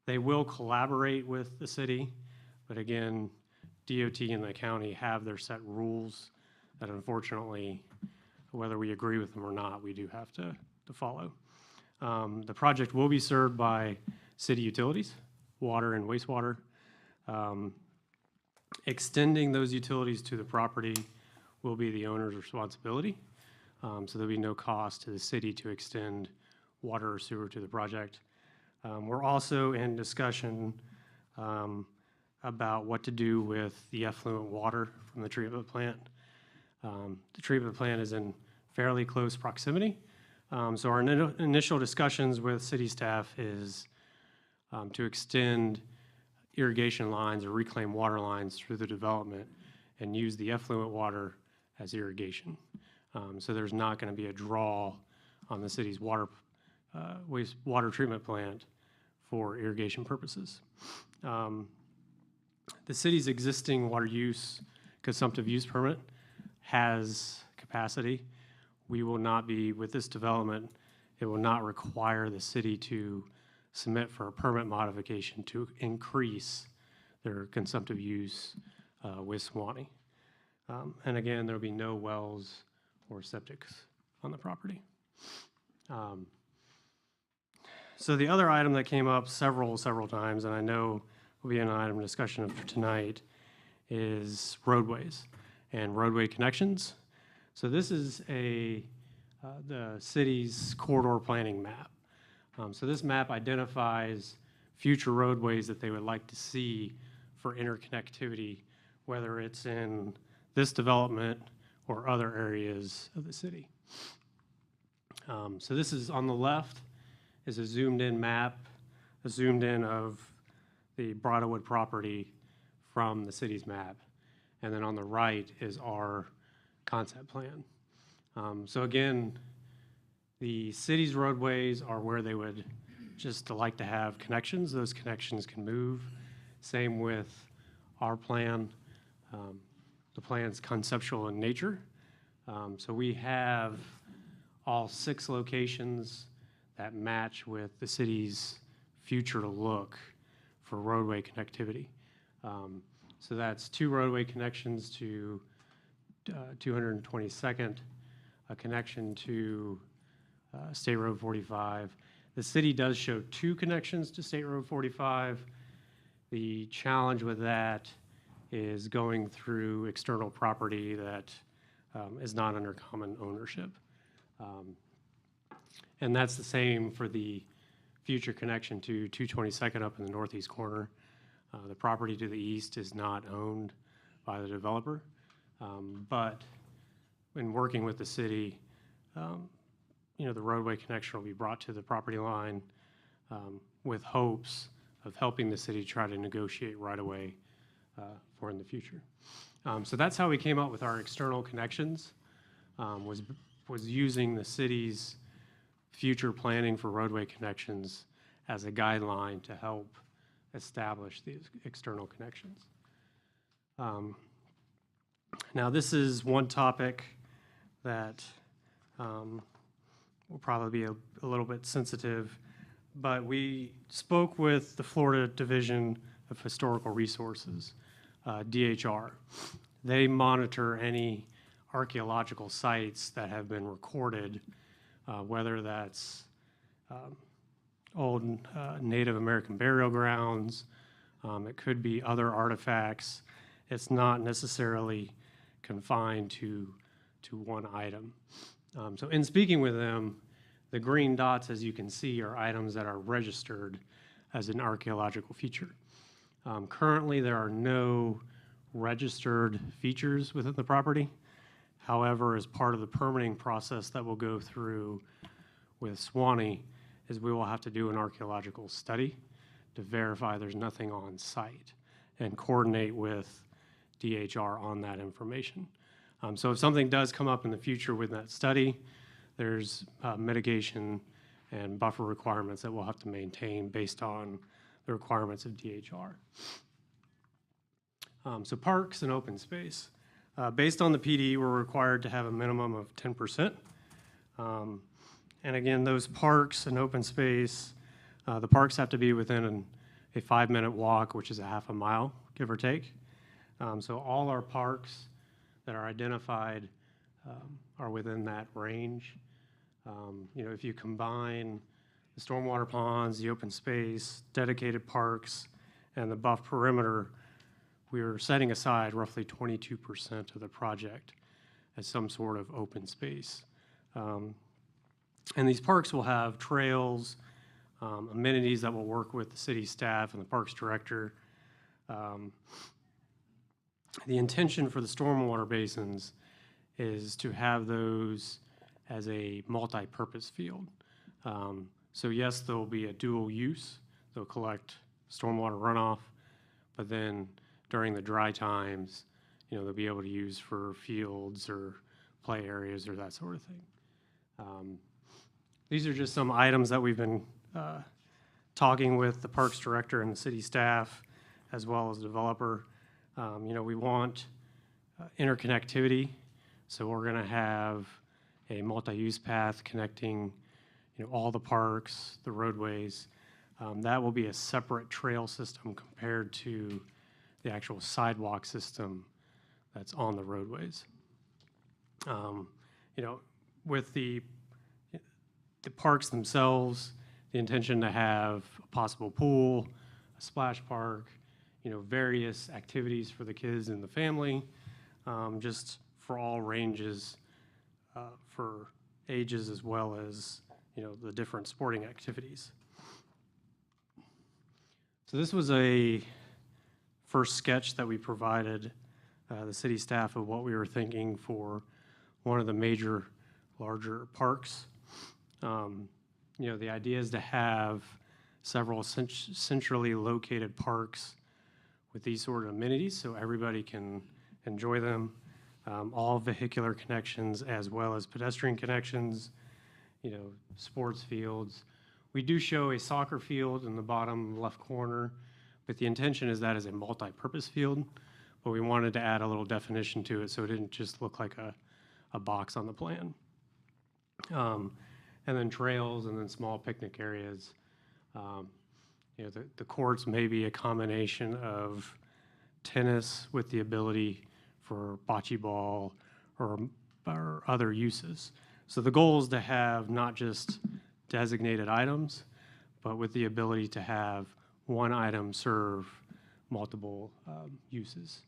They will collaborate with the city, but again, DOT and the county have their set rules that unfortunately, whether we agree with them or not, we do have to follow. The project will be served by city utilities, water and wastewater. Extending those utilities to the property will be the owner's responsibility. So there'll be no cost to the city to extend water or sewer to the project. We're also in discussion about what to do with the effluent water from the treatment plant. The treatment plant is in fairly close proximity. So our initial discussions with city staff is to extend irrigation lines or reclaim water lines through the development and use the effluent water as irrigation. So there's not going to be a draw on the city's wastewater treatment plant for irrigation purposes. The city's existing water use, consumptive use permit has capacity. We will not be, with this development, it will not require the city to submit for a permit modification to increase their consumptive use with Swanee. And again, there'll be no wells or septics on the property. So the other item that came up several times, and I know will be an item of discussion for tonight, is roadways and roadway connections. So this is the city's corridor planning map. So this map identifies future roadways that they would like to see for interconnectivity, whether it's in this development or other areas of the city. So this is on the left is a zoomed in map, a zoomed in of the Bridlewood property from the city's map. And then on the right is our concept plan. So again, the city's roadways are where they would just like to have connections. Those connections can move. Same with our plan. The plan's conceptual in nature. So we have all 6 locations that match with the city's future look for roadway connectivity. So that's 2 roadway connections to 222nd, a connection to State Road 45. The city does show 2 connections to State Road 45. The challenge with that is going through external property that is not under common ownership. And that's the same for the future connection to 222nd up in the northeast corner. The property to the east is not owned by the developer, but in working with the city, the roadway connection will be brought to the property line with hopes of helping the city try to negotiate right away for in the future. So that's how we came up with our external connections, was using the city's future planning for roadway connections as a guideline to help establish these external connections. Now, this is one topic that will probably be a little bit sensitive, but we spoke with the Florida Division of Historical Resources, DHR. They monitor any archaeological sites that have been recorded, whether that's old Native American burial grounds, it could be other artifacts. It's not necessarily confined to one item. So in speaking with them, the green dots, as you can see, are items that are registered as an archaeological feature. Currently, there are no registered features within the property. However, as part of the permitting process that we'll go through with Swanee, is we will have to do an archaeological study to verify there's nothing on site and coordinate with DHR on that information. So if something does come up in the future with that study, there's mitigation and buffer requirements that we'll have to maintain based on the requirements of DHR. So parks and open space. Based on the PD, we're required to have a minimum of 10%. And again, those parks and open space, the parks have to be within a 5-minute walk, which is a half a mile, give or take. So all our parks that are identified are within that range. If you combine the stormwater ponds, the open space, dedicated parks, and the buff perimeter, we are setting aside roughly 22% of the project as some sort of open space. And these parks will have trails, amenities that will work with the city staff and the parks director. The intention for the stormwater basins is to have those as a multi-purpose field. So yes, there'll be a dual use. They'll collect stormwater runoff, but then during the dry times, they'll be able to use for fields or play areas or that sort of thing. These are just some items that we've been talking with the parks director and the city staff, as well as the developer. We want interconnectivity, so we're going to have a multi-use path connecting all the parks, the roadways. That will be a separate trail system compared to the actual sidewalk system that's on the roadways. With the parks themselves, the intention to have a possible pool, a splash park, various activities for the kids and the family, just for all ranges, for ages as well as, the different sporting activities. So this was a first sketch that we provided the city staff of what we were thinking for one of the major, larger parks. The idea is to have several centrally located parks with these sort of amenities so everybody can enjoy them. All vehicular connections as well as pedestrian connections, sports fields. We do show a soccer field in the bottom left corner, but the intention is that is a multi-purpose field, but we wanted to add a little definition to it so it didn't just look like a box on the plan. And then trails and then small picnic areas. The courts may be a combination of tennis with the ability for bocce ball or other uses. So the goal is to have not just designated items, but with the ability to have one item serve multiple uses.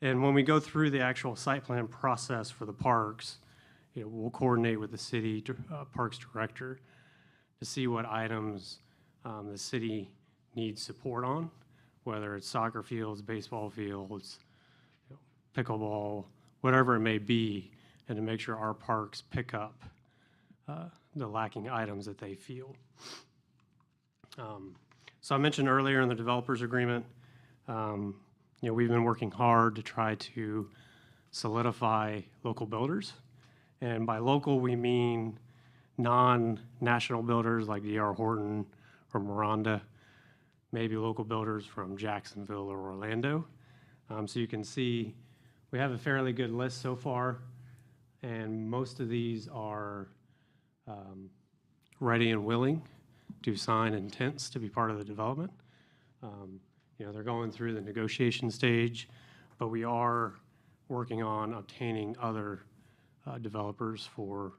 And when we go through the actual site plan process for the parks, we'll coordinate with the city parks director to see what items the city needs support on, whether it's soccer fields, baseball fields, pickleball, whatever it may be, and to make sure our parks pick up the lacking items that they feel. So I mentioned earlier in the developers agreement, we've been working hard to try to solidify local builders. And by local, we mean non-national builders like D.R. Horton or Miranda, maybe local builders from Jacksonville or Orlando. So you can see we have a fairly good list so far, and most of these are ready and willing to sign intents to be part of the development. They're going through the negotiation stage, but we are working on obtaining other developers for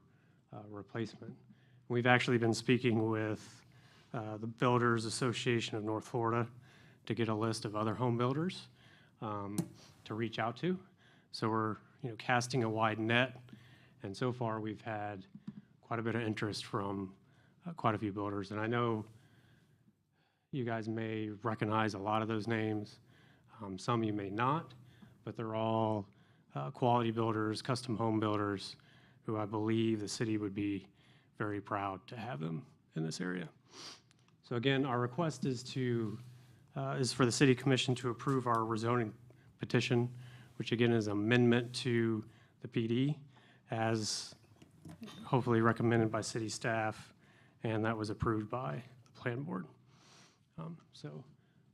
replacement. We've actually been speaking with the Builders Association of North Florida to get a list of other home builders to reach out to. So we're casting a wide net, and so far we've had quite a bit of interest from quite a few builders. And I know you guys may recognize a lot of those names. Some you may not, but they're all quality builders, custom home builders, who I believe the city would be very proud to have them in this area. So again, our request is for the City Commission to approve our rezoning petition, which again is amendment to the PD as hopefully recommended by city staff, and that was approved by the plan board. So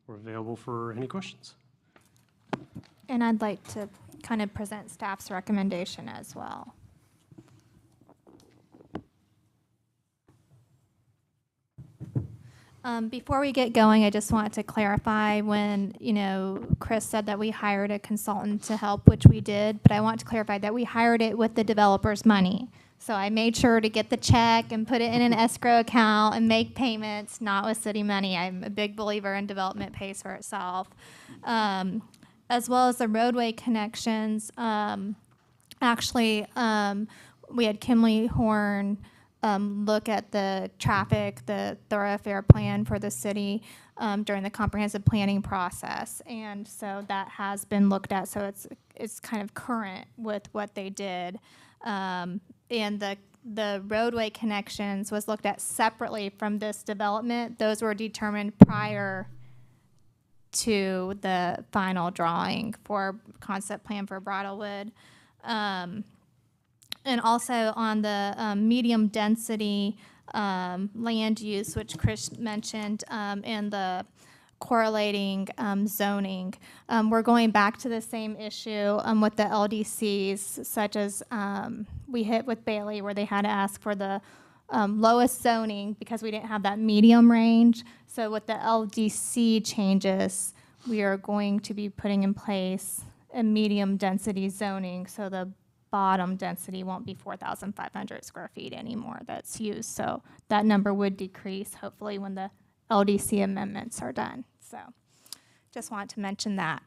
we're available for any questions. And I'd like to kind of present staff's recommendation as well. Before we get going, I just wanted to clarify when, Chris said that we hired a consultant to help, which we did, but I want to clarify that we hired it with the developer's money. So I made sure to get the check and put it in an escrow account and make payments, not with city money. I'm a big believer in development pays for itself. As well as the roadway connections. Actually, we had Kimley Horn look at the traffic, the thoroughfare plan for the city during the comprehensive planning process. And so that has been looked at, so it's kind of current with what they did. And the roadway connections was looked at separately from this development. Those were determined prior to the final drawing for concept plan for Bridlewood. And also on the medium density land use, which Chris mentioned, and the correlating zoning. We're going back to the same issue with the LDCs, such as we hit with Bailey, where they had to ask for the lowest zoning because we didn't have that medium range. So with the LDC changes, we are going to be putting in place a medium density zoning, so the bottom density won't be 4,500 square feet anymore that's used. So that number would decrease, hopefully, when the LDC amendments are done. So just wanted to mention that.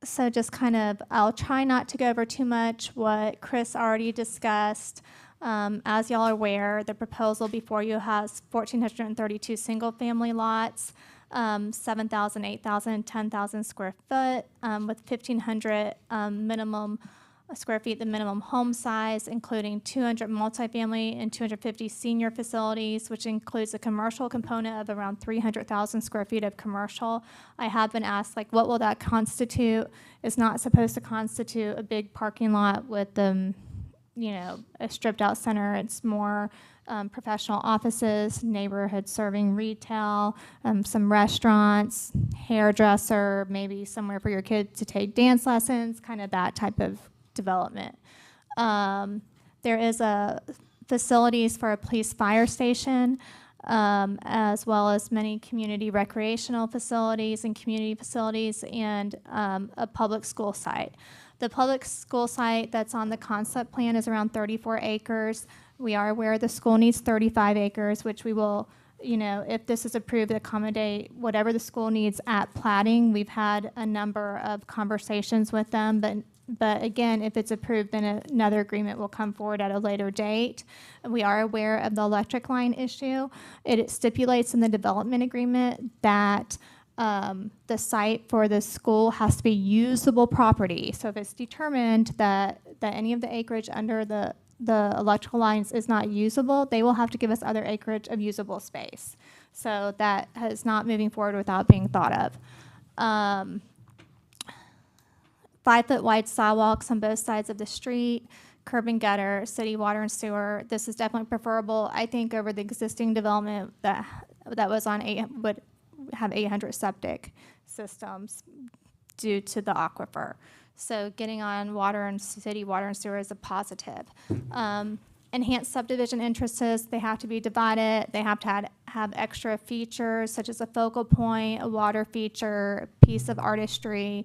So just kind of, I'll try not to go over too much what Chris already discussed. As y'all are aware, the proposal before you has 1,432 single-family lots, 7,000, 8,000, 10,000 square foot, with 1,500 minimum square feet, the minimum home size, including 200 multifamily and 250 senior facilities, which includes a commercial component of around 300,000 square feet of commercial. I have been asked, like, what will that constitute? It's not supposed to constitute a big parking lot with a stripped out center. It's more professional offices, neighborhood serving retail, some restaurants, hairdresser, maybe somewhere for your kid to take dance lessons, kind of that type of development. There is a facilities for a police fire station, as well as many community recreational facilities and community facilities, and a public school site. The public school site that's on the concept plan is around 34 acres. We are aware the school needs 35 acres, which we will, if this is approved, accommodate whatever the school needs at plating. We've had a number of conversations with them, but again, if it's approved, then another agreement will come forward at a later date. We are aware of the electric line issue. It stipulates in the development agreement that the site for the school has to be usable property. So if it's determined that any of the acreage under the electrical lines is not usable, they will have to give us other acreage of usable space. So that is not moving forward without being thought of. 5-foot wide sidewalks on both sides of the street, curb and gutter, city water and sewer. This is definitely preferable, I think, over the existing development that was on would have 800 septic systems due to the aquifer. So getting on water and city water and sewer is a positive. Enhanced subdivision interests, they have to be divided. They have to have extra features such as a focal point, a water feature, a piece of artistry,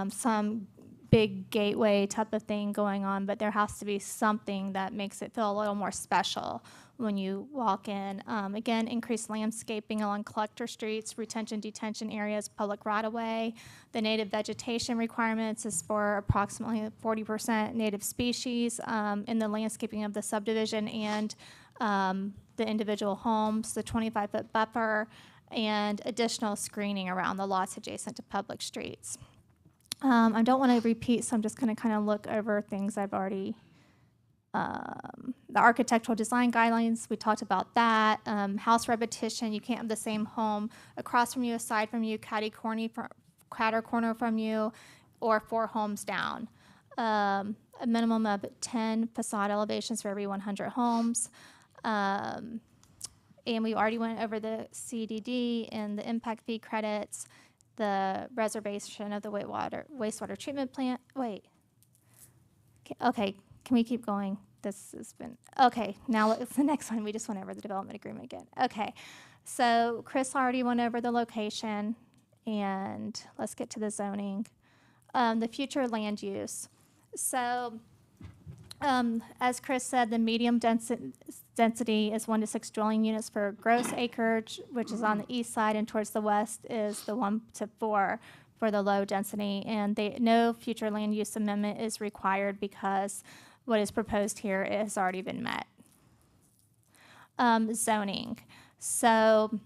some big gateway type of thing going on, but there has to be something that makes it feel a little more special when you walk in. Again, increased landscaping along collector streets, retention, detention areas, public right-of-way. The native vegetation requirements is for approximately 40% native species in the landscaping of the subdivision and the individual homes, the 25-foot buffer, and additional screening around the lots adjacent to public streets. I don't want to repeat, so I'm just going to kind of look over things I've already. The architectural design guidelines, we talked about that. House repetition, you can't have the same home across from you, aside from you, catty corner from you, or 4 homes down. A minimum of 10 facade elevations for every 100 homes. And we already went over the CDD and the impact fee credits, the reservation of the wastewater treatment plant. Wait. Okay, can we keep going? This has been, okay, now it's the next one. We just went over the development agreement again. Okay, so Chris already went over the location, and let's get to the zoning. The future land use. So, as Chris said, the medium density is 1 to 6 dwelling units per gross acreage, which is on the east side, and towards the west is the 1 to 4 for the low density. And no future land use amendment is required because what is proposed here has already been met. Zoning. So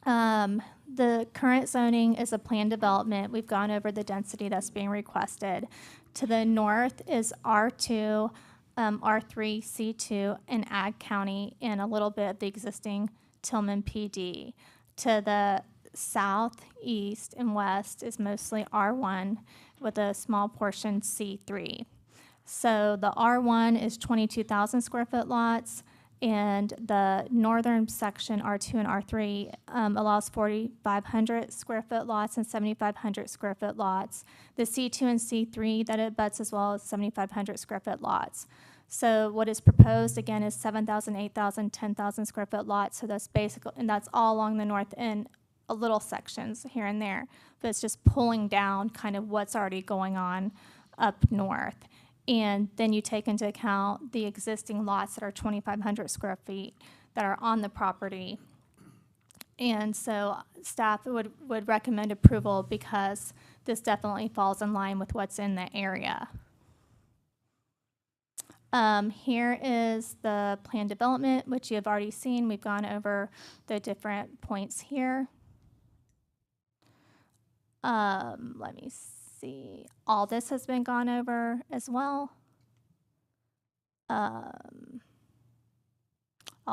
the current zoning is a planned development. We've gone over the density that's being requested. To the north is R2, R3, C2, and Ag County, and a little bit of the existing Tillman PD. To the south, east, and west is mostly R1 with a small portion C3. So the R1 is 22,000 square foot lots, and the northern section, R2 and R3, allows 4,500 square foot lots and 7,500 square foot lots. The C2 and C3 that it butts as well as 7,500 square foot lots. So what is proposed again is 7,000, 8,000, 10,000 square foot lots. So that's basically, and that's all along the north end, a little sections here and there, but it's just pulling down kind of what's already going on up north. And then you take into account the existing lots that are 2,500 square feet that are on the property. And so staff would recommend approval because this definitely falls in line with what's in the area. Here is the plan development, which you have already seen. We've gone over the different points here. Let me see. All this has been gone over as well. All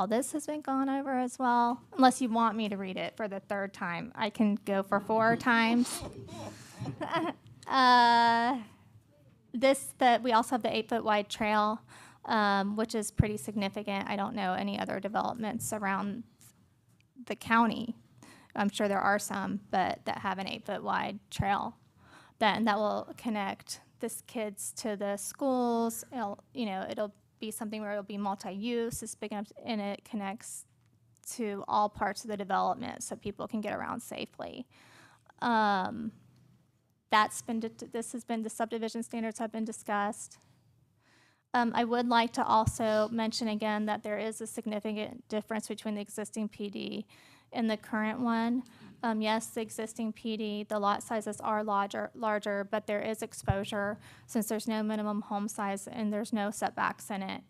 this has been gone over as well. Unless you want me to read it for the 3rd time. I can go for 4 times. We also have the 8-foot wide trail, which is pretty significant. I don't know any other developments around the county. I'm sure there are some, but that have an 8-foot wide trail. That will connect this kids to the schools. It'll be something where it'll be multi-use. It's big enough, and it connects to all parts of the development, so people can get around safely. The subdivision standards have been discussed. I would like to also mention again that there is a significant difference between the existing PD and the current one. Yes, the existing PD, the lot sizes are larger, but there is exposure since there's no minimum home size and there's no setbacks in it.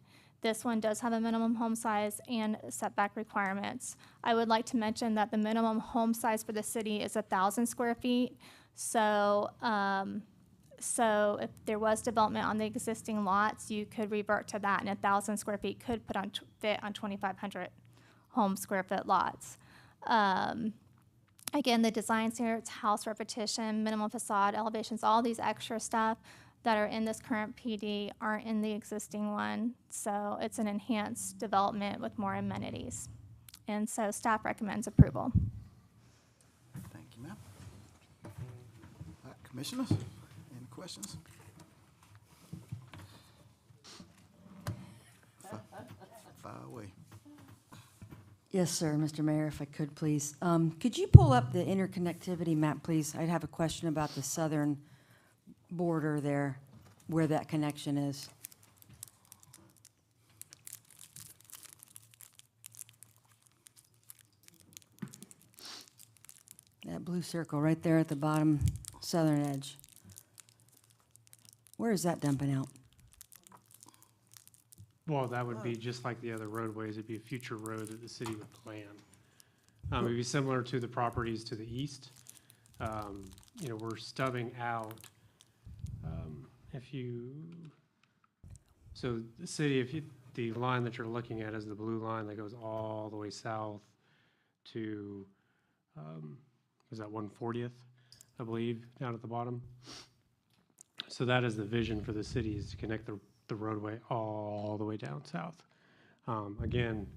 This one does have a minimum home size and setback requirements. I would like to mention that the minimum home size for the city is 1,000 square feet. So if there was development on the existing lots, you could revert to that, and 1,000 square feet could fit on 2,500 home square foot lots. Again, the designs here, it's house repetition, minimum facade, elevations, all these extra stuff that are in this current PD aren't in the existing one. So it's an enhanced development with more amenities. And so staff recommends approval. Thank you, ma'am. All right, commissioners, any questions? Fire away. Yes, sir, Mr. Mayor, if I could, please. Could you pull up the interconnectivity map, please? I'd have a question about the southern border there, where that connection is. That blue circle right there at the bottom southern edge. Where is that dumping out? Well, that would be just like the other roadways. It'd be a future road that the city would plan. It'd be similar to the properties to the east. We're stubbing out. So the city, the line that you're looking at is the blue line that goes all the way south to, is that 140th, I believe, down at the bottom. So that is the vision for the city, is to connect the roadway all the way down south. Again,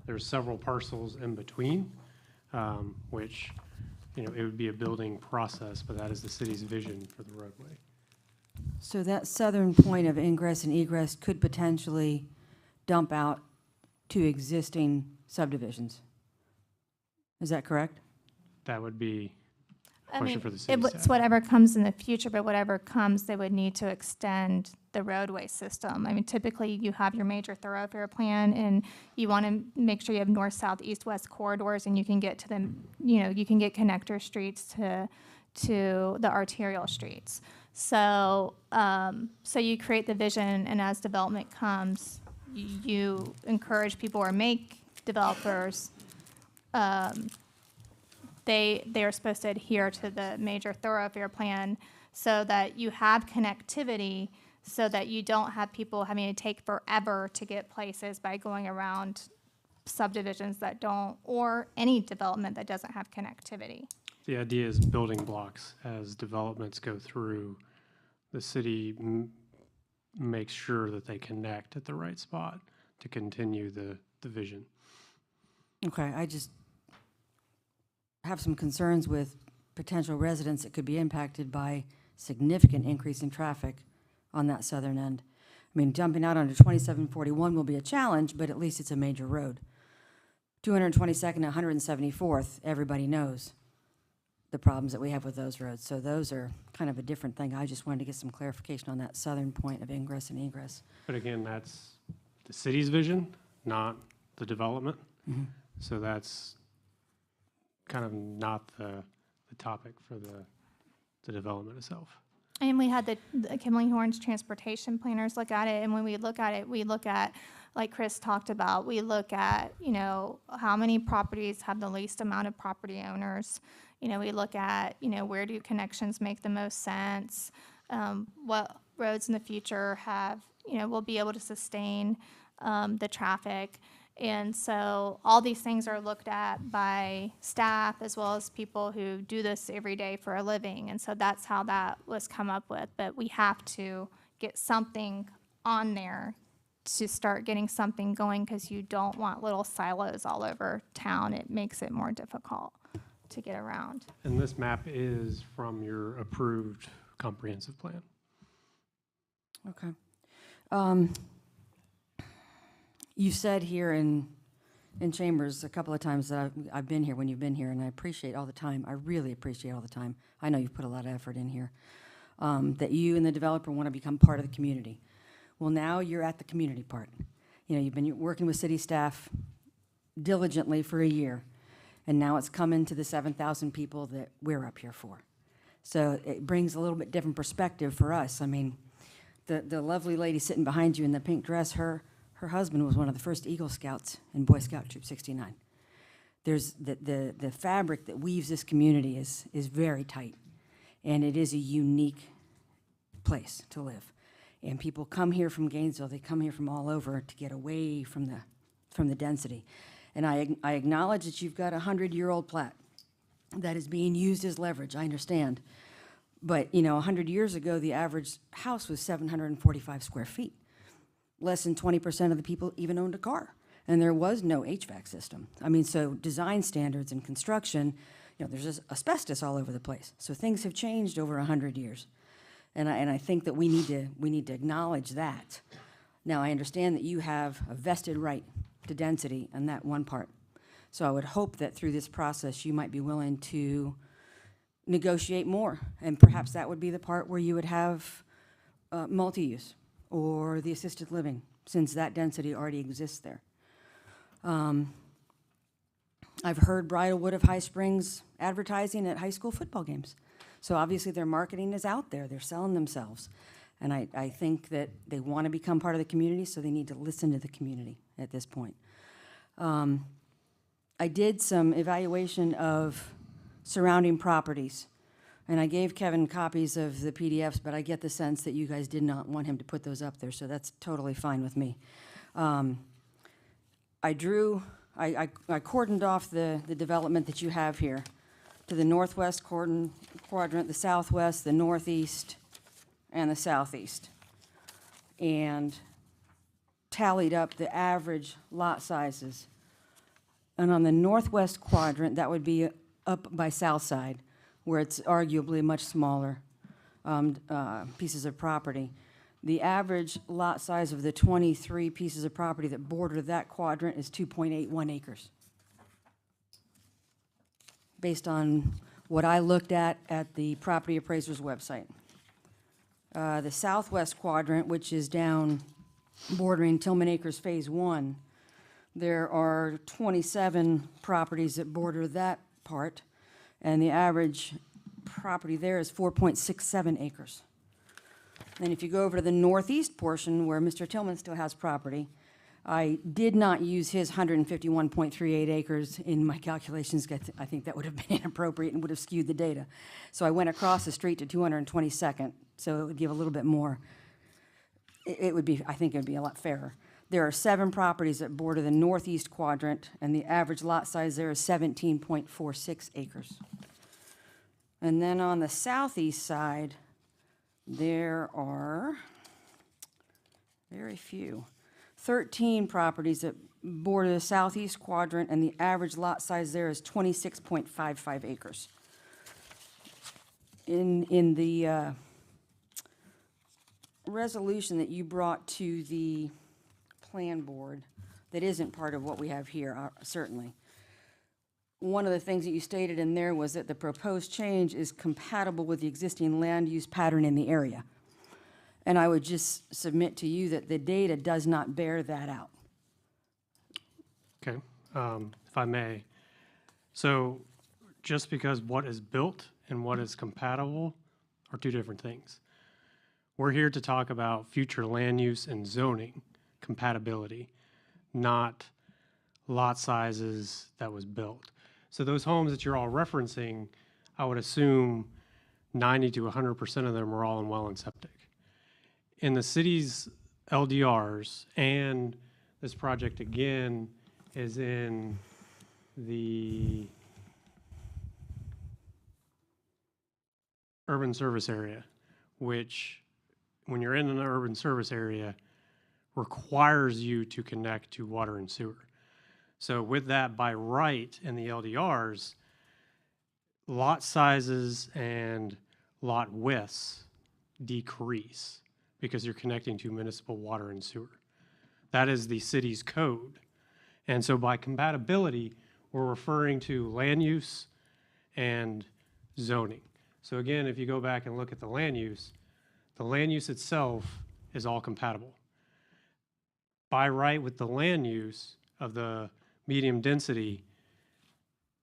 There's several parcels in between, which, it would be a building process, but that is the city's vision for the roadway. So that southern point of ingress and egress could potentially dump out to existing subdivisions. Is that correct? That would be a I question mean, for the city it's staff. whatever comes in the future, but whatever comes, they would need to extend the roadway system. I mean, typically you have your major thoroughfare plan and you want to make sure you have north, south, east, west corridors and you can get to them, you can get connector streets to the arterial streets. So, so you create the vision and as development comes, you encourage people or make developers, they are supposed to adhere to the major thoroughfare plan so that you have connectivity so that you don't have people having to take forever to get places by going around subdivisions that don't, or any development that doesn't have connectivity. The idea is building blocks as developments go through. The city makes sure that they connect at the right spot to continue the vision. Okay, I just have some concerns with potential residents that could be impacted by significant increase in traffic on that southern end. I mean, jumping out onto 2741 will be a challenge, but at least it's a major road. 222nd and 174th, everybody knows the problems that we have with those roads. So those are kind of a different thing. I just wanted to get some clarification on that southern point of ingress and egress. But again, that's the city's vision, not the development. Mm-hmm. So that's kind of not the topic for the development itself. And we had the Kimberly Horns transportation planners look at it, and when we look at it, we look at, like Chris talked about, we look at, how many properties have the least amount of property owners. We look at, where do connections make the most sense? What roads in the future will be able to sustain the traffic. And so all these things are looked at by staff as well as people who do this every day for a living. And so that's how that was come up with. But we have to get something on there to start getting something going because you don't want little silos all over town. It makes it more difficult to get around. And this map is from your approved comprehensive plan. Okay. You said here in Chambers a couple of times that I've been here when you've been here, and I appreciate all the time. I really appreciate all the time. I know you've put a lot of effort in here. That you and the developer want to become part of the community. Well, now you're at the community part. You've been working with city staff diligently for a year, and now it's coming to the 7,000 people that we're up here for. So it brings a little bit different perspective for us. I mean, the lovely lady sitting behind you in the pink dress, her husband was one of the first Eagle Scouts in Boy Scout Troop 69. There's the fabric that weaves this community is very tight, and it is a unique place to live. And people come here from Gainesville, they come here from all over to get away from the density. And I acknowledge that you've got a 100-year-old plat that is being used as leverage, I understand. But, 100 years ago, the average house was 745 square feet. Less than 20% of the people even owned a car, and there was no HVAC system. I mean, so design standards and construction, there's asbestos all over the place. So things have changed over 100 years, and I think that we need to acknowledge that. Now, I understand that you have a vested right to density in that one part. So I would hope that through this process, you might be willing to negotiate more, and perhaps that would be the part where you would have multi-use or the assisted living, since that density already exists there. I've heard Bridlewood of High Springs advertising at high school football games. So obviously their marketing is out there, they're selling themselves. And I think that they want to become part of the community, so they need to listen to the community at this point. I did some evaluation of surrounding properties. And I gave Kevin copies of the PDFs, but I get the sense that you guys did not want him to put those up there, so that's totally fine with me. I cordoned off the development that you have here to the northwest quadrant, the southwest, the northeast, and the southeast, and tallied up the average lot sizes And on the northwest quadrant, that would be up by south side, where it's arguably much smaller pieces of property. The average lot size of the 23 pieces of property that border that quadrant is 2.81 acres. Based on what I looked at the property appraiser's website. The southwest quadrant, which is down bordering Tillman Acres Phase 1, there are 27 properties that border that part, and the average property there is 4.67 acres. And if you go over to the northeast portion where Mr. Tillman still has property, I did not use his 151.38 acres in my calculations. I think that would have been inappropriate and would have skewed the data. So I went across the street to 222nd, so it would give a little bit more. It would be, I think it would be a lot fairer. There are 7 properties that border the northeast quadrant, and the average lot size there is 17.46 acres. And then on the southeast side, there are very few. 13 properties that border the southeast quadrant, and the average lot size there is 26.55 acres. In the resolution that you brought to the plan board, that isn't part of what we have here, certainly. One of the things that you stated in there was that the proposed change is compatible with the existing land use pattern in the area. And I would just submit to you that the data does not bear that out. Okay, if I may. So just because what is built and what is compatible are two different things. We're here to talk about future land use and zoning compatibility, not lot sizes that was built. So those homes that you're all referencing, I would assume 90 to 100% of them are all in well and septic. In the city's LDRs, and this project again is in the urban service area, which when you're in an urban service area requires you to connect to water and sewer. So with that, by right in the LDRs, lot sizes and lot widths decrease because you're connecting to municipal water and sewer. That is the city's code. And so by compatibility, we're referring to land use and zoning. So again, if you go back and look at the land use itself is all compatible. By right with the land use of the medium density,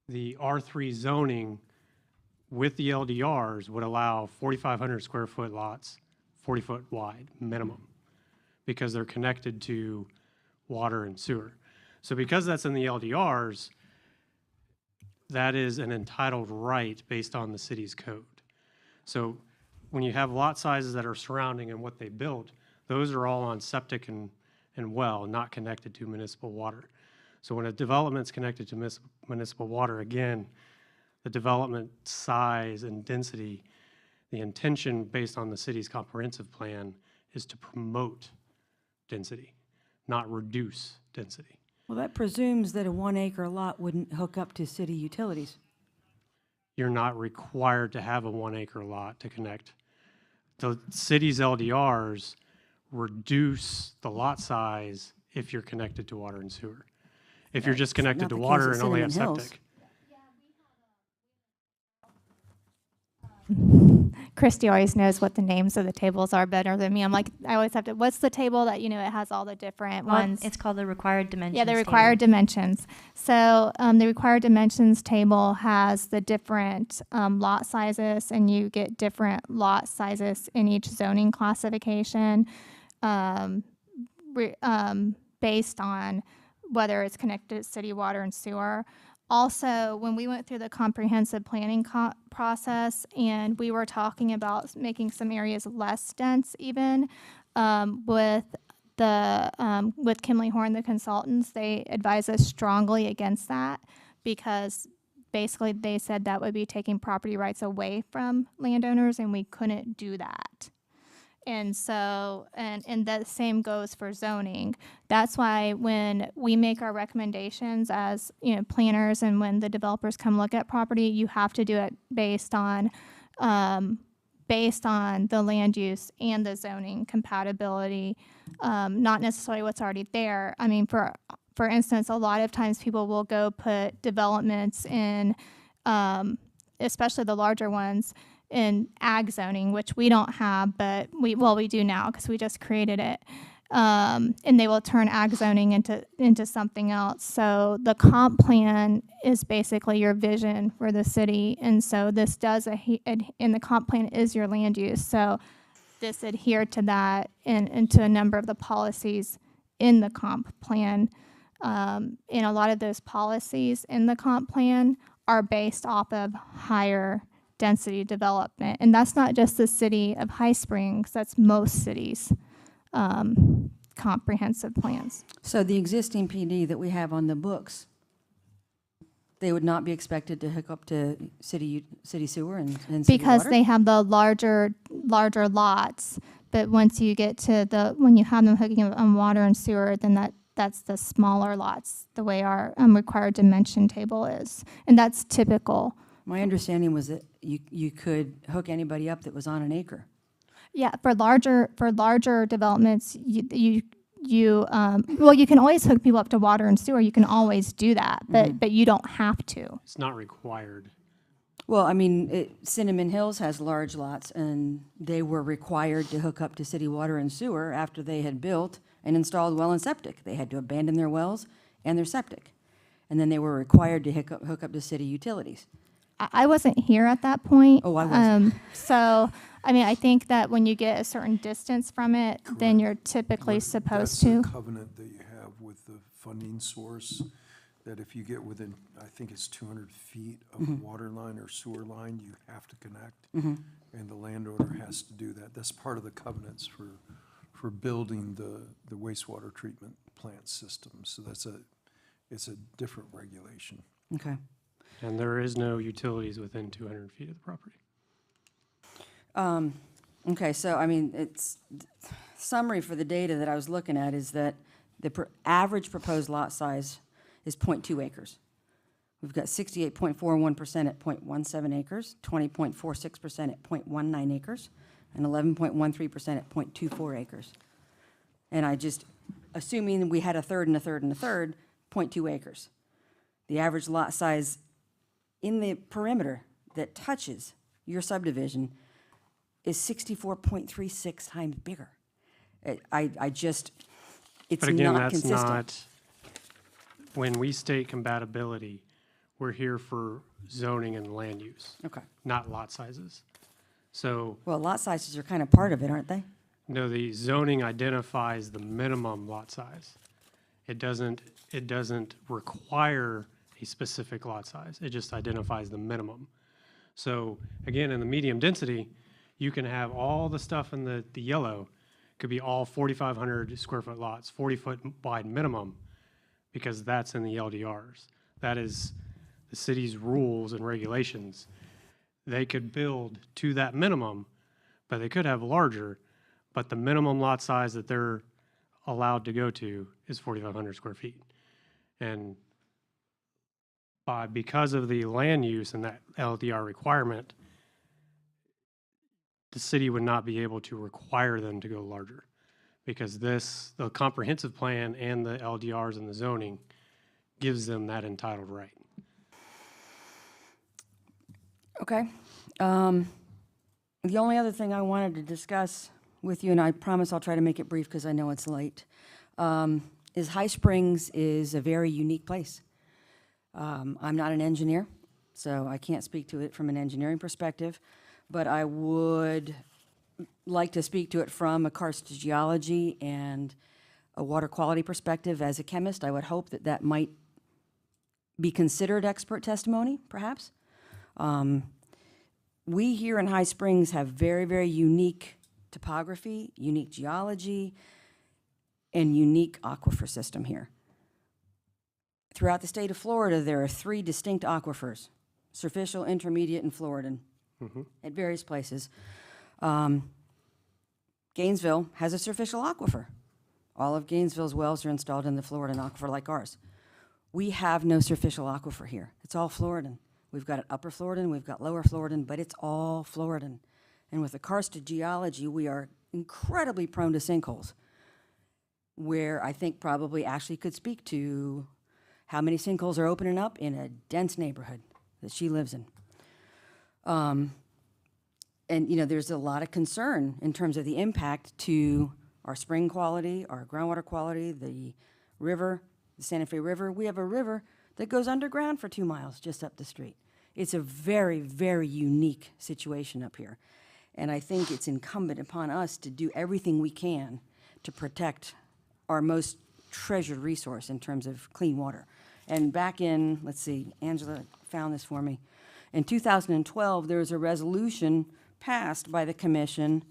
the R3 zoning with the LDRs would allow 4,500 square foot lots, 40 foot wide minimum, because they're connected to water and sewer. So because that's in the LDRs, that is an entitled right based on the city's code. So when you have lot sizes that are surrounding and what they built, those are all on septic and well, not connected to municipal water. So when a development's connected to municipal water, again, the development size and density, the intention based on the city's comprehensive plan is to promote density, not reduce density. Well, that presumes that a 1 acre lot wouldn't hook up to city utilities. You're not required to have a 1 acre lot to connect. The city's LDRs reduce the lot size if you're connected to water and sewer. If you're just connected to water and only have septic. Christy always knows what the names of the tables are better than me. I'm like, I always have to, what's the table that, you know, it has all the different ones? It's called the required dimensions. Yeah, the required dimensions. So the required dimensions table has the different lot sizes, and you get different lot sizes in each zoning classification based on whether it's connected to city water and sewer. Also, when we went through the comprehensive planning process and we were talking about making some areas less dense even, with Kimley Horn, the consultants, they advised us strongly against that because basically they said that would be taking property rights away from landowners, and we couldn't do that. And so, and the same goes for zoning. That's why when we make our recommendations as, you know, planners, and when the developers come look at property, you have to do it based on the land use and the zoning compatibility, not necessarily what's already there. I mean, for instance, a lot of times people will go put developments in, especially the larger ones, in ag zoning, which we don't have, but we do now because we just created it. And they will turn ag zoning into something else. So the comp plan is basically your vision for the city. And so this does, and the comp plan is your land use. So this adhered to that and to a number of the policies in the comp plan. And a lot of those policies in the comp plan are based off of higher density development. And that's not just the city of High Springs, that's most cities' comprehensive plans. So the existing PD that we have on the books, they would not be expected to hook up to city sewer and city Because water? they have the larger lots, but once you get to when you have them hooking up on water and sewer, then that's the smaller lots, the way our required dimension table is. And that's typical. My understanding was that you could hook anybody up that was on an acre. Yeah, for larger developments, you can always hook people up to water and sewer. You can always do that, but you don't have to. It's not required. Well, I mean, Cinnamon Hills has large lots, and they were required to hook up to city water and sewer after they had built and installed well and septic. They had to abandon their wells and their septic, and then they were required to hook up to city utilities. I wasn't here at that point. Oh, I wasn't. So, I mean, I think that when you get a certain distance from it, then you're typically supposed to. That's a covenant that you have with the funding source, that if you get within, I think it's 200 feet of a water line or sewer line, you have to connect. And the landowner has to do that. That's part of the covenants for building the wastewater treatment plant system. So it's a different regulation. Okay. And there is no utilities within 200 feet of the property. Okay, so I mean, it's summary for the data that I was looking at is that the average proposed lot size is 0.2 acres. We've got 68.41% at 0.17 acres, 20.46% at 0.19 acres, and 11.13% at 0.24 acres. And I just, assuming we had a third and a third and a third, 0.2 acres. The average lot size in the perimeter that touches your subdivision is 64.36 times bigger. I just, it's But again, not that's consistent. not, when we state compatibility, we're here for zoning and land use. Okay. Not lot sizes. So, Well, lot sizes are kind of part of it, aren't they? no, the zoning identifies the minimum lot size. It doesn't require a specific lot size. It just identifies the minimum. So again, in the medium density, you can have all the stuff in the yellow, could be all 4,500 square foot lots, 40-foot wide minimum, because that's in the LDRs. That is the city's rules and regulations. They could build to that minimum, but they could have larger, but the minimum lot size that they're allowed to go to is 4,500 square feet. And because of the land use and that LDR requirement, the city would not be able to require them to go larger, because the comprehensive plan and the LDRs and the zoning gives them that entitled right. Okay. The only other thing I wanted to discuss with you, and I promise I'll try to make it brief because I know it's late, is High Springs is a very unique place. I'm not an engineer, so I can't speak to it from an engineering perspective, but I would like to speak to it from a karst geology and a water quality perspective. As a chemist, I would hope that that might be considered expert testimony, perhaps. We here in High Springs have very, very unique topography, unique geology, and unique aquifer system here. Throughout the state of Florida, there are 3 distinct aquifers: superficial, intermediate, and Floridan, at various places. Gainesville has a superficial aquifer. All of Gainesville's wells are installed in the Floridan aquifer like ours. We have no superficial aquifer here. It's all Floridan. We've got an upper Floridan, we've got lower Floridan, but it's all Floridan. And with the karst geology, we are incredibly prone to sinkholes, where I think probably Ashley could speak to how many sinkholes are opening up in a dense neighborhood that she lives in. And, you know, there's a lot of concern in terms of the impact to our spring quality, our groundwater quality, the river, the Santa Fe River. We have a river that goes underground for 2 miles just up the street. It's a very, very unique situation up here. And I think it's incumbent upon us to do everything we can to protect our most treasured resource in terms of clean water. And back in, let's see, Angela found this for me. In 2012, there was a resolution passed by the commission,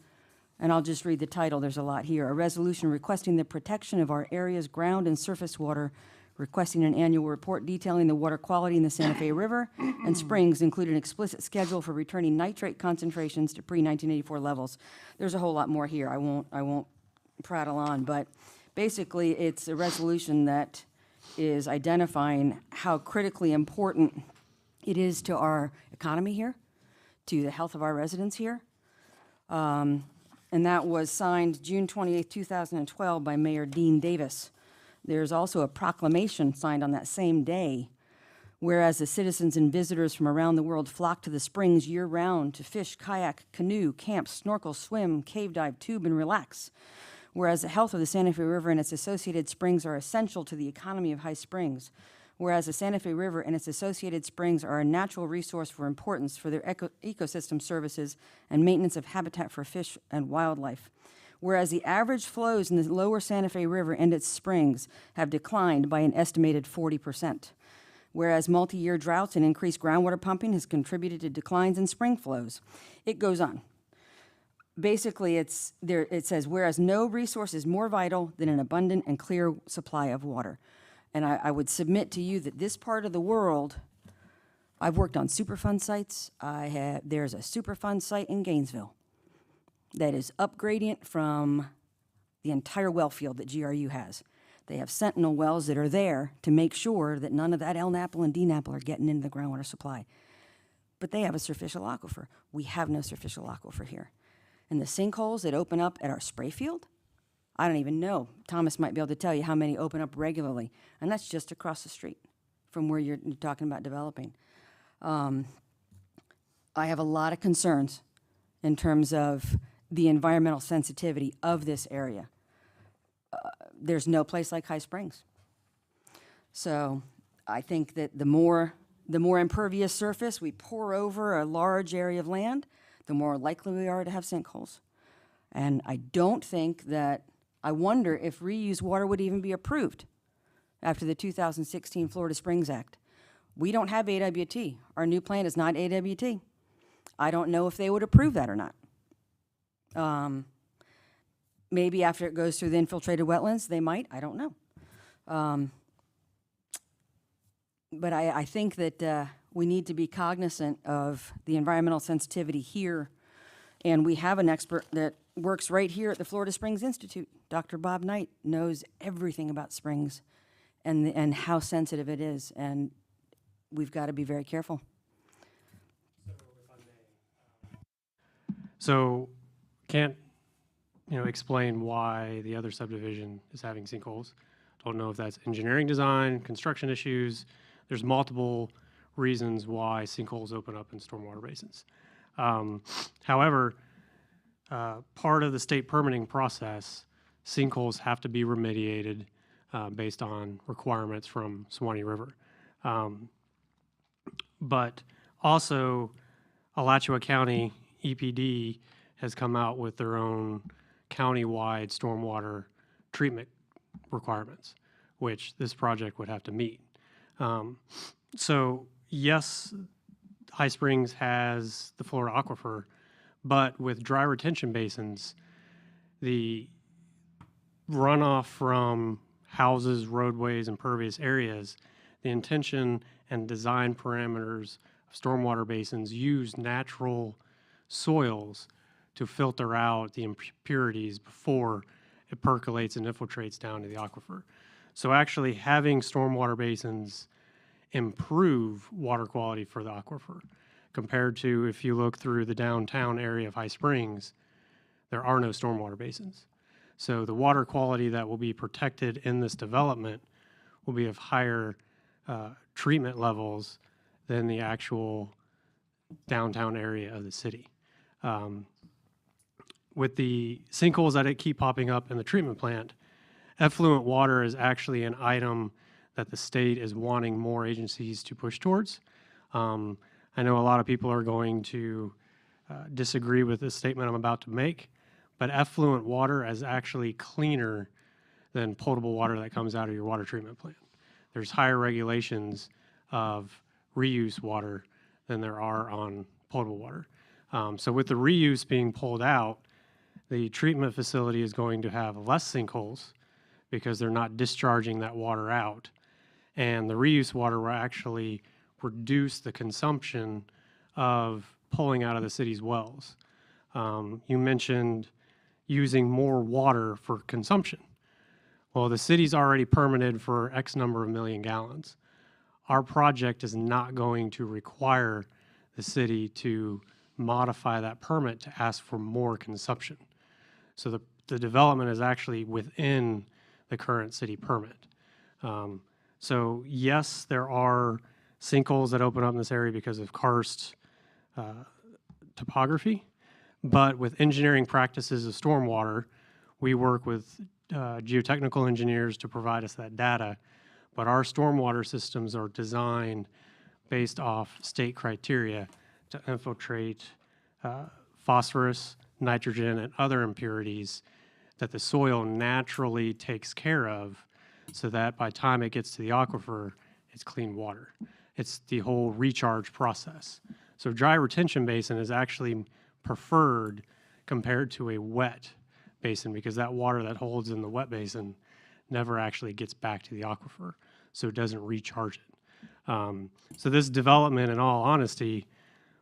and I'll just read the title, there's a lot here. A resolution requesting the protection of our area's ground and surface water, requesting an annual report detailing the water quality in the Santa Fe River and springs, including an explicit schedule for returning nitrate concentrations to pre-1984 levels. There's a whole lot more here. I won't prattle on, but basically it's a resolution that is identifying how critically important it is to our economy here, to the health of our residents here. And that was signed June 28, 2012 by Mayor Dean Davis. There's also a proclamation signed on that same day, whereas the citizens and visitors from around the world flock to the springs year-round to fish, kayak, canoe, camp, snorkel, swim, cave dive, tube, and relax. Whereas the health of the Santa Fe River and its associated springs are essential to the economy of High Springs. Whereas the Santa Fe River and its associated springs are a natural resource for importance for their ecosystem services and maintenance of habitat for fish and wildlife. Whereas the average flows in the lower Santa Fe River and its springs have declined by an estimated 40%. Whereas multi-year droughts and increased groundwater pumping has contributed to declines in spring flows. It goes on. Basically, it says, whereas no resource is more vital than an abundant and clear supply of water. And I would submit to you that this part of the world, I've worked on Superfund sites. There's a Superfund site in Gainesville that is upgradient from the entire well field that GRU has. They have sentinel wells that are there to make sure that none of that L Napple and D Napple are getting into the groundwater supply. But they have a superficial aquifer. We have no superficial aquifer here. And the sinkholes that open up at our spray field, I don't even know. Thomas might be able to tell you how many open up regularly. And that's just across the street from where you're talking about developing. I have a lot of concerns in terms of the environmental sensitivity of this area. There's no place like High Springs. So I think that the more impervious surface we pour over a large area of land, the more likely we are to have sinkholes. And I don't think that, I wonder if reused water would even be approved after the 2016 Florida Springs Act. We don't have AWT. Our new plan is not AWT. I don't know if they would approve that or not. Maybe after it goes through the infiltrated wetlands, they might, I don't know. But I think that we need to be cognizant of the environmental sensitivity here. And we have an expert that works right here at the Florida Springs Institute. Dr. Bob Knight knows everything about springs and how sensitive it is. And we've got to be very careful. So can't, explain why the other subdivision is having sinkholes. Don't know if that's engineering design, construction issues. There's multiple reasons why sinkholes open up in stormwater basins. However, part of the state permitting process, sinkholes have to be remediated based on requirements from Suwannee River. But also, Alachua County EPD has come out with their own county-wide stormwater treatment requirements, which this project would have to meet. So yes, High Springs has the Florida aquifer, but with dry retention basins, the runoff from houses, roadways, and pervious areas, the intention and design parameters of stormwater basins use natural soils to filter out the impurities before it percolates and infiltrates down to the aquifer. So actually having stormwater basins improve water quality for the aquifer compared to if you look through the downtown area of High Springs, there are no stormwater basins. So the water quality that will be protected in this development will be of higher treatment levels than the actual downtown area of the city. With the sinkholes that keep popping up in the treatment plant, effluent water is actually an item that the state is wanting more agencies to push towards. I know a lot of people are going to disagree with this statement I'm about to make, but effluent water is actually cleaner than potable water that comes out of your water treatment plant. There's higher regulations of reuse water than there are on potable water. So with the reuse being pulled out, the treatment facility is going to have less sinkholes because they're not discharging that water out. And the reuse water will actually reduce the consumption of pulling out of the city's wells. You mentioned using more water for consumption. Well, the city's already permitted for X number of million gallons. Our project is not going to require the city to modify that permit to ask for more consumption. So the development is actually within the current city permit. So yes, there are sinkholes that open up in this area because of karst topography, but with engineering practices of stormwater, we work with geotechnical engineers to provide us that data, but our stormwater systems are designed based off state criteria to infiltrate phosphorus, nitrogen, and other impurities that the soil naturally takes care of so that by the time it gets to the aquifer, it's clean water. It's the whole recharge process. So dry retention basin is actually preferred compared to a wet basin because that water that holds in the wet basin never actually gets back to the aquifer, so it doesn't recharge it. So this development, in all honesty,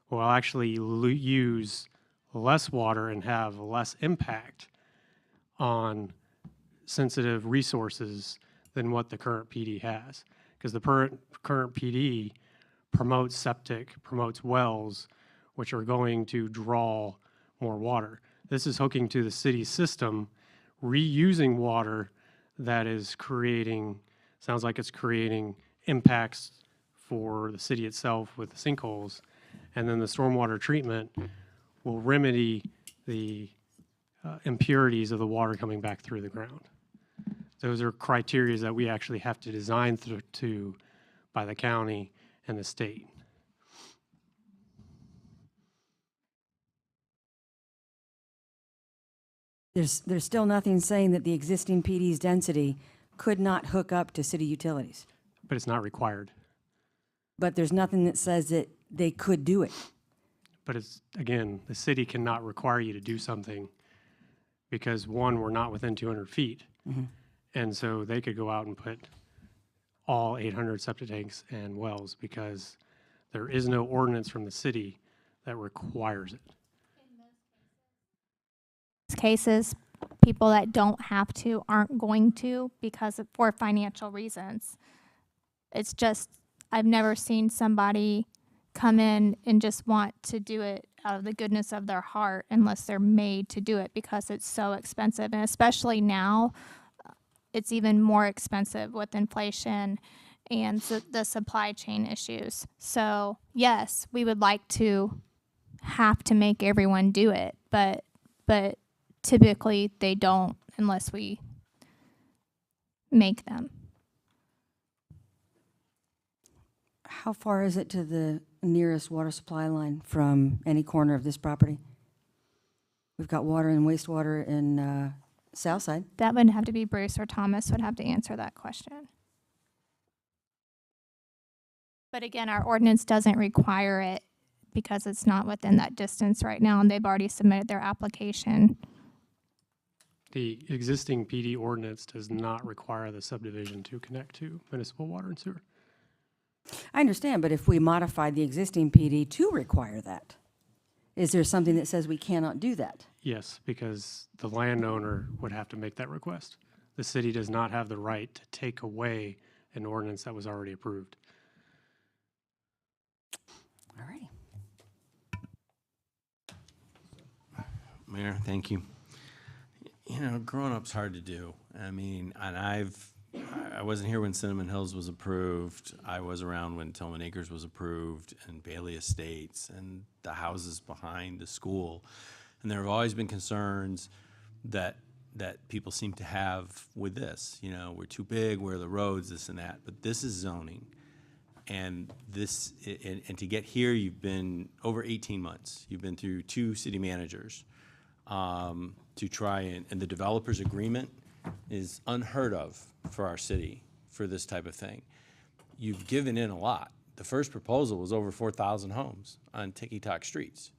will actually use less water and have less impact on sensitive resources than what the current PD has. Because the current PD promotes septic, promotes wells, which are going to draw more water. This is hooking to the city system, reusing water that is creating, sounds like it's creating impacts for the city itself with the sinkholes. And then the stormwater treatment will remedy the impurities of the water coming back through the ground. Those are criteria that we actually have to design to by the county and the state. There's still nothing saying that the existing PD's density could not hook up to city utilities. But it's not required. But there's nothing that says that they could do it. But it's, again, the city cannot require you to do something because, one, we're not within 200 feet. Mm-hmm. And so they could go out and put all 800 septic tanks and wells because there is no ordinance from the city that requires it. Cases, people that don't have to aren't going to because for financial reasons. It's just, I've never seen somebody come in and just want to do it out of the goodness of their heart unless they're made to do it because it's so expensive. And especially now, it's even more expensive with inflation and the supply chain issues. So yes, we would like to have to make everyone do it, but typically they don't unless we make them. How far is it to the nearest water supply line from any corner of this property? We've got water and wastewater in Southside. That would have to be Bruce or Thomas would have to answer that question. But again, our ordinance doesn't require it because it's not within that distance right now, and they've already submitted their application. The existing PD ordinance does not require the subdivision to connect to municipal water and sewer. I understand, but if we modify the existing PD to require that, Is there something that says we cannot do that? Yes, because the landowner would have to make that request. The city does not have the right to take away an ordinance that was already approved. All right. Mayor, thank you. You know, growing up's hard to do. I mean, and I wasn't here when Cinnamon Hills was approved. I was around when Tillman Acres was approved, and Bailey Estates, and the houses behind the school. And there have always been concerns that people seem to have with this. You know, we're too big, where are the roads, this and that. But this is zoning. And this, and to get here, you've been over 18 months. You've been through 2 city managers to try and the developer's agreement is unheard of for our city for this type of thing. You've given in a lot. The first proposal was over 4,000 homes on ticky-tock streets.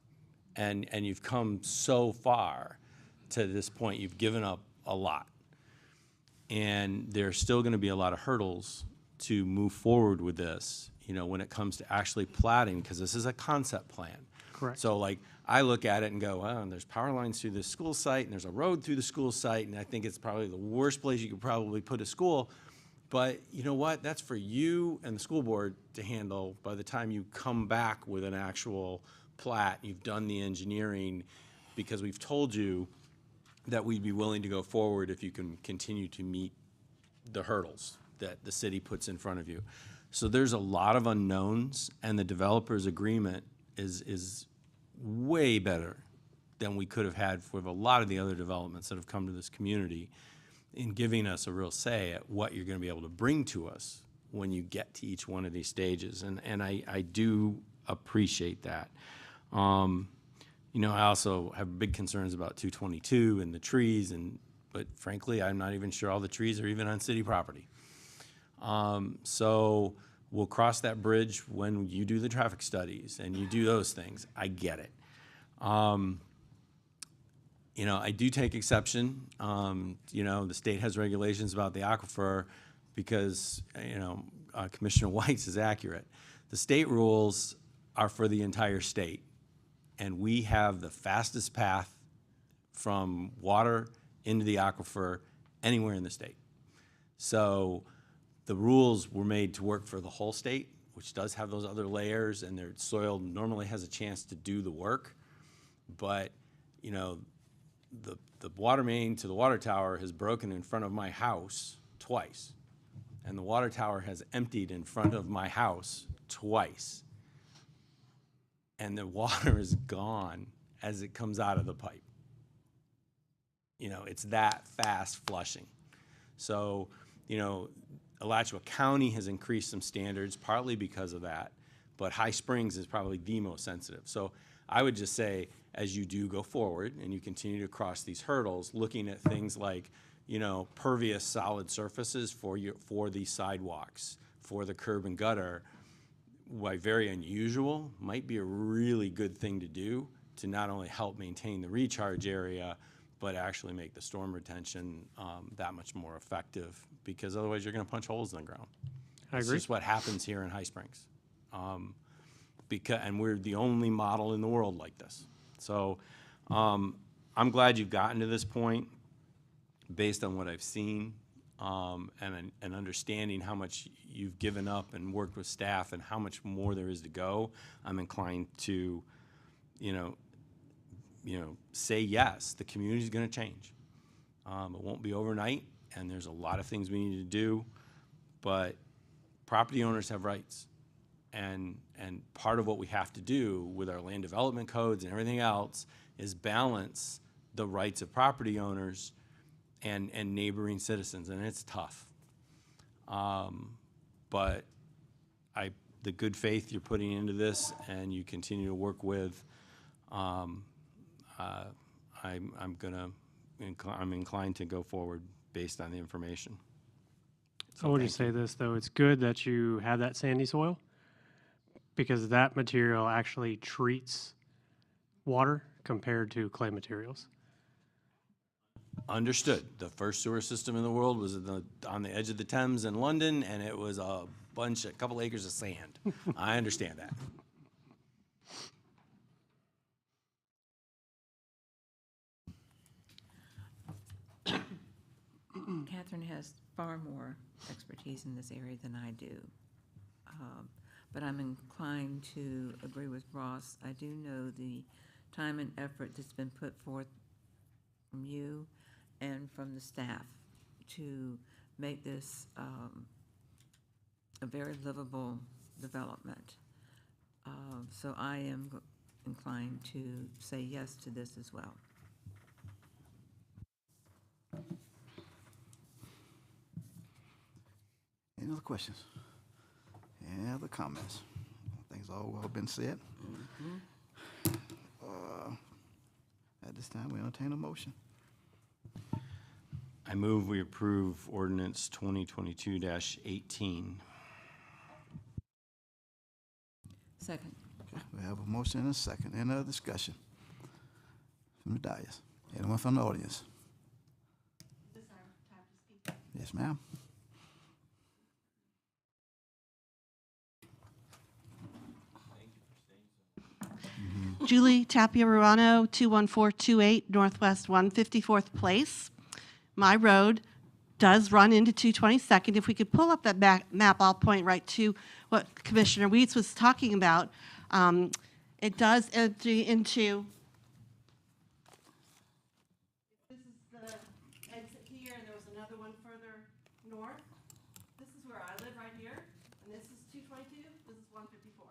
And you've come so far to this point, you've given up a lot. And there's still gonna be a lot of hurdles to move forward with this, you know, when it comes to actually platting, because this is a concept plan. Correct. So like, I look at it and go, well, and there's power lines through the school site, and there's a road through the school site, and I think it's probably the worst place you could probably put a school. But you know what? That's for you and the school board to handle by the time you come back with an actual plat. You've done the engineering, because we've told you that we'd be willing to go forward if you can continue to meet the hurdles that the city puts in front of you. So there's a lot of unknowns, and the developer's agreement is way better than we could have had with a lot of the other developments that have come to this community in giving us a real say at what you're going to be able to bring to us when you get to each one of these stages. And I do appreciate that. You know, I also have big concerns about 222 and the trees, but frankly, I'm not even sure all the trees are even on city property. So we'll cross that bridge when you do the traffic studies and you do those things. I get it. You know, I do take exception. You know, the state has regulations about the aquifer because, you know, Commissioner White's is accurate. The state rules are for the entire state, and we have the fastest path from water into the aquifer anywhere in the state. So the rules were made to work for the whole state, which does have those other layers, and their soil normally has a chance to do the work. But, you know, the water main to the water tower has broken in front of my house twice. And the water tower has emptied in front of my house twice. And the water is gone as it comes out of the pipe. You know, it's that fast flushing. So, you know, Alachua County has increased some standards, partly because of that, but High Springs is probably the most sensitive. So I would just say, as you do go forward and you continue to cross these hurdles, looking at things like, you know, pervious solid surfaces for these sidewalks, for the curb and gutter, why very unusual, might be a really good thing to do to not only help maintain the recharge area, but actually make the storm retention that much more effective, because otherwise you're going to punch holes in the ground. I It's agree. just what happens here in High Springs. And we're the only model in the world like this. So I'm glad you've gotten to this point based on what I've seen and understanding how much you've given up and worked with staff and how much more there is to go. I'm inclined to, you know, say yes, the community's going to change. It won't be overnight, and there's a lot of things we need to do, but property owners have rights. And part of what we have to do with our land development codes and everything else is balance the rights of property owners and neighboring citizens, and it's tough. But the good faith you're putting into this and you continue to work with, I'm inclined to go forward based on the information. I would just say this, though. It's good that you have that sandy soil, because that material actually treats water compared to clay materials. Understood. The first sewer system in the world was on the edge of the Thames in London, and it was a couple acres of sand. I understand that. Catherine has far more expertise in this area than I do. But I'm inclined to agree with Ross. I do know the time and effort that's been put forth from you and from the staff to make this a very livable development. So I am inclined to say yes to this as well. Any other questions? Any other comments? I think it's all well been said. At this time, we entertain a motion. I move we approve ordinance 2022-18. Second. Okay, we have a motion and a second. Any other discussion from the dais? Anyone from the audience? Is this our time to speak? Yes, ma'am. Julie Tapia Ruano, 21428 Northwest 154th Place. My road does run into 222nd. If we could pull up that map, I'll point right to what Commissioner Weeds was talking about. It does enter into. This is the exit here, and there was another one further north. This is where I live right here, and this is 222. This is 154.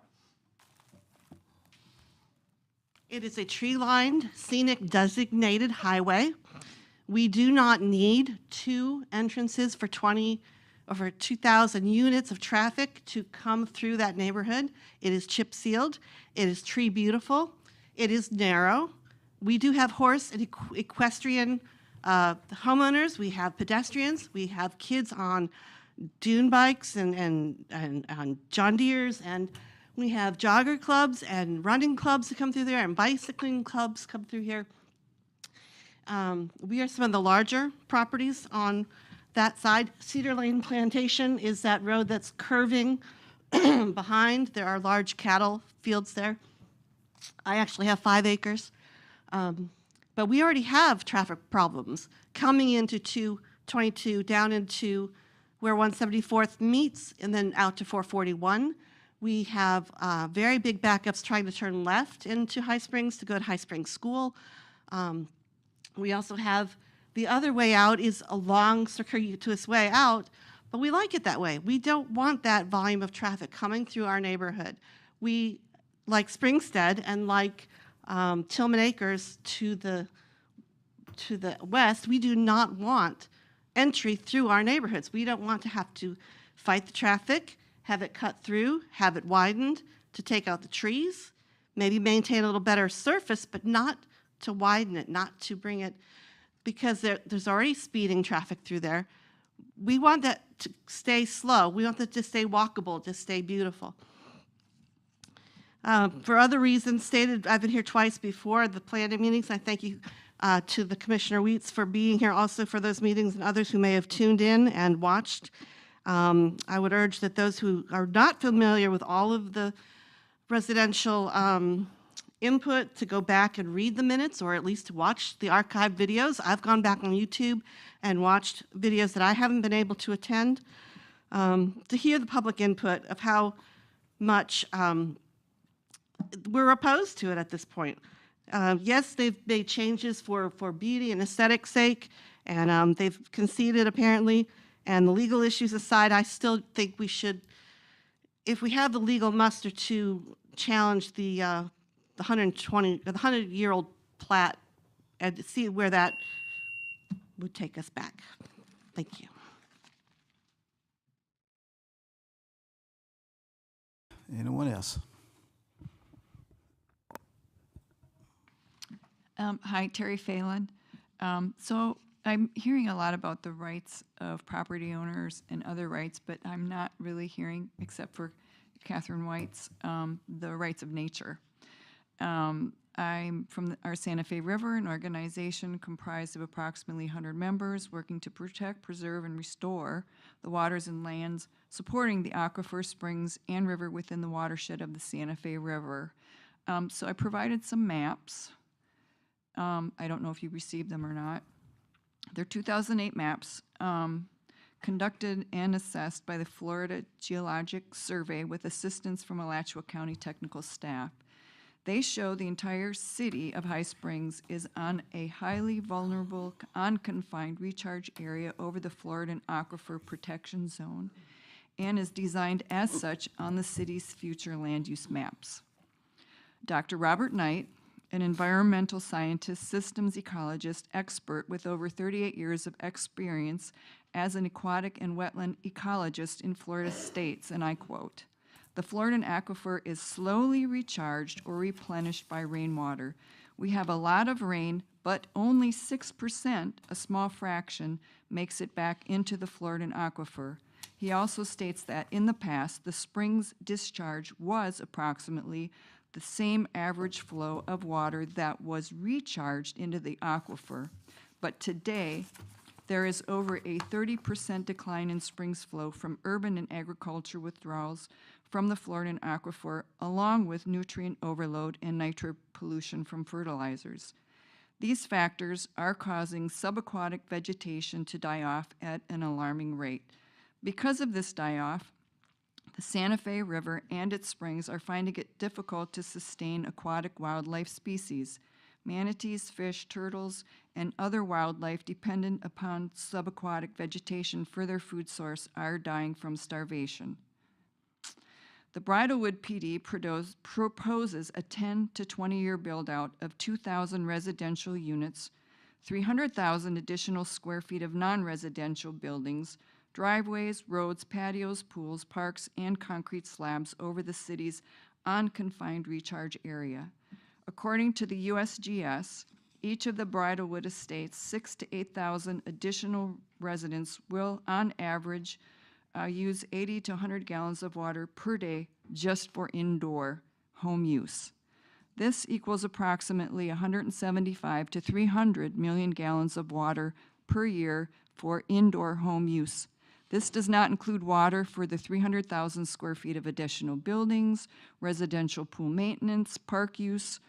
It is a tree-lined, scenic, designated highway. We do not need two entrances for 2,000 units of traffic to come through that neighborhood. It is chip sealed. It is tree beautiful. It is narrow. We do have horse and equestrian homeowners. We have pedestrians. We have kids on dune bikes and on John Deeres, and we have jogger clubs and running clubs that come through there, and bicycling clubs come through here. We are some of the larger properties on that side. Cedar Lane Plantation is that road that's curving behind. There are large cattle fields there. I actually have 5 acres. But we already have traffic problems coming into 222, down into where 174th meets, and then out to 441. We have very big backups trying to turn left into High Springs to go to High Springs School. We also have the other way out is a long circuitous way out, but we like it that way. We don't want that volume of traffic coming through our neighborhood. We, like Springstead and like Tillman Acres to the west, we do not want entry through our neighborhoods. We don't want to have to fight the traffic, have it cut through, have it widened to take out the trees, maybe maintain a little better surface, but not to widen it, not to bring it, because there's already speeding traffic through there. We want that to stay slow. We want that to stay walkable, to stay beautiful. For other reasons stated, I've been here twice before, the planning meetings. I thank you to the Commissioner Weets for being here also for those meetings and others who may have tuned in and watched. I would urge that those who are not familiar with all of the residential input to go back and read the minutes, or at least to watch the archived videos. I've gone back on YouTube and watched videos that I haven't been able to attend, to hear the public input of how much we're opposed to it at this point. Yes, they've made changes for beauty and aesthetic sake, and they've conceded apparently, and the legal issues aside, I still think we should, if we have the legal muster to challenge the 100-year-old plat and see where that would take us back. Thank you. Anyone else? Hi, Terry Phelan. So I'm hearing a lot about the rights of property owners and other rights, but I'm not really hearing, except for Catherine White's, the rights of nature. I'm from our Santa Fe River, an organization comprised of approximately 100 members working to protect, preserve, and restore the waters and lands supporting the aquifer, springs, and river within the watershed of the Santa Fe River. So I provided some maps. I don't know if you received them or not. They're 2008 maps, conducted and assessed by the Florida Geologic Survey with assistance from Alachua County technical staff. They show the entire city of High Springs is on a highly vulnerable, unconfined recharge area over the Floridan Aquifer Protection Zone and is designed as such on the city's future land use maps. Dr. Robert Knight, an environmental scientist, systems ecologist, expert with over 38 years of experience as an aquatic and wetland ecologist in Florida states, and I quote, "The Floridan aquifer is slowly recharged or replenished by rainwater. We have a lot of rain, but only 6%, a small fraction, makes it back into the Floridan aquifer." He also states that in the past, the spring's discharge was approximately the same average flow of water that was recharged into the aquifer. But today, there is over a 30% decline in springs flow from urban and agriculture withdrawals from the Floridan aquifer, along with nutrient overload and nitrate pollution from fertilizers. These factors are causing subaquatic vegetation to die off at an alarming rate. Because of this die-off, the Santa Fe River and its springs are finding it difficult to sustain aquatic wildlife species. Manatees, fish, turtles, and other wildlife dependent upon subaquatic vegetation for their food source are dying from starvation. The Bridlewood PD proposes a 10 to 20-year build-out of 2,000 residential units, 300,000 additional square feet of non-residential buildings, driveways, roads, patios, pools, parks, and concrete slabs over the city's unconfined recharge area. According to the USGS, each of the Bridlewood estates, 6,000 to 8,000 additional residents will, on average, use 80 to 100 gallons of water per day just for indoor home use. This equals approximately 175 to 300 million gallons of water per year for indoor home use. This does not include water for the 300,000 square feet of additional buildings, residential pool maintenance, park use,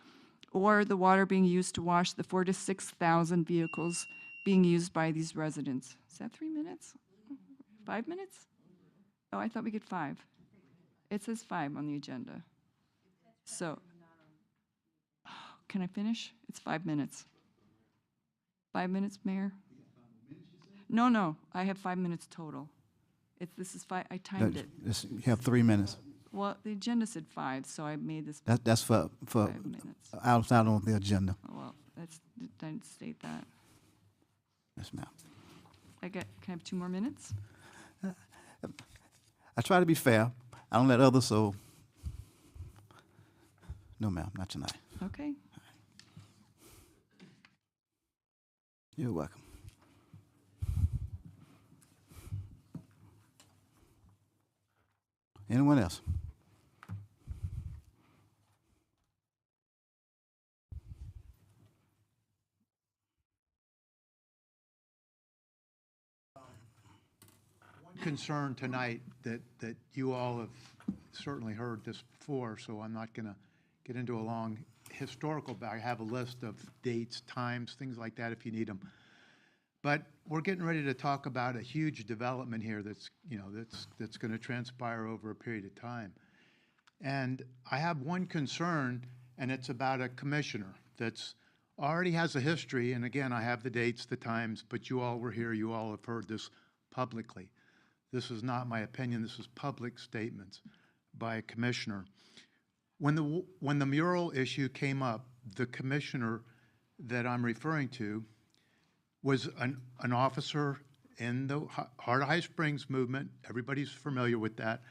or the water being used to wash the 4,000 to 6,000 vehicles being used by these residents. Is that 3 minutes? 5 minutes? Oh, I thought we get 5. It says 5 on the agenda. So, can I finish? It's 5 minutes. 5 minutes, Mayor? No, I have 5 minutes total. This is 5, I timed it. You have 3 minutes. Well, the agenda said 5, so I made this. That's for 5 minutes. outside on the agenda. Well, didn't state that. Yes, ma'am. Can I have 2 more minutes? I try to be fair. I don't let others, so. No, ma'am, not tonight. Okay. You're welcome. Anyone else? One concern tonight that you all have certainly heard this before, so I'm not going to get into a long historical back. I have a list of dates, times, things like that if you need them. But we're getting ready to talk about a huge development here that's going to transpire over a period of time. And I have one concern, and it's about a commissioner that's already has a history. And again, I have the dates, the times, but you all were here. You all have heard this publicly. This is not my opinion. This is public statements by a commissioner. When the mural issue came up, the commissioner that I'm referring to was an officer in the Heart of High Springs movement. Everybody's familiar with that.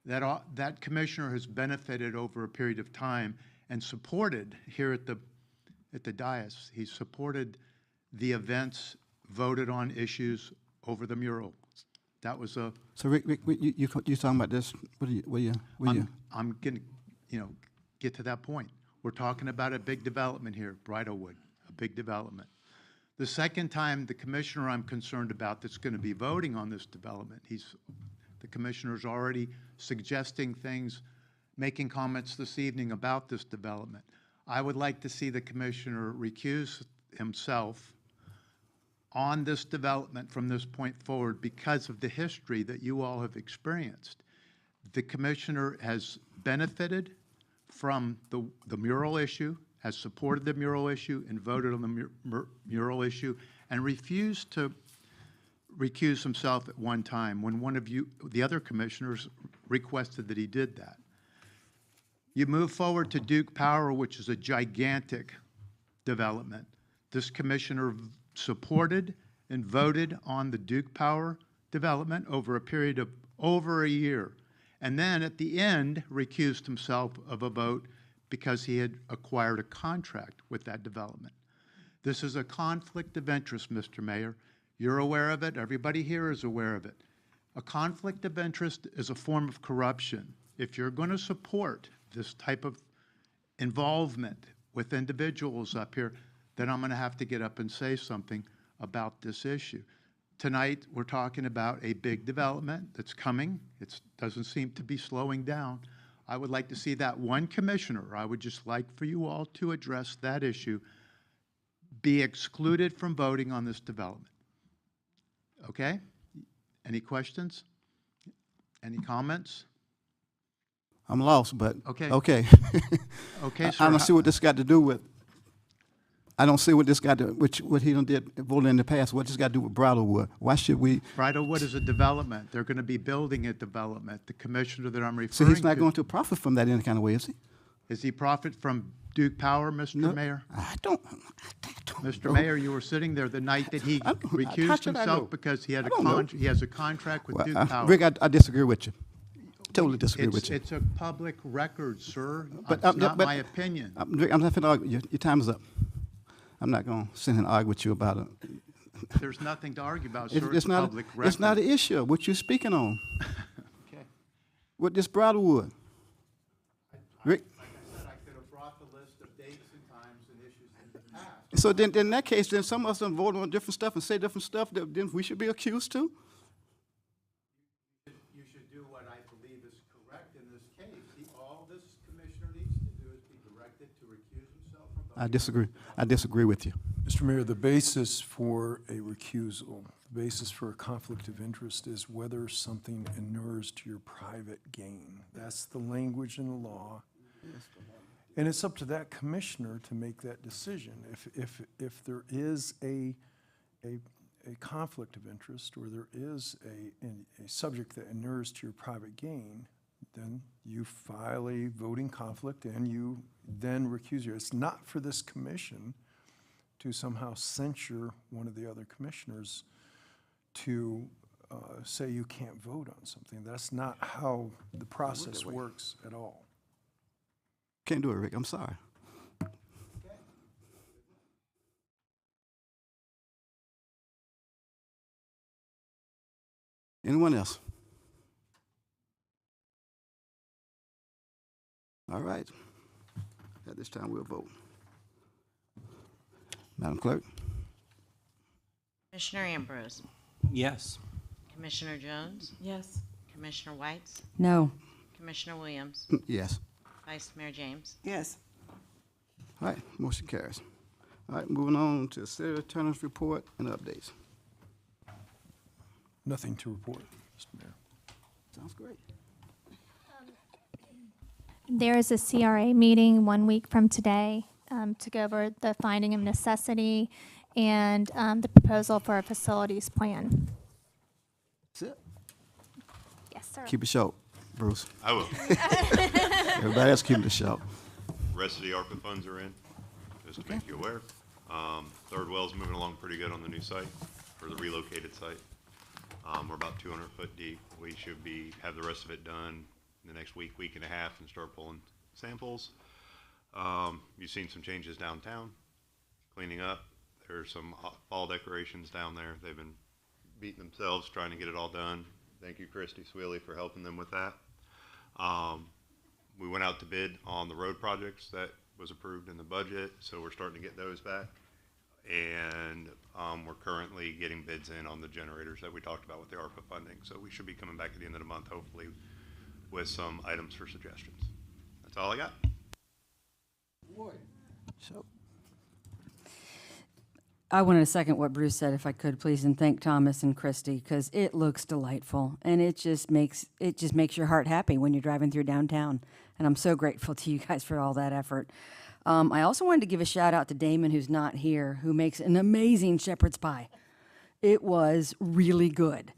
That commissioner has benefited over a period of time and supported here at the dais. He supported the events, voted on issues over the mural. That was a. So Rick, you talking about this? I'm going to get to that point. We're talking about a big development here, Bridlewood, a big development. The second time, the commissioner I'm concerned about that's going to be voting on this development, the commissioner's already suggesting things, making comments this evening about this development. I would like to see the commissioner recuse himself on this development from this point forward because of the history that you all have experienced. The commissioner has benefited from the mural issue, has supported the mural issue and voted on the mural issue, and refused to recuse himself at one time when one of you, the other commissioners, requested that he did that. You move forward to Duke Power, which is a gigantic development. This commissioner supported and voted on the Duke Power development over a period of over a year, and then at the end recused himself of a vote because he had acquired a contract with that development. This is a conflict of interest, Mr. Mayor. You're aware of it. Everybody here is aware of it. A conflict of interest is a form of corruption. If you're going to support this type of involvement with individuals up here, then I'm going to have to get up and say something about this issue. Tonight, we're talking about a big development that's coming. It doesn't seem to be slowing down. I would like to see that one commissioner, I would just like for you all to address that issue, be excluded from voting on this development. Okay? Any questions? Any comments? I'm lost, but okay. Okay. Okay, sir. I don't see what this got to do with. I don't see what this got to, what he done did voted in the past. What this got to do with Bridlewood? Why should we? Bridlewood is a development. They're going to be building a development. The commissioner that I'm referring to. So he's not going to profit from that in any kind of way, is he? Is he profit from Duke Power, Mr. Mayor? I don't Mr. know. Mayor, you were sitting there the night that he recused himself because he had he has a contract with Duke Power. Rick, I disagree with you. Totally disagree with you. It's a public record, sir. But, It's not my opinion. Rick, I'm not going to argue. Your time is up. I'm not going to sit here and argue with you about it. There's nothing to argue about, sir. It's not. Public record. It's not an issue. What you're speaking on. Okay. With this Bridlewood. Rick. Like I said, I could have brought the list of dates and times and issues in the past. So then in that case, then some of us vote on different stuff and say different stuff. Then we should be accused too. You should do what I believe is correct in this case. All this commissioner needs to do is be directed to recuse himself from voting. I disagree. I disagree with you. Mr. Mayor, the basis for a recusal, the basis for a conflict of interest is whether something inures to your private gain. That's the language in the law. And it's up to that commissioner to make that decision. If there is a conflict of interest or there is a subject that inures to your private gain, then you file a voting conflict and you then recuse yourself. It's not for this commission to somehow censure one of the other commissioners to say you can't vote on something. That's not how the process works at all. Can't do it, Rick. I'm sorry. Anyone else? All right. At this time, we'll vote. Madam Clerk? Commissioner Ambrose. Yes. Commissioner Jones. Yes. Commissioner Whites. No. Commissioner Williams. Yes. Vice Mayor James. Yes. All right, motion carries. All right, moving on to City Attorney's report and updates. Nothing to report, Mr. Mayor. Sounds great. There is a CRA meeting 1 week from today to go over the finding of necessity and the proposal for a facilities plan. That's it. Yes, sir. Keep it short, Bruce. I will. Everybody else keep it short. Rest of the ARPA funds are in, just to make you aware. Third well's moving along pretty good on the new site, or the relocated site. We're about 200 foot deep. We should have the rest of it done in the next week and a half and start pulling samples. You've seen some changes downtown, cleaning up. There's some fall decorations down there. They've been beating themselves trying to get it all done. Thank you, Christy Swilly, for helping them with that. We went out to bid on the road projects that was approved in the budget, so we're starting to get those back. And we're currently getting bids in on the generators that we talked about with the ARPA funding. So we should be coming back at the end of the month, hopefully, with some items for suggestions. That's all I got. So, I wanted to second what Bruce said, if I could, please, and thank Thomas and Christy, because it looks delightful, and it just makes your heart happy when you're driving through downtown. And I'm so grateful to you guys for all that effort. I also wanted to give a shout out to Damon, who's not here, who makes an amazing shepherd's pie. It was really good,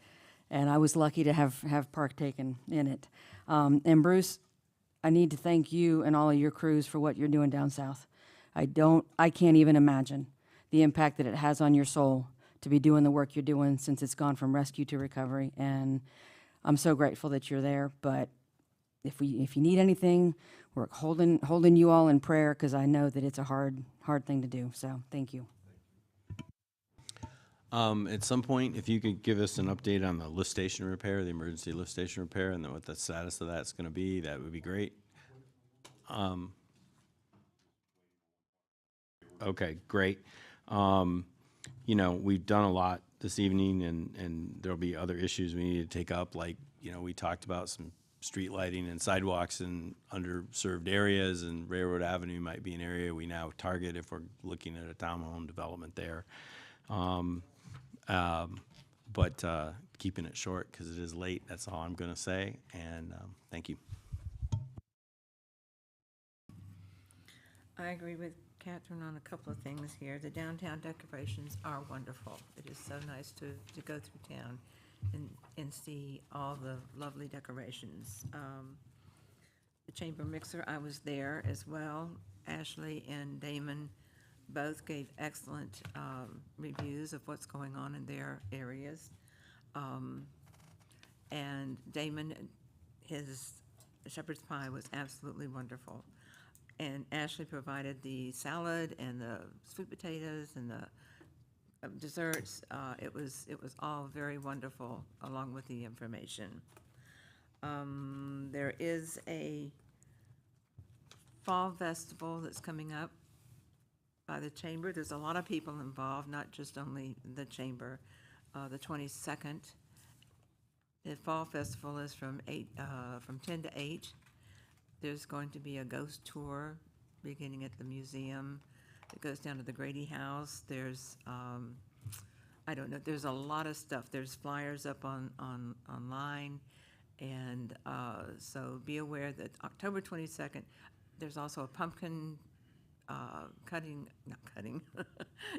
and I was lucky to have partaken in it. And Bruce, I need to thank you and all of your crews for what you're doing down south. I can't even imagine the impact that it has on your soul to be doing the work you're doing since it's gone from rescue to recovery. And I'm so grateful that you're there. But if you need anything, we're holding you all in prayer, because I know that it's a hard thing to do. So thank you. At some point, if you could give us an update on the lift station repair, the emergency lift station repair, and then what the status of that's going to be, that would be great. Okay, great. You know, we've done a lot this evening, and there'll be other issues we need to take up, like, you know, we talked about some street lighting and sidewalks in underserved areas, and Railroad Avenue might be an area we now target if we're looking at a townhome development there. But keeping it short because it is late, that's all I'm going to say, and thank you. I agree with Catherine on a couple of things here. The downtown decorations are wonderful. It is so nice to go through town and see all the lovely decorations. The chamber mixer, I was there as well. Ashley and Damon both gave excellent reviews of what's going on in their areas. And Damon, his shepherd's pie was absolutely wonderful. And Ashley provided the salad and the sweet potatoes and the desserts. It was all very wonderful, along with the information. There is a fall festival that's coming up by the chamber. There's a lot of people involved, not just only the chamber. The 22nd. The fall festival is from 10 to 8. There's going to be a ghost tour beginning at the museum. It goes down to the Grady House. There's, I don't know, there's a lot of stuff. There's flyers up online. And so be aware that October 22nd, there's also a pumpkin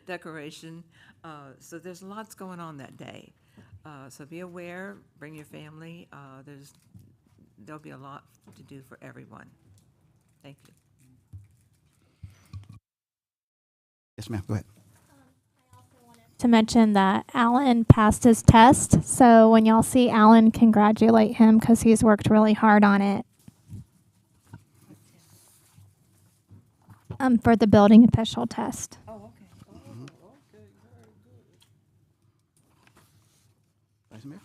decoration. So there's lots going on that day. So be aware, bring your family. There'll be a lot to do for everyone. Thank you. Yes, ma'am, go ahead. To mention that Alan passed his test, so when y'all see Alan, congratulate him because he's worked really hard on it. For the building official test. Oh, okay. Oh, okay, very good. Vice Mayor?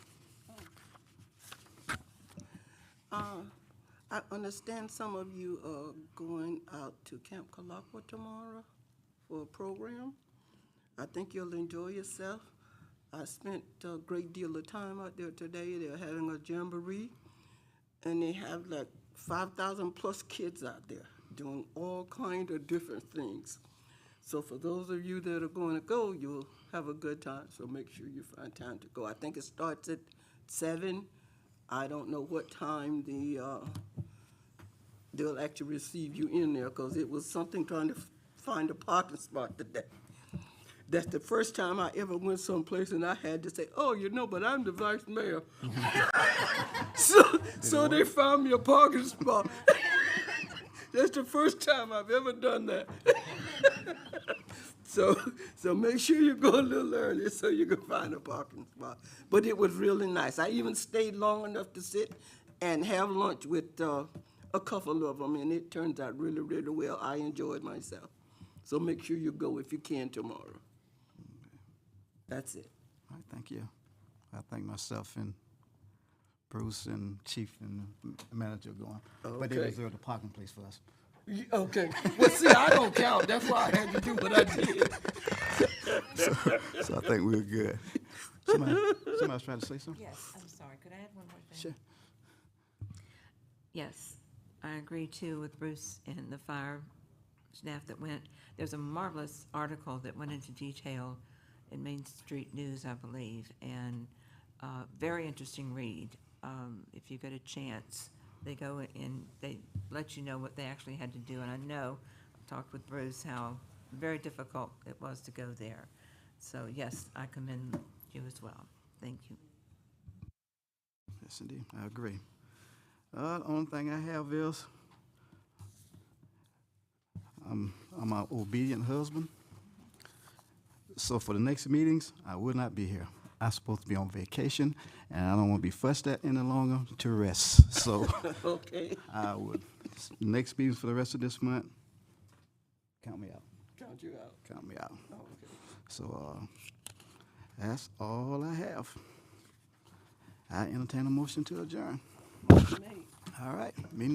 I understand some of you are going out to Camp Kalakwa tomorrow for a program. I think you'll enjoy yourself. I spent a great deal of time out there today. They're having a jamboree, and they have like 5,000 plus kids out there doing all kinds of different things. So for those of you that are going to go, you'll have a good time, so make sure you find time to go. I think it starts at 7. I don't know what time they'll actually receive you in there, because it was something trying to find a parking spot today. That's the first time I ever went someplace and I had to say, oh, you know, but I'm the vice mayor. So they found me a parking spot. That's the first time I've ever done that. So make sure you go a little early so you can find a parking spot. But it was really nice. I even stayed long enough to sit and have lunch with a couple of them, and it turns out really, really well. I enjoyed myself. So make sure you go if you can tomorrow. That's it. All right, thank you. I thank myself and Bruce and Chief and the manager going. But they Okay. reserved a parking place for us. Okay. Well, see, I don't count. That's why I had to do what I did. So I think we're good. Somebody's trying to say something? Yes, I'm sorry. Could I add one more thing? Sure. Yes, I agree too with Bruce and the fire staff that went. There's a marvelous article that went into detail in Main Street News, I believe, and very interesting read. If you get a chance, they go in, they let you know what they actually had to do. And I know, I've talked with Bruce, how very difficult it was to go there. So yes, I commend you as well. Thank you. Yes, indeed, I agree. The only thing I have is, I'm an obedient husband. So for the next meetings, I will not be here. I'm supposed to be on vacation, and I don't want to be fussed at any longer to rest. So Okay. I would, next meetings for the rest of this month, count me out. Count you out. Count me out. Oh, okay. So that's all I have. I entertain a motion to adjourn. Motion made. All right, meeting adjourned.